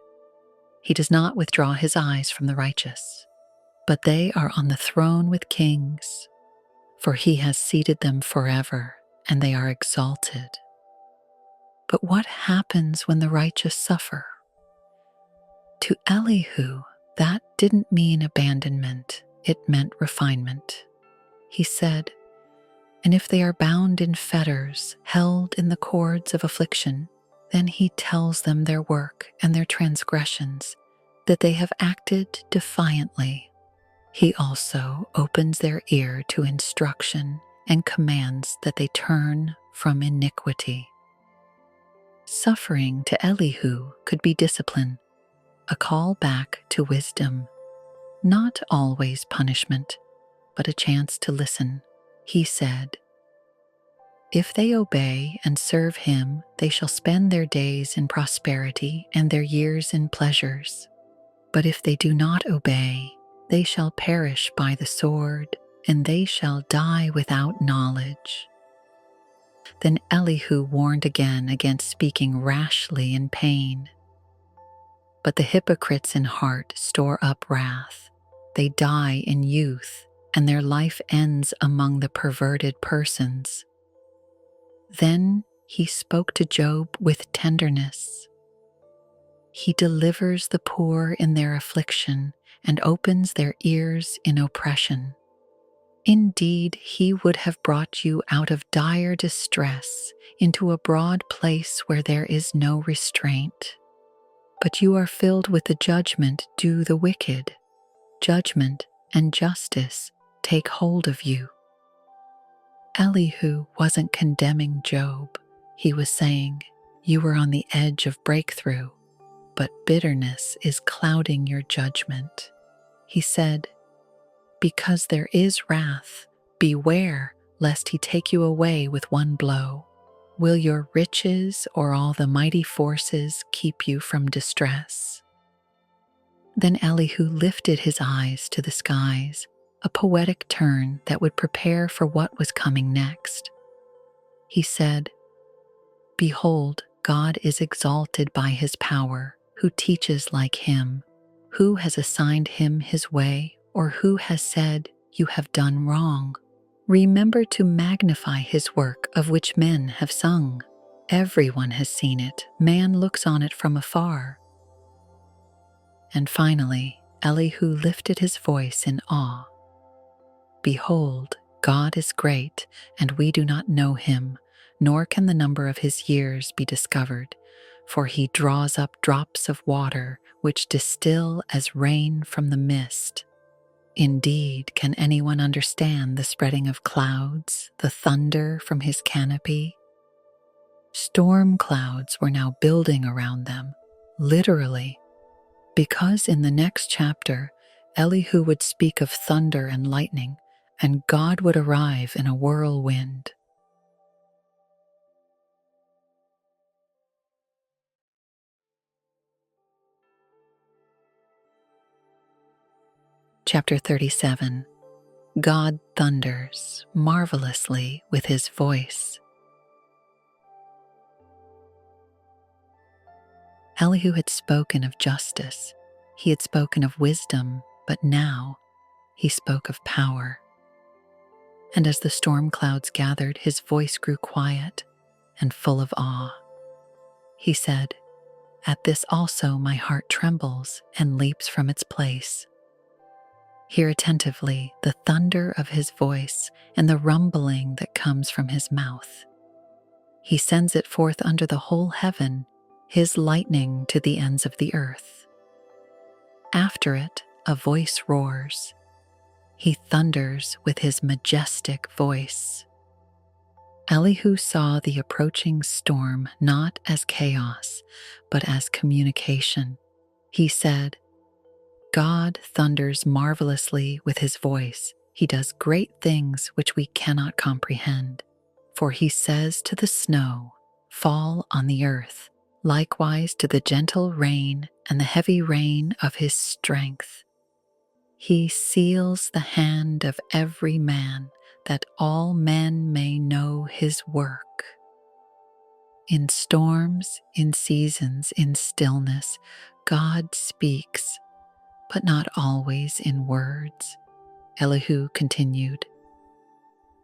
He does not withdraw his eyes from the righteous, but they are on the throne with kings, for he has seated them forever, and they are exalted. But what happens when the righteous suffer?" To Elihu, that didn't mean abandonment, it meant refinement. He said, "And if they are bound in fetters, held in the cords of affliction, then he tells them their work and their transgressions, that they have acted defiantly. He also opens their ear to instruction and commands that they turn from iniquity." Suffering to Elihu could be discipline, a call back to wisdom, not always punishment, but a chance to listen. He said, If they obey and serve him, they shall spend their days in prosperity and their years in pleasures. But if they do not obey, they shall perish by the sword, and they shall die without knowledge. Then Elihu warned again against speaking rashly in pain. But the hypocrites in heart store up wrath. They die in youth, and their life ends among the perverted persons. Then he spoke to Job with tenderness. He delivers the poor in their affliction and opens their ears in oppression. Indeed, he would have brought you out of dire distress into a broad place where there is no restraint. But you are filled with the judgment due the wicked. Judgment and justice take hold of you. Elihu wasn't condemning Job. He was saying, you were on the edge of breakthrough, but bitterness is clouding your judgment. He said, because there is wrath, beware lest he take you away with one blow. Will your riches or all the mighty forces keep you from distress? Then Elihu lifted his eyes to the skies, a poetic turn that would prepare for what was coming next. He said, behold, God is exalted by his power, who teaches like him. Who has assigned him his way, or who has said, you have done wrong? Remember to magnify his work of which men have sung. Everyone has seen it. Man looks on it from afar. And finally, Elihu lifted his voice in awe. Behold, God is great, and we do not know him, nor can the number of his years be discovered, for he draws up drops of water which distill as rain from the mist. Indeed, can anyone understand the spreading of clouds, the thunder from his canopy? Storm clouds were now building around them, literally, because in the next chapter, Elihu would speak of thunder and lightning, and God would arrive in a whirlwind. Chapter 37. God thunders marvelously with his voice. Elihu had spoken of justice. He had spoken of wisdom, but now he spoke of power. And as the storm clouds gathered, his voice grew quiet and full of awe. He said, at this also my heart trembles and leaps from its place. Hear attentively the thunder of his voice and the rumbling that comes from his mouth. He sends it forth under the whole heaven, his lightning to the ends of the earth. After it, a voice roars. He thunders with his majestic voice. Elihu saw the approaching storm not as chaos, but as communication. He said, God thunders marvelously with his voice. He does great things which we cannot comprehend. For he says to the snow, fall on the earth, likewise to the gentle rain and the heavy rain of his strength. He seals the hand of every man, that all men may know his work. In storms, in seasons, in stillness, God speaks, but not always in words. Elihu continued,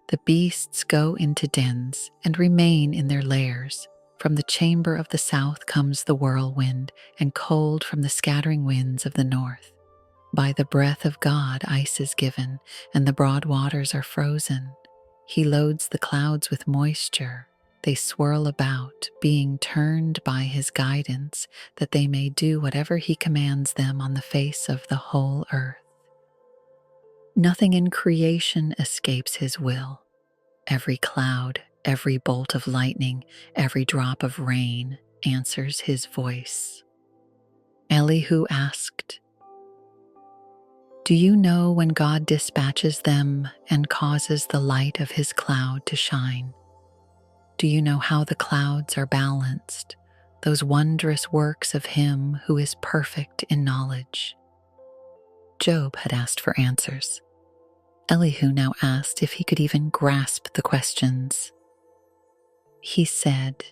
the beasts go into dens and remain in their lairs. From the chamber of the south comes the whirlwind, and cold from the scattering winds of the north. By the breath of God ice is given, and the broad waters are frozen. He loads the clouds with moisture. They swirl about, being turned by his guidance, that they may do whatever he commands them on the face of the whole earth. Nothing in creation escapes his will. Every cloud, every bolt of lightning, every drop of rain answers his voice. Elihu asked, do you know when God dispatches them and causes the light of his cloud to shine? Do you know how the clouds are balanced, those wondrous works of Him who is perfect in knowledge? Job had asked for answers. Elihu now asked if he could even grasp the questions. He said,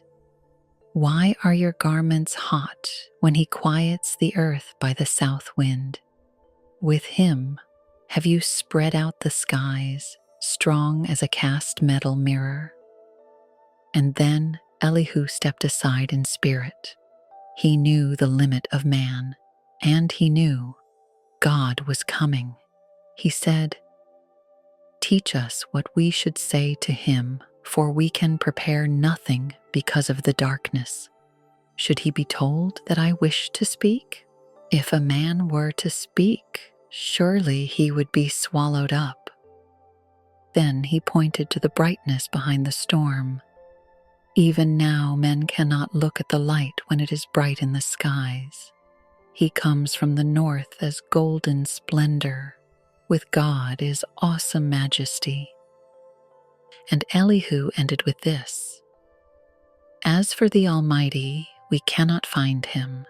"Why are your garments hot when He quiets the earth by the south wind? With Him have you spread out the skies, strong as a cast metal mirror?" And then Elihu stepped aside in spirit. He knew the limit of man, and he knew God was coming. He said, "Teach us what we should say to Him, for we can prepare nothing because of the darkness. Should he be told that I wish to speak? If a man were to speak, surely he would be swallowed up." Then he pointed to the brightness behind the storm. Even now men cannot look at the light when it is bright in the skies. He comes from the north as golden splendor. With God is awesome majesty. And Elihu ended with this: "As for the Almighty, we cannot find Him.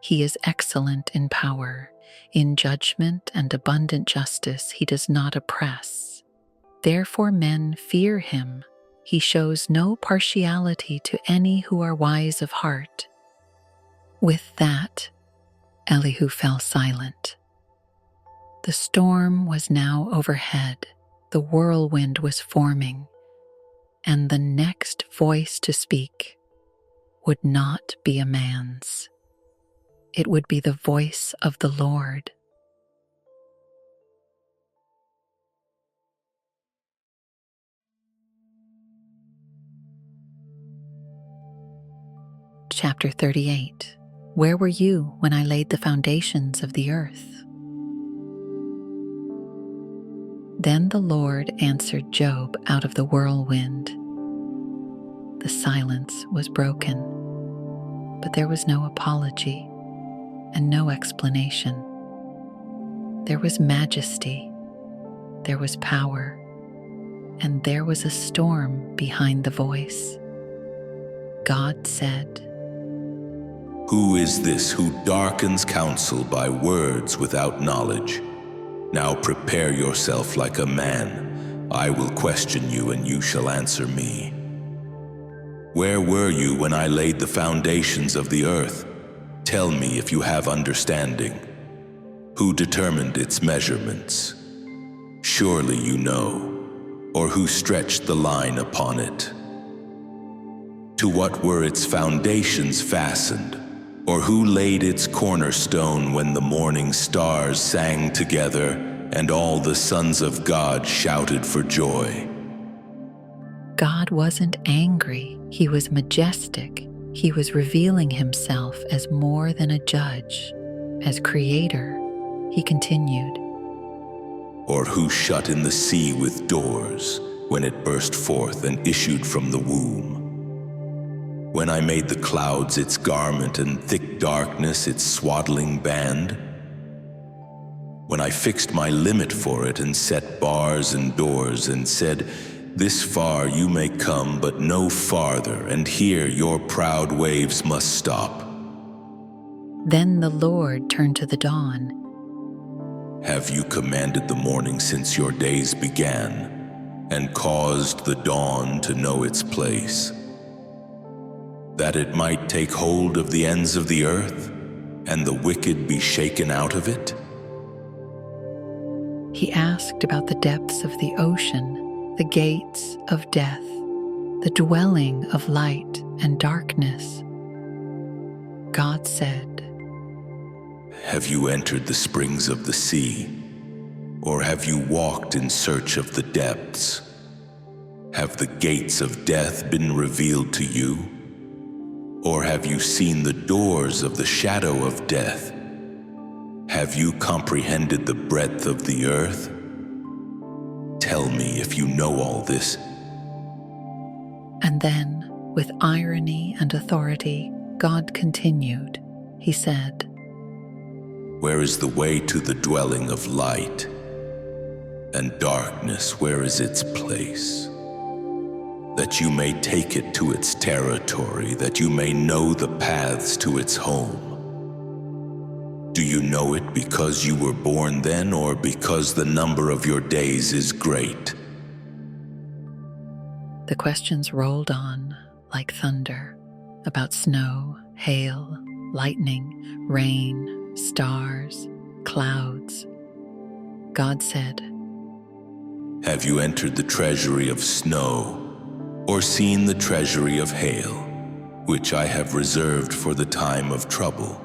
He is excellent in power. In judgment and abundant justice He does not oppress. Therefore men fear Him. He shows no partiality to any who are wise of heart." With that, Elihu fell silent. The storm was now overhead, the whirlwind was forming, and the next voice to speak would not be a man's. It would be the voice of the Lord. Chapter 38. Where were you when I laid the foundations of the earth? Then the Lord answered Job out of the whirlwind. The silence was broken, but there was no apology and no explanation. There was majesty, there was power, and there was a storm behind the voice. God said, "Who is this who darkens counsel by words without knowledge? Now prepare yourself like a man. I will question you, and you shall answer me. Where were you when I laid the foundations of the earth? Tell me if you have understanding. Who determined its measurements? Surely you know. Or who stretched the line upon it? To what were its foundations fastened? Or who laid its cornerstone when the morning stars sang together and all the sons of God shouted for joy?" God wasn't angry, He was majestic. He was revealing Himself as more than a judge, as creator. He continued, Or who shut in the sea with doors when it burst forth and issued from the womb? When I made the clouds its garment and thick darkness its swaddling band? When I fixed my limit for it and set bars and doors and said, "This far you may come, but no farther, and here your proud waves must stop." Then the Lord turned to the dawn. Have you commanded the morning since your days began, and caused the dawn to know its place, that it might take hold of the ends of the earth, and the wicked be shaken out of it? He asked about the depths of the ocean, the gates of death, the dwelling of light and darkness. God said, Have you entered the springs of the sea, or have you walked in search of the depths? Have the gates of death been revealed to you? Or have you seen the doors of the shadow of death? Have you comprehended the breadth of the earth? Tell me if you know all this. And then, with irony and authority, God continued. He said, Where is the way to the dwelling of light? And darkness, where is its place? that you may take it to its territory, that you may know the paths to its home. Do you know it because you were born then, or because the number of your days is great? The questions rolled on like thunder about snow, hail, lightning, rain, stars, clouds. God said, Have you entered the treasury of snow, or seen the treasury of hail, which I have reserved for the time of trouble?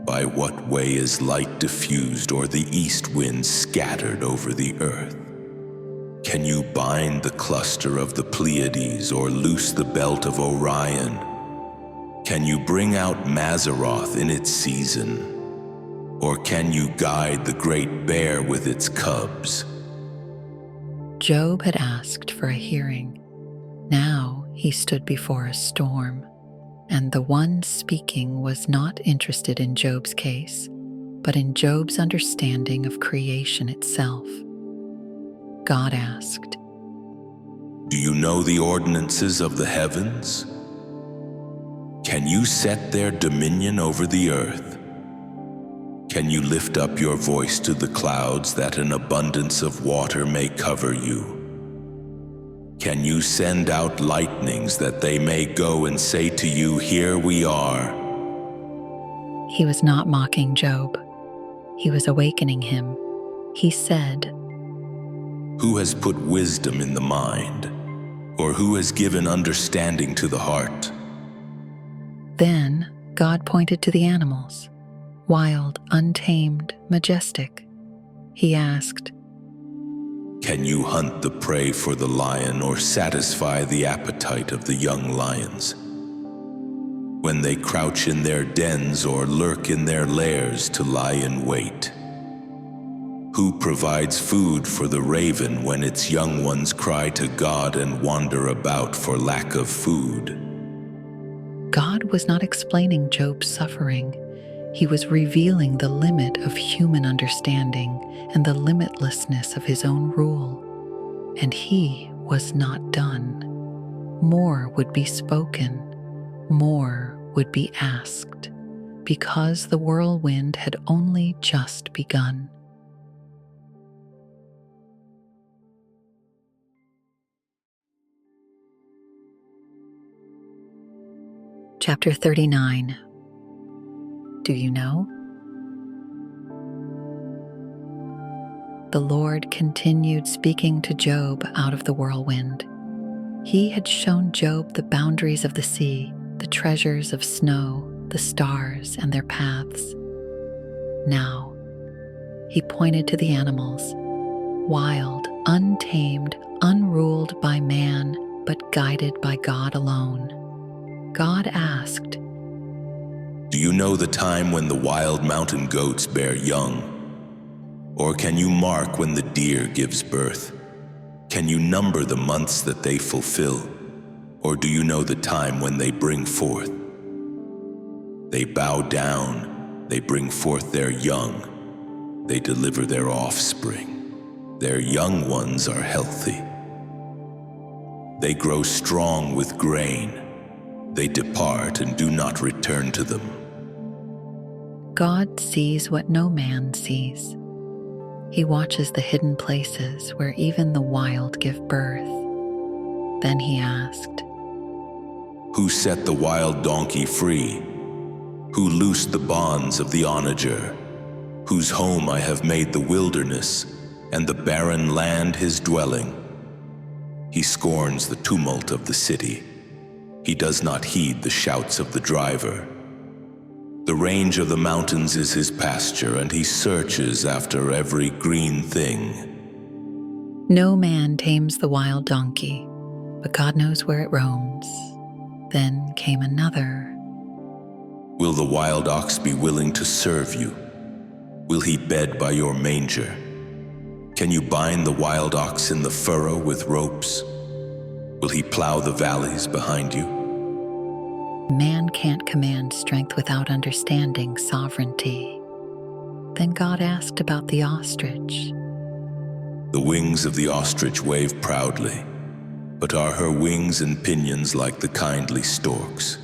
By what way is light diffused, or the east wind scattered over the earth? Can you bind the cluster of the Pleiades, or loose the belt of Orion? Can you bring out Mazzaroth in its season? Or can you guide the great bear with its cubs? Job had asked for a hearing. Now he stood before a storm, and the one speaking was not interested in Job's case, but in Job's understanding of creation itself. God asked, Do you know the ordinances of the heavens? Can you set their dominion over the earth? Can you lift up your voice to the clouds, that an abundance of water may cover you? Can you send out lightnings, that they may go and say to you, Here we are? He was not mocking Job. He was awakening him. He said, Who has put wisdom in the mind, or who has given understanding to the heart? Then God pointed to the animals, wild, untamed, majestic. He asked, Can you hunt the prey for the lion, or satisfy the appetite of the young lions? When they crouch in their dens, or lurk in their lairs to lie in wait? Who provides food for the raven when its young ones cry to God and wander about for lack of food? God was not explaining Job's suffering. He was revealing the limit of human understanding and the limitlessness of his own rule. And he was not done. More would be spoken. More would be asked, because the whirlwind had only just begun. Chapter 39. Do you know? The Lord continued speaking to Job out of the whirlwind. He had shown Job the boundaries of the sea, the treasures of snow, the stars and their paths. Now, he pointed to the animals, wild, untamed, unruled by man, but guided by God alone. God asked, Do you know the time when the wild mountain goats bear young? Or can you mark when the deer gives birth? Can you number the months that they fulfill? Or do you know the time when they bring forth? They bow down, they bring forth their young, they deliver their offspring. Their young ones are healthy. They grow strong with grain. They depart and do not return to them. God sees what no man sees. He watches the hidden places where even the wild give birth. Then he asked, Who set the wild donkey free? Who loosed the bonds of the onager? Whose home I have made the wilderness, and the barren land his dwelling? He scorns the tumult of the city. He does not heed the shouts of the driver. The range of the mountains is his pasture, and he searches after every green thing. No man tames the wild donkey, but God knows where it roams. Then came another. Will the wild ox be willing to serve you? Will he bed by your manger? Can you bind the wild ox in the furrow with ropes? Will he plow the valleys behind you? Man can't command strength without understanding sovereignty. Then God asked about the ostrich. The wings of the ostrich wave proudly. but are her wings and pinions like the kindly stork's?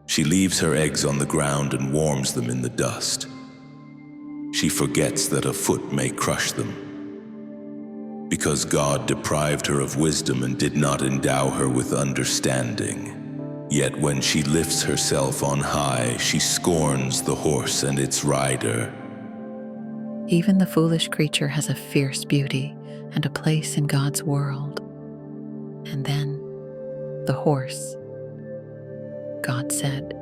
She leaves her eggs on the ground and warms them in the dust. She forgets that a foot may crush them. Because God deprived her of wisdom and did not endow her with understanding. Yet when she lifts herself on high, she scorns the horse and its rider. Even the foolish creature has a fierce beauty and a place in God's world. And then, the horse. God said,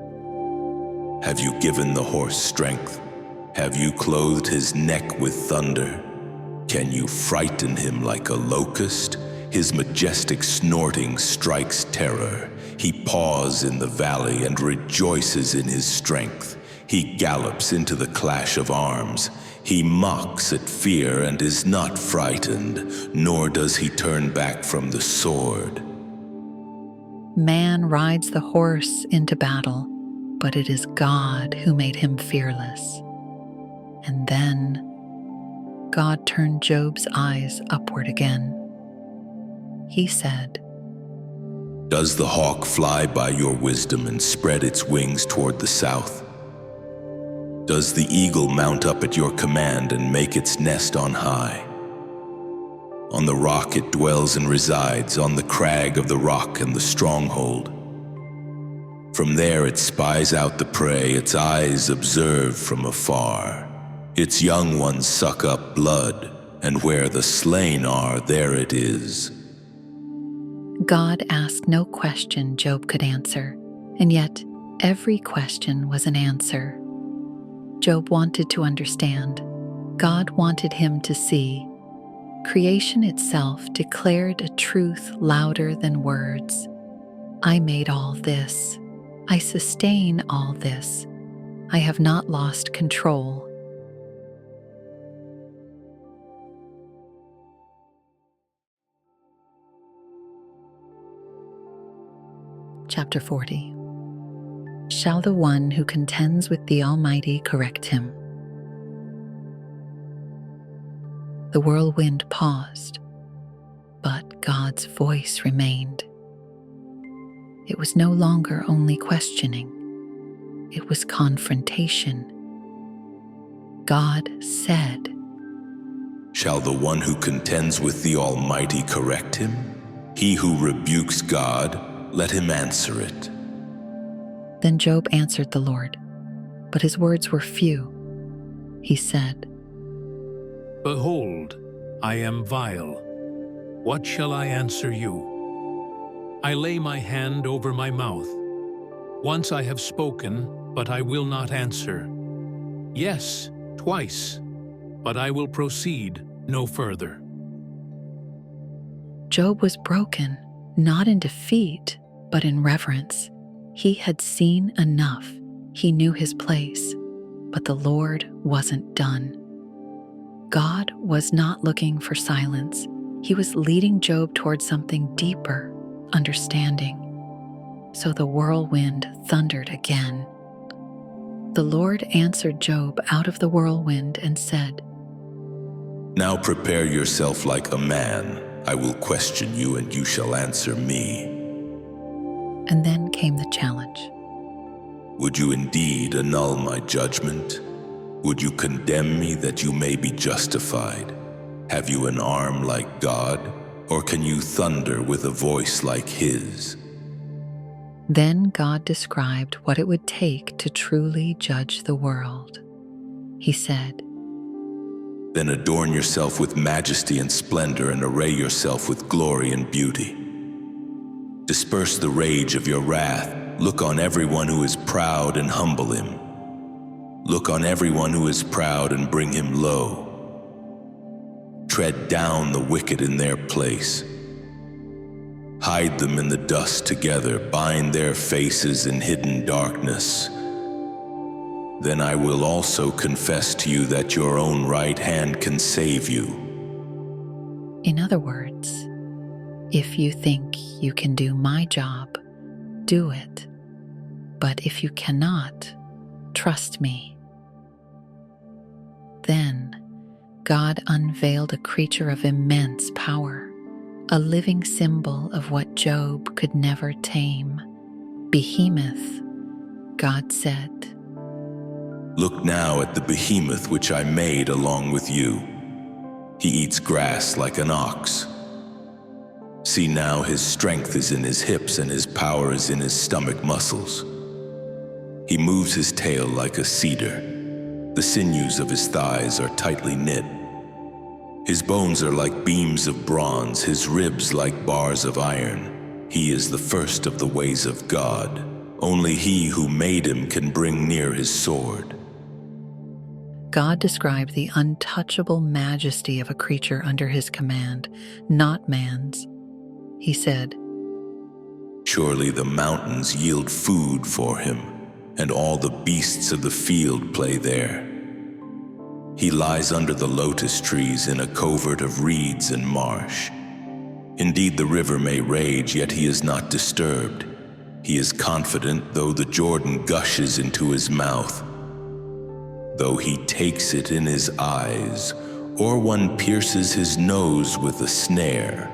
Have you given the horse strength? Have you clothed his neck with thunder? Can you frighten him like a locust? His majestic snorting strikes terror. He paws in the valley and rejoices in his strength. He gallops into the clash of arms. He mocks at fear and is not frightened, nor does he turn back from the sword. Man rides the horse into battle, but it is God who made him fearless. And then God turned Job's eyes upward again. He said, Does the hawk fly by your wisdom and spread its wings toward the south? Does the eagle mount up at your command and make its nest on high? On the rock it dwells and resides, on the crag of the rock and the stronghold. From there it spies out the prey, its eyes observe from afar. Its young ones suck up blood, and where the slain are, there it is. God asked no question Job could answer, and yet every question was an answer. Job wanted to understand. God wanted him to see. Creation itself declared a truth louder than words. I made all this. I sustain all this. I have not lost control. Chapter 40. Shall the one who contends with the Almighty correct him? The whirlwind paused, but God's voice remained. It was no longer only questioning, it was confrontation. God said, Shall the one who contends with the Almighty correct him? He who rebukes God, let him answer it. Then Job answered the Lord, but his words were few. He said, Behold, I am vile. What shall I answer you? I lay my hand over my mouth. Once I have spoken, but I will not answer. Yes, twice, but I will proceed no further. Job was broken, not in defeat, but in reverence. He had seen enough. He knew his place, but the Lord wasn't done. God was not looking for silence. He was leading Job towards something deeper, understanding. So the whirlwind thundered again. The Lord answered Job out of the whirlwind and said, Now prepare yourself like a man. I will question you and you shall answer me. And then came the challenge. Would you indeed annul my judgment? Would you condemn me that you may be justified? Have you an arm like God, or can you thunder with a voice like his? Then God described what it would take to truly judge the world. He said, Then adorn yourself with majesty and splendor and array yourself with glory and beauty. Disperse the rage of your wrath. Look on everyone who is proud and humble him. Look on everyone who is proud and bring him low. Tread down the wicked in their place. Hide them in the dust together, bind their faces in hidden darkness. Then I will also confess to you that your own right hand can save you. In other words, if you think you can do my job, do it. But if you cannot, trust me. Then God unveiled a creature of immense power, a living symbol of what Job could never tame. Behemoth, God said. Look now at the behemoth which I made along with you. He eats grass like an ox. See now, his strength is in his hips and his power is in his stomach muscles. He moves his tail like a cedar. The sinews of his thighs are tightly knit. His bones are like beams of bronze, his ribs like bars of iron. He is the first of the ways of God. Only he who made him can bring near his sword. God described the untouchable majesty of a creature under his command, not man's. He said, Surely the mountains yield food for him, and all the beasts of the field play there. He lies under the lotus trees in a covert of reeds and marsh. Indeed, the river may rage, yet he is not disturbed. He is confident, though the Jordan gushes into his mouth. Though he takes it in his eyes, or one pierces his nose with a snare,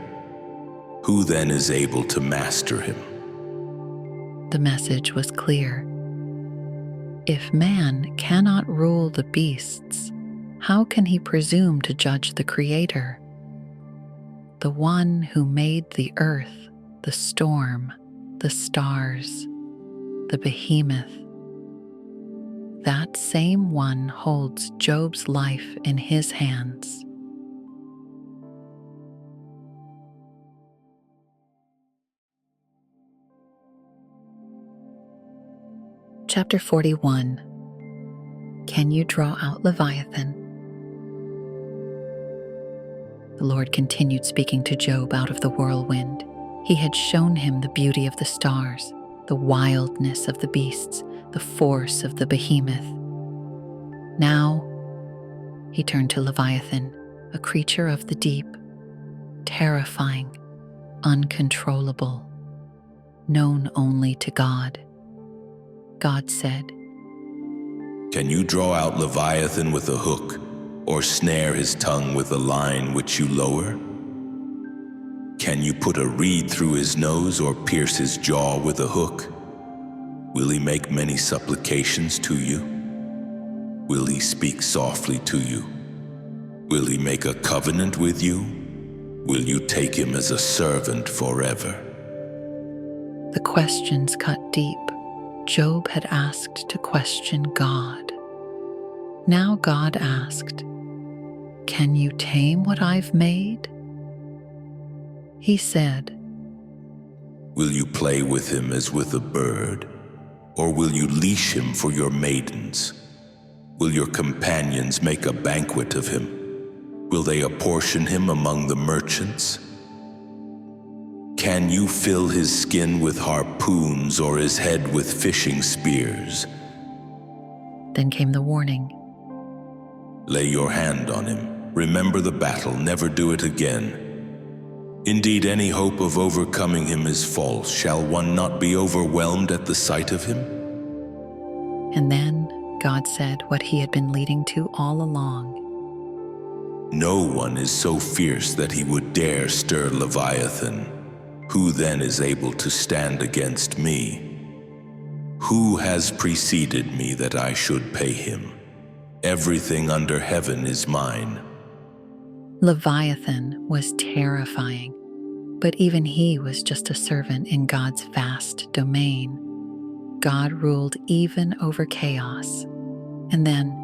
who then is able to master him? The message was clear. If man cannot rule the beasts, how can he presume to judge the Creator? The one who made the earth, the storm, the stars, the behemoth. That same one holds Job's life in his hands. Chapter 41. Can you draw out Leviathan? The Lord continued speaking to Job out of the whirlwind. He had shown him the beauty of the stars, the wildness of the beasts, the force of the behemoth. Now, he turned to Leviathan, a creature of the deep, terrifying, uncontrollable, known only to God. God said, Can you draw out Leviathan with a hook, or snare his tongue with a line which you lower? Can you put a reed through his nose or pierce his jaw with a hook? Will he make many supplications to you? Will he speak softly to you? Will he make a covenant with you? Will you take him as a servant forever? The questions cut deep. Job had asked to question God. Now God asked, Can you tame what I've made? He said, Will you play with him as with a bird? Or will you leash him for your maidens? Will your companions make a banquet of him? Will they apportion him among the merchants? Can you fill his skin with harpoons or his head with fishing spears? Then came the warning. Lay your hand on him. Remember the battle, never do it again. Indeed, any hope of overcoming him is false. Shall one not be overwhelmed at the sight of him? And then God said what he had been leading to all along. No one is so fierce that he would dare stir Leviathan. Who then is able to stand against me? Who has preceded me that I should pay him? Everything under heaven is mine. Leviathan was terrifying, but even he was just a servant in God's vast domain. God ruled even over chaos. And then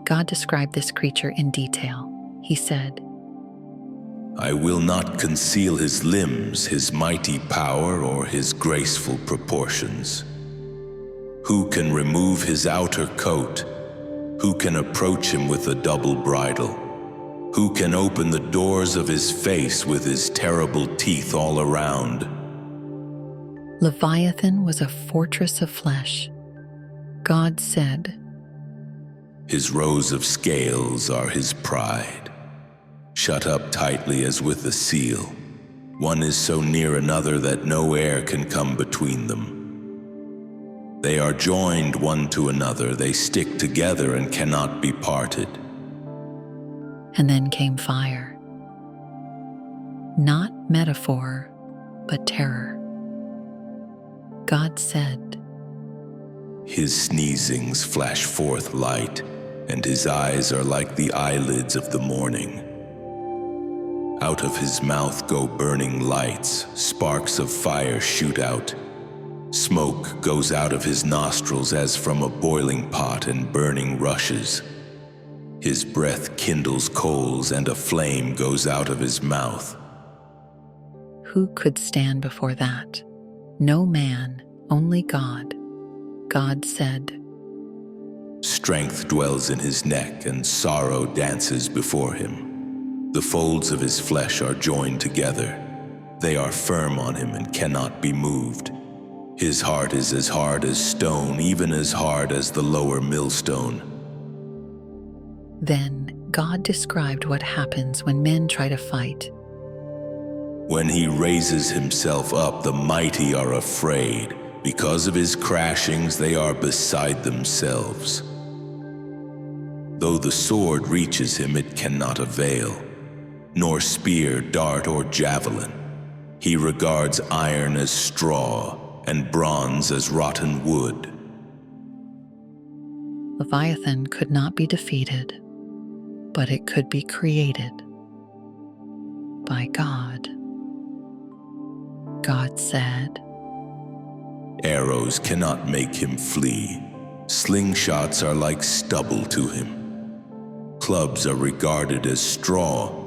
God described this creature in detail. He said, I will not conceal his limbs, his mighty power, or his graceful proportions. Who can remove his outer coat? Who can approach him with a double bridle? Who can open the doors of his face with his terrible teeth all around? Leviathan was a fortress of flesh. God said, His rows of scales are his pride. Shut up tightly as with a seal. One is so near another that no air can come between them. They are joined one to another, they stick together and cannot be parted. And then came fire. not metaphor, but terror. God said, His sneezings flash forth light, and his eyes are like the eyelids of the morning. Out of his mouth go burning lights, sparks of fire shoot out. Smoke goes out of his nostrils as from a boiling pot and burning rushes. His breath kindles coals and a flame goes out of his mouth. Who could stand before that? No man, only God. God said, Strength dwells in his neck and sorrow dances before him. The folds of his flesh are joined together. They are firm on him and cannot be moved. His heart is as hard as stone, even as hard as the lower millstone. Then God described what happens when men try to fight. When he raises himself up, the mighty are afraid. Because of his crashings, they are beside themselves. Though the sword reaches him, it cannot avail, nor spear, dart, or javelin. He regards iron as straw, and bronze as rotten wood. Leviathan could not be defeated, but it could be created by God. God said, Arrows cannot make him flee. Slingshots are like stubble to him. Clubs are regarded as straw.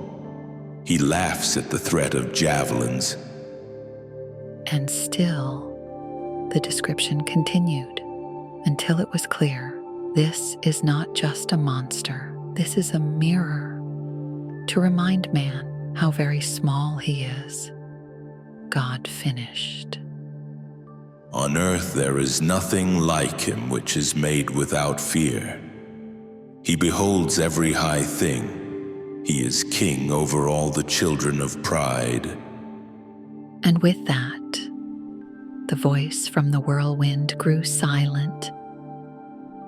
He laughs at the threat of javelins. And still, the description continued until it was clear this is not just a monster, this is a mirror to remind man how very small he is. God finished. On earth there is nothing like him which is made without fear. He beholds every high thing. He is king over all the children of pride. And with that, the voice from the whirlwind grew silent.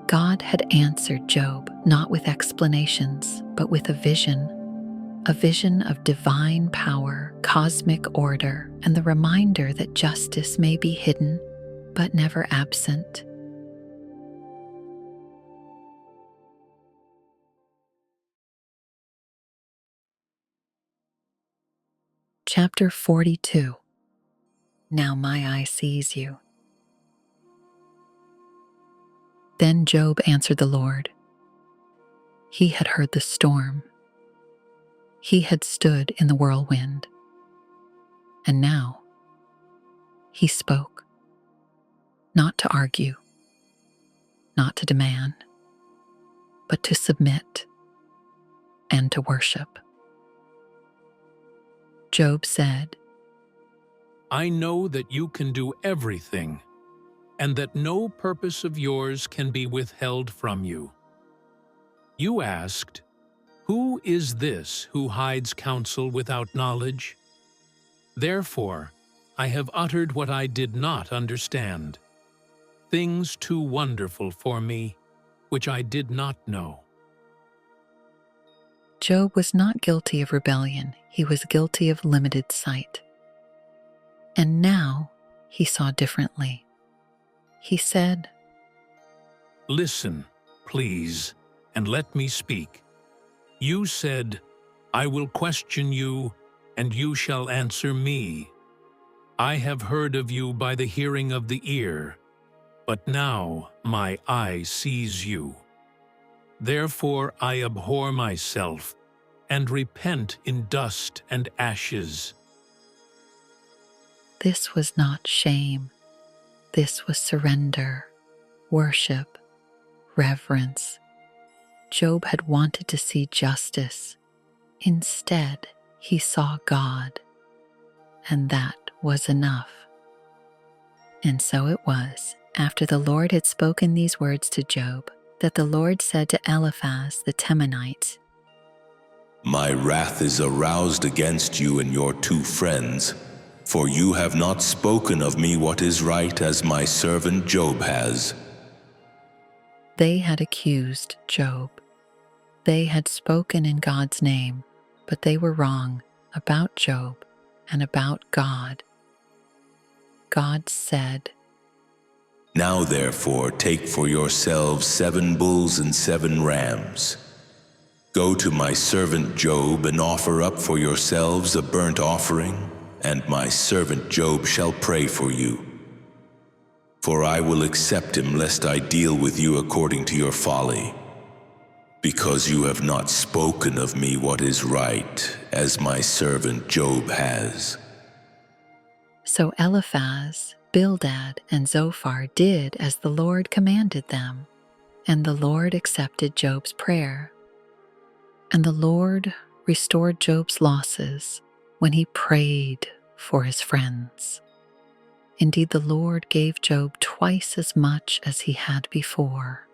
God had answered Job not with explanations, but with a vision of divine power, cosmic order, and the reminder that justice may be hidden, but never absent. Chapter 42. Now my eye sees you. Then Job answered the Lord. He had heard the storm. He had stood in the whirlwind. And now he spoke, not to argue, not to demand, but to submit and to worship. Job said, I know that you can do everything, and that no purpose of yours can be withheld from you. You asked, Who is this who hides counsel without knowledge? Therefore, I have uttered what I did not understand, things too wonderful for me, which I did not know. Job was not guilty of rebellion, he was guilty of limited sight. And now he saw differently. He said, Listen, please, and let me speak. You said, I will question you, and you shall answer me. I have heard of you by the hearing of the ear, but now my eye sees you. Therefore I abhor myself, and repent in dust and ashes. This was not shame. This was surrender, worship, reverence. Job had wanted to see justice. Instead, he saw God, and that was enough. And so it was, after the Lord had spoken these words to Job, that the Lord said to Eliphaz the Temanite, My wrath is aroused against you and your two friends, for you have not spoken of me what is right as my servant Job has. They had accused Job. They had spoken in God's name, but they were wrong about Job and about God. God said, Now therefore take for yourselves 7 bulls and 7 rams. Go to my servant Job and offer up for yourselves a burnt offering, and my servant Job shall pray for you. For I will accept him, lest I deal with you according to your folly, because you have not spoken of me what is right, as my servant Job has. So Eliphaz, Bildad, and Zophar did as the Lord commanded them, and the Lord accepted Job's prayer. And the Lord restored Job's losses when he prayed for his friends. Indeed, the Lord gave Job twice as much as he had before.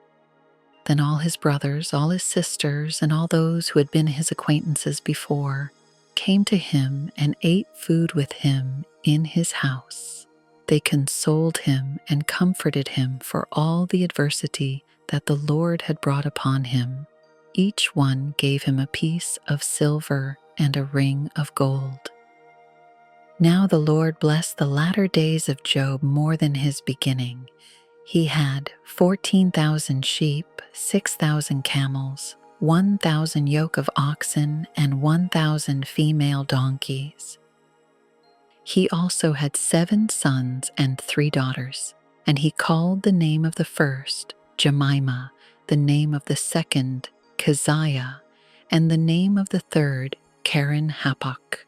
Then all his brothers, all his sisters, and all those who had been his acquaintances before came to him and ate food with him in his house. They consoled him and comforted him for all the adversity that the Lord had brought upon him. Each one gave him a piece of silver and a ring of gold. Now the Lord blessed the latter days of Job more than his beginning. He had 14,000 sheep, 6,000 camels, 1,000 yoke of oxen, and 1,000 female donkeys. He also had 7 sons and 3 daughters, and he called the name of the first Jemimah, the name of the second Keziah, and the name of the third Karen Happuch.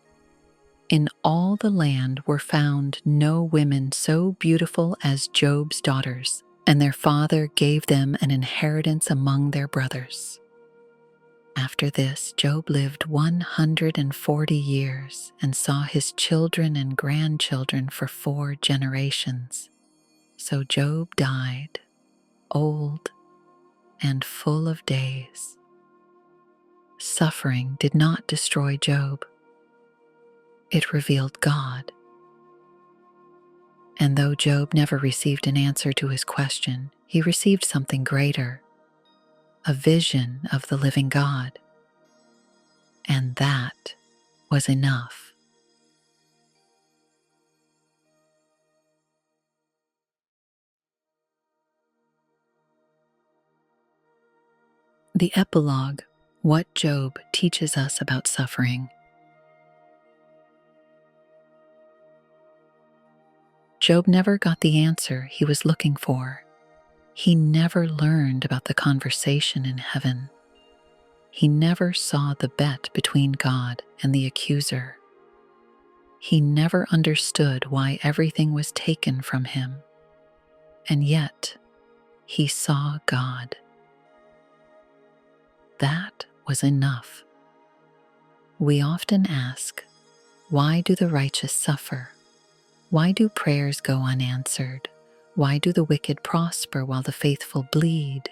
In all the land were found no women so beautiful as Job's daughters, and their father gave them an inheritance among their brothers. After this, Job lived 140 years and saw his children and grandchildren for 4 generations. So Job died, old and full of days. Suffering did not destroy Job. It revealed God. And though Job never received an answer to his question, he received something greater, a vision of the living God. And that was enough. The epilogue, What Job Teaches Us About Suffering. Job never got the answer he was looking for. He never learned about the conversation in heaven. He never saw the bet between God and the accuser. He never understood why everything was taken from him. And yet, he saw God. That was enough. We often ask, why do the righteous suffer? Why do prayers go unanswered? Why do the wicked prosper while the faithful bleed?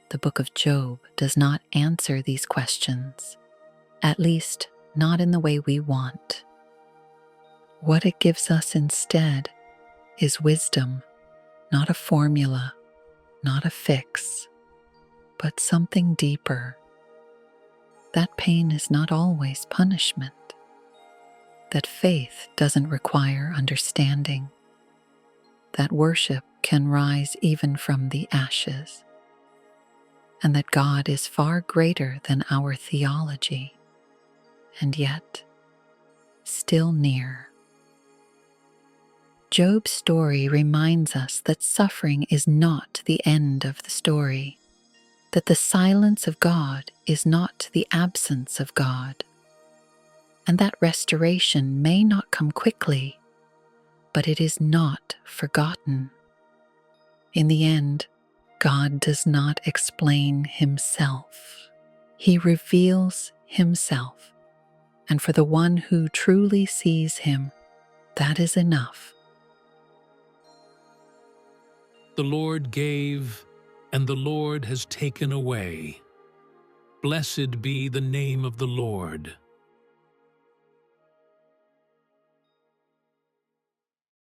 The book of Job does not answer these questions, at least not in the way we want. What it gives us instead is wisdom, not a formula, not a fix, but something deeper. That pain is not always punishment. That faith doesn't require understanding. That worship can rise even from the ashes. And that God is far greater than our theology, and yet still near. Job's story reminds us that suffering is not the end of the story, that the silence of God is not the absence of God, and that restoration may not come quickly, but it is not forgotten. In the end, God does not explain himself. He reveals himself, and for the one who truly sees him, that is enough. The Lord gave, and the Lord has taken away. Blessed be the name of the Lord.